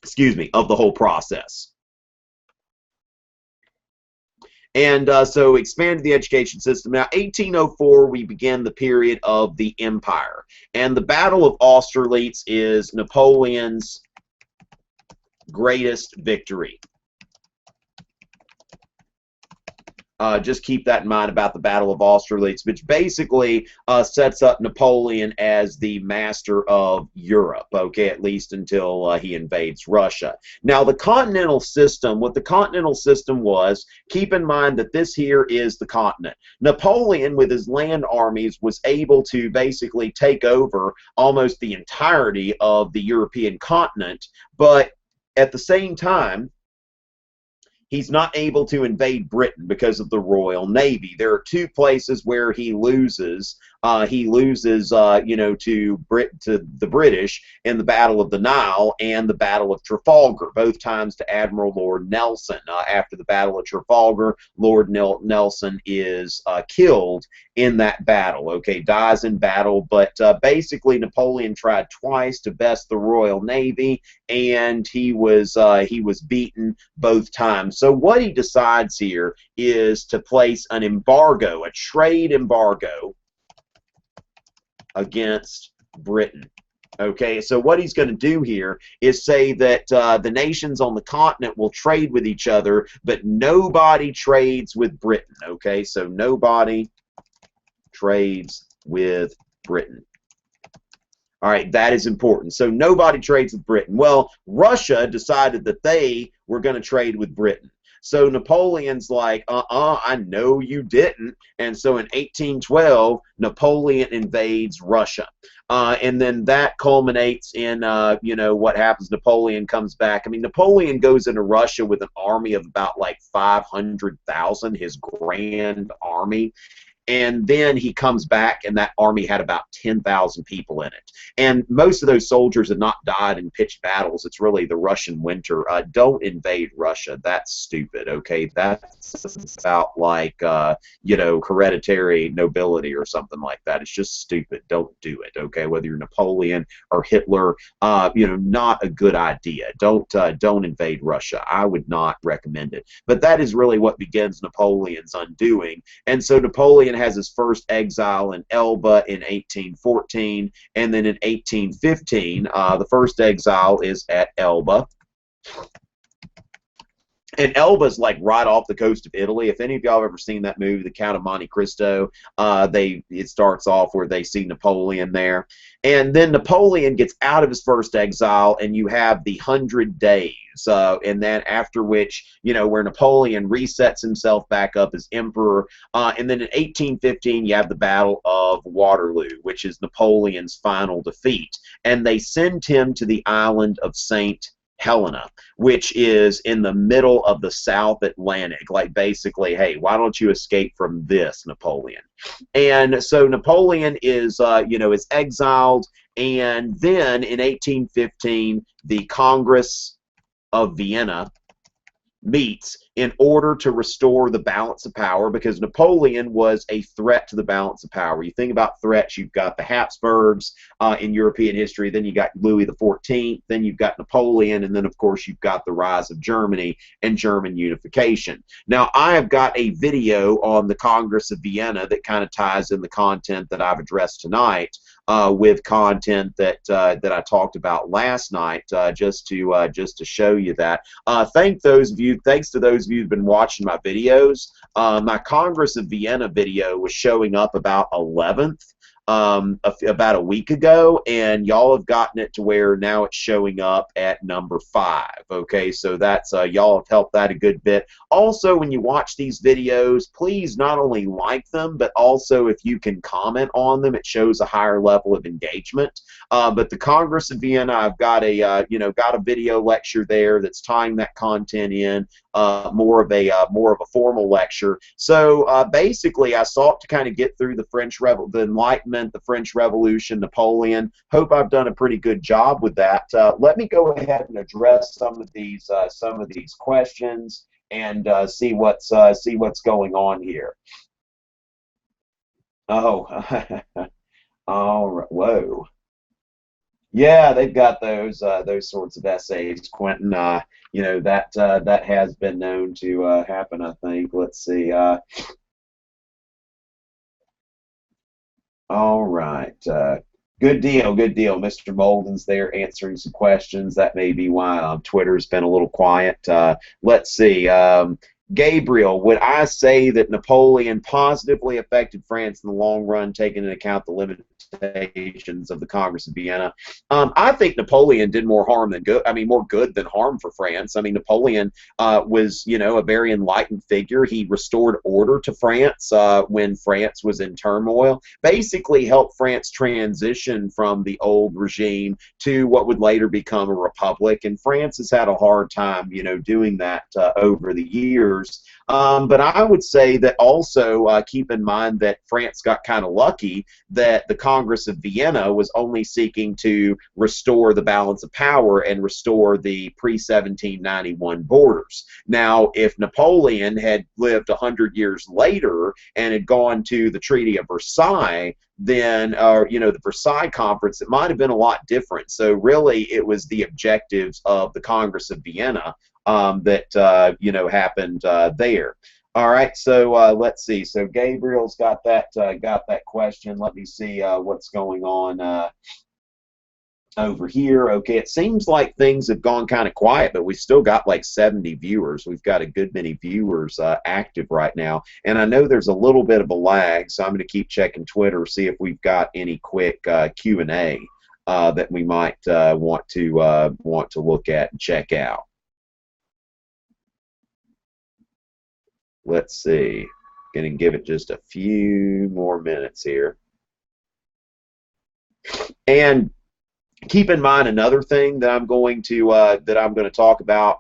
excuse me, of the whole process. And so expanded the education system. Now, 1804, we begin the period of the Empire. And the Battle of Austerlitz is Napoleon's greatest victory. Just keep that in mind about the Battle of Austerlitz, which basically sets up Napoleon as the master of Europe, okay, at least until he invades Russia. Now, the continental system, what the continental system was, keep in mind that this here is the continent. Napoleon, with his land armies, was able to basically take over almost the entirety of the European continent, but at the same time, he's not able to invade Britain because of the Royal Navy. There are two places where he loses. You know, to the British in the Battle of the Nile and the Battle of Trafalgar, both times to Admiral Lord Nelson. After the Battle of Trafalgar, Lord Nelson is killed in that battle, okay, dies in battle, but basically Napoleon tried twice to best the Royal Navy, and he was beaten both times. So what he decides here is to place an embargo, a trade embargo, against Britain. Okay, so what he's going to do here is say that the nations on the continent will trade with each other, but nobody trades with Britain. Okay, so nobody trades with Britain. All right, that is important. So nobody trades with Britain. Well, Russia decided that they were going to trade with Britain. So Napoleon's like, I know you didn't. And so in 1812, Napoleon invades Russia. And then that culminates in, you know, what happens. Napoleon comes back. I mean, Napoleon goes into Russia with an army of about like 500,000, his grand army. And then he comes back, and that army had about 10,000 people in it. And most of those soldiers had not died in pitched battles. It's really the Russian winter. Don't invade Russia. That's stupid, okay? That's about like, you know, hereditary nobility or something like that. It's just stupid. Don't do it, okay? Whether you're Napoleon or Hitler, you know, not a good idea. Don't invade Russia. I would not recommend it. But that is really what begins Napoleon's undoing. And so Napoleon has his first exile in Elba in 1814, and then in 1815, the first exile is at Elba. And Elba's like right off the coast of Italy. If any of y'all have ever seen that movie, The Count of Monte Cristo, it starts off where they see Napoleon there. And then Napoleon gets out of his first exile, and you have the 100 Days. And then after which, where Napoleon resets himself back up as emperor. And then in 1815, you have the Battle of Waterloo, which is Napoleon's final defeat. And they send him to the island of St. Helena, which is in the middle of the South Atlantic. Like basically, hey, why don't you escape from this, Napoleon? And so Napoleon is exiled, and then in 1815, the Congress of Vienna meets in order to restore the balance of power, because Napoleon was a threat to the balance of power. You think about threats, you've got the Habsburgs in European history, then you got Louis XIV, then you've got Napoleon, and then of course you've got the rise of Germany and German unification. Now I have got a video on the Congress of Vienna that kind of ties in the content that I've addressed tonight with content that I talked about last night, just to show you that. Thanks to those of you who've been watching my videos. My Congress of Vienna video was showing up about 11th. About a week ago, and y'all have gotten it to where now it's showing up at number 5. Okay, so that's y'all have helped that a good bit. Also, when you watch these videos, please not only like them, but also if you can comment on them, it shows a higher level of engagement. But the Congress of Vienna, I've got a video lecture there that's tying that content in. More of a formal lecture. So basically, I sought to kind of get through the Enlightenment, the French Revolution, Napoleon. Hope I've done a pretty good job with that. Let me go ahead and address some of these questions and see what's going on here. Oh, all right. Whoa. Yeah, they've got those sorts of essays, Quentin. That has been known to happen, I think. Let's see. All right. Good deal, good deal. Mr. Molden's there answering some questions. That may be why Twitter's been a little quiet. Let's see. Gabriel, would I say that Napoleon positively affected France in the long run, taking into account the limitations of the Congress of Vienna? I think Napoleon did more harm than good. I mean, more good than harm for France. I mean, Napoleon was, a very enlightened figure. He restored order to France when France was in turmoil. Basically, helped France transition from the old regime to what would later become a republic. And France has had a hard time, doing that over the years. But I would say that also keep in mind that France got kind of lucky that the Congress of Vienna was only seeking to restore the balance of power and restore the pre-1791 borders. Now, if Napoleon had lived 100 years later and had gone to the Treaty of Versailles, then, the Versailles Conference, it might have been a lot different. So really, it was the objectives of the Congress of Vienna that happened there. All right, so let's see. So Gabriel's got that question. Let me see what's going on over here. Okay, it seems like things have gone kind of quiet, but we still got like 70 viewers. We've got a good many viewers active right now, and I know there's a little bit of a lag, so I'm going to keep checking Twitter, see if we've got any quick Q&A that we might want to look at and check out. Let's see. Going to give it just a few more minutes here. And keep in mind another thing that I'm going to talk about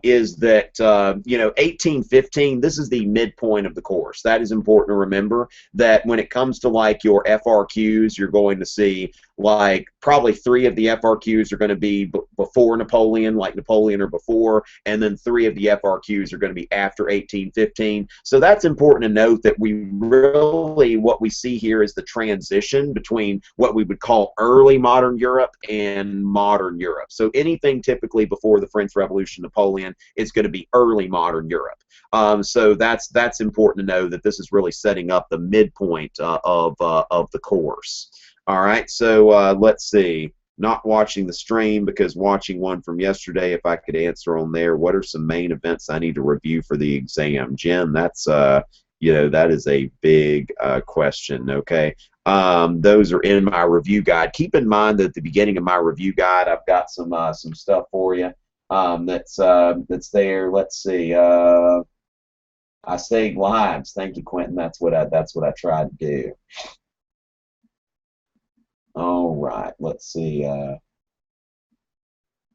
is that 1815. This is the midpoint of the course. That is important to remember. That when it comes to like your FRQs, you're going to see like probably 3 of the FRQs are going to be before Napoleon, like Napoleon or before, and then 3 of the FRQs are going to be after 1815. So that's important to note that what we see here is the transition between what we would call early modern Europe and modern Europe. So anything typically before the French Revolution, Napoleon, is going to be early modern Europe. So that's important to know that this is really setting up the midpoint of the course. All right, so let's see. not watching the stream because watching one from yesterday, if I could answer on there, what are some main events I need to review for the exam? Jen, that's you know, that is a big question, okay? Those are in my review guide. Keep in mind that at the beginning of my review guide, I've got some stuff for you that's there. Let's see. I saved lives. Thank you, Quentin. That's what I tried to do. All right. Let's see.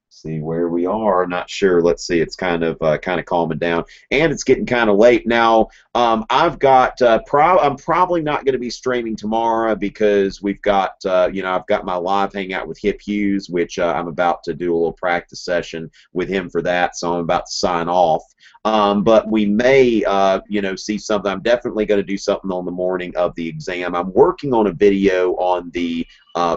See where we are. Not sure. Let's see. It's kind of calming down, and it's getting kind of late now. I've got I'm probably not going to be streaming tomorrow because we've got you know, I've got my live hangout with Hip Hughes, which I'm about to do a little practice session with him for that. So I'm about to sign off. But we may you know, see something. I'm definitely going to do something on the morning of the exam. I'm working on a video on the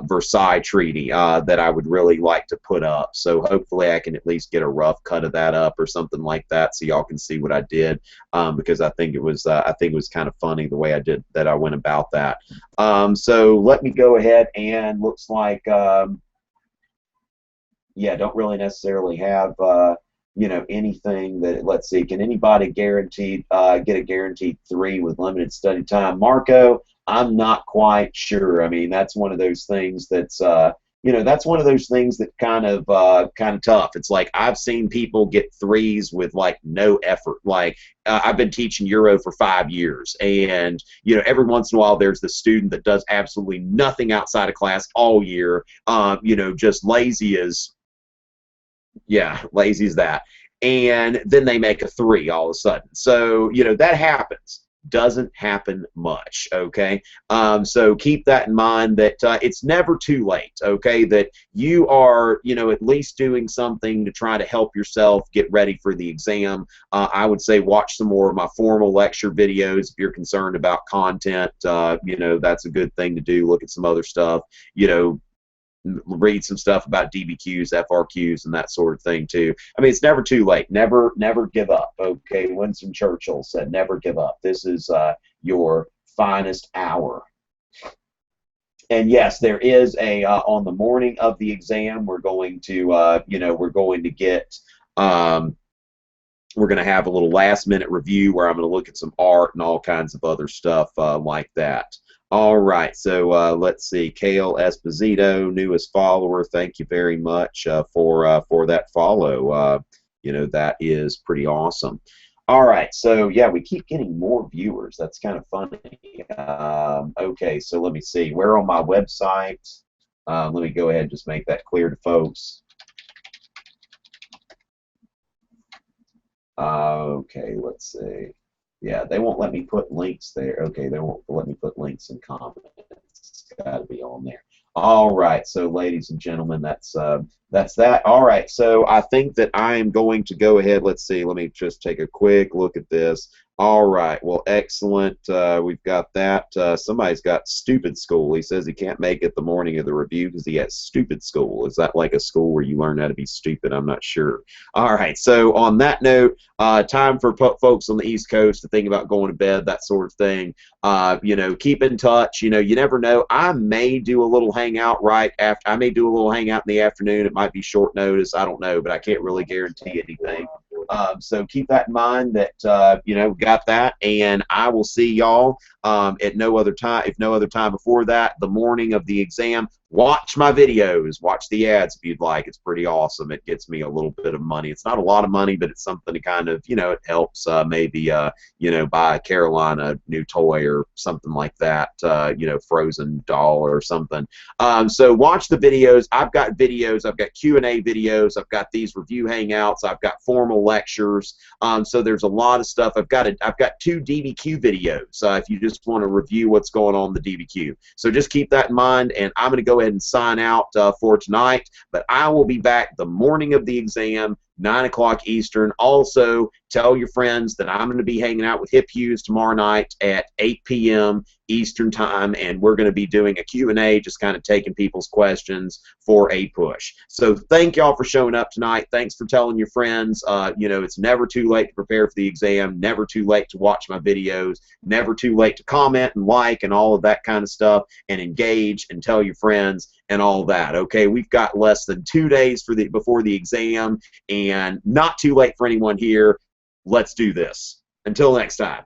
Versailles Treaty that I would really like to put up. So hopefully I can at least get a rough cut of that up or something like that, so y'all can see what I did, because I think it was kind of funny the way I went about that. So let me go ahead, and looks like yeah, don't really necessarily have you know, anything that, let's see, can anybody guarantee get a guaranteed 3 with limited study time? Marco, I'm not quite sure. I mean, that's one of those things that's you know, that's one of those things that kind of tough. It's like I've seen people get 3s with like no effort. Like I've been teaching Euro for 5 years, and you know, every once in a while there's the student that does absolutely nothing outside of class all year. You know, just lazy as that, and then they make a 3 all of a sudden. So you know, that happens. Doesn't happen much, okay? So keep that in mind, that it's never too late, okay? That you are, you know, at least doing something to try to help yourself get ready for the exam. I would say watch some more of my formal lecture videos if you're concerned about content. You know, that's a good thing to do. Look at some other stuff, you know, read some stuff about DBQs, FRQs, and that sort of thing too. I mean, it's never too late. Never give up. Okay, Winston Churchill said, "Never give up." This is your finest hour. And yes, there is a on the morning of the exam, we're going to you know, we're going to get we're going to have a little last-minute review where I'm going to look at some art and all kinds of other stuff like that. All right, so let's see. Kale Esposito, newest follower. Thank you very much for that follow. You know, that is pretty awesome. All right, so yeah, we keep getting more viewers. That's kind of funny. Okay, so let me see. We're on my website. Let me go ahead and just make that clear to folks. Okay, let's see. Yeah, they won't let me put links there. Okay, they won't let me put links in comments. It's got to be on there. All right, so ladies and gentlemen, that's that. All right, so I think that I am going to go ahead. Let's see. Let me just take a quick look at this. All right, well, excellent. We've got that. Somebody's got stupid school. He says he can't make it the morning of the review because he has stupid school. Is that like a school where you learn how to be stupid? I'm not sure. All right, so on that note, time for folks on the East Coast to think about going to bed, that sort of thing. You know, keep in touch. You know, you never know. I may do a little hangout right after. I may do a little hangout in the afternoon. It might be short notice. I don't know, but I can't really guarantee anything. So keep that in mind, that you know, got that, and I will see y'all at no other time. If no other time before that, the morning of the exam. Watch my videos. Watch the ads if you'd like. It's pretty awesome. It gets me a little bit of money. It's not a lot of money, but it's something to kind of, you know, it helps maybe, you know, buy Caroline a new toy or something like that, you know, Frozen doll or something. So watch the videos. I've got videos. I've got Q&A videos. I've got these review hangouts. I've got formal lectures. So there's a lot of stuff. I've got 2 DBQ videos if you just want to review what's going on in the DBQ. So just keep that in mind, and I'm going to go ahead and sign out for tonight, but I will be back the morning of the exam, 9 o'clock Eastern. Also, tell your friends that I'm going to be hanging out with Hip Hughes tomorrow night at 8 p.m. Eastern Time, and we're going to be doing a Q&A, just kind of taking people's questions for a push. So thank y'all for showing up tonight. Thanks for telling your friends. You know, it's never too late to prepare for the exam, never too late to watch my videos, never too late to comment and like and all of that kind of stuff, and engage and tell your friends. and all that. Okay, we've got less than 2 days before the exam, and not too late for anyone here. Let's do this. Until next time.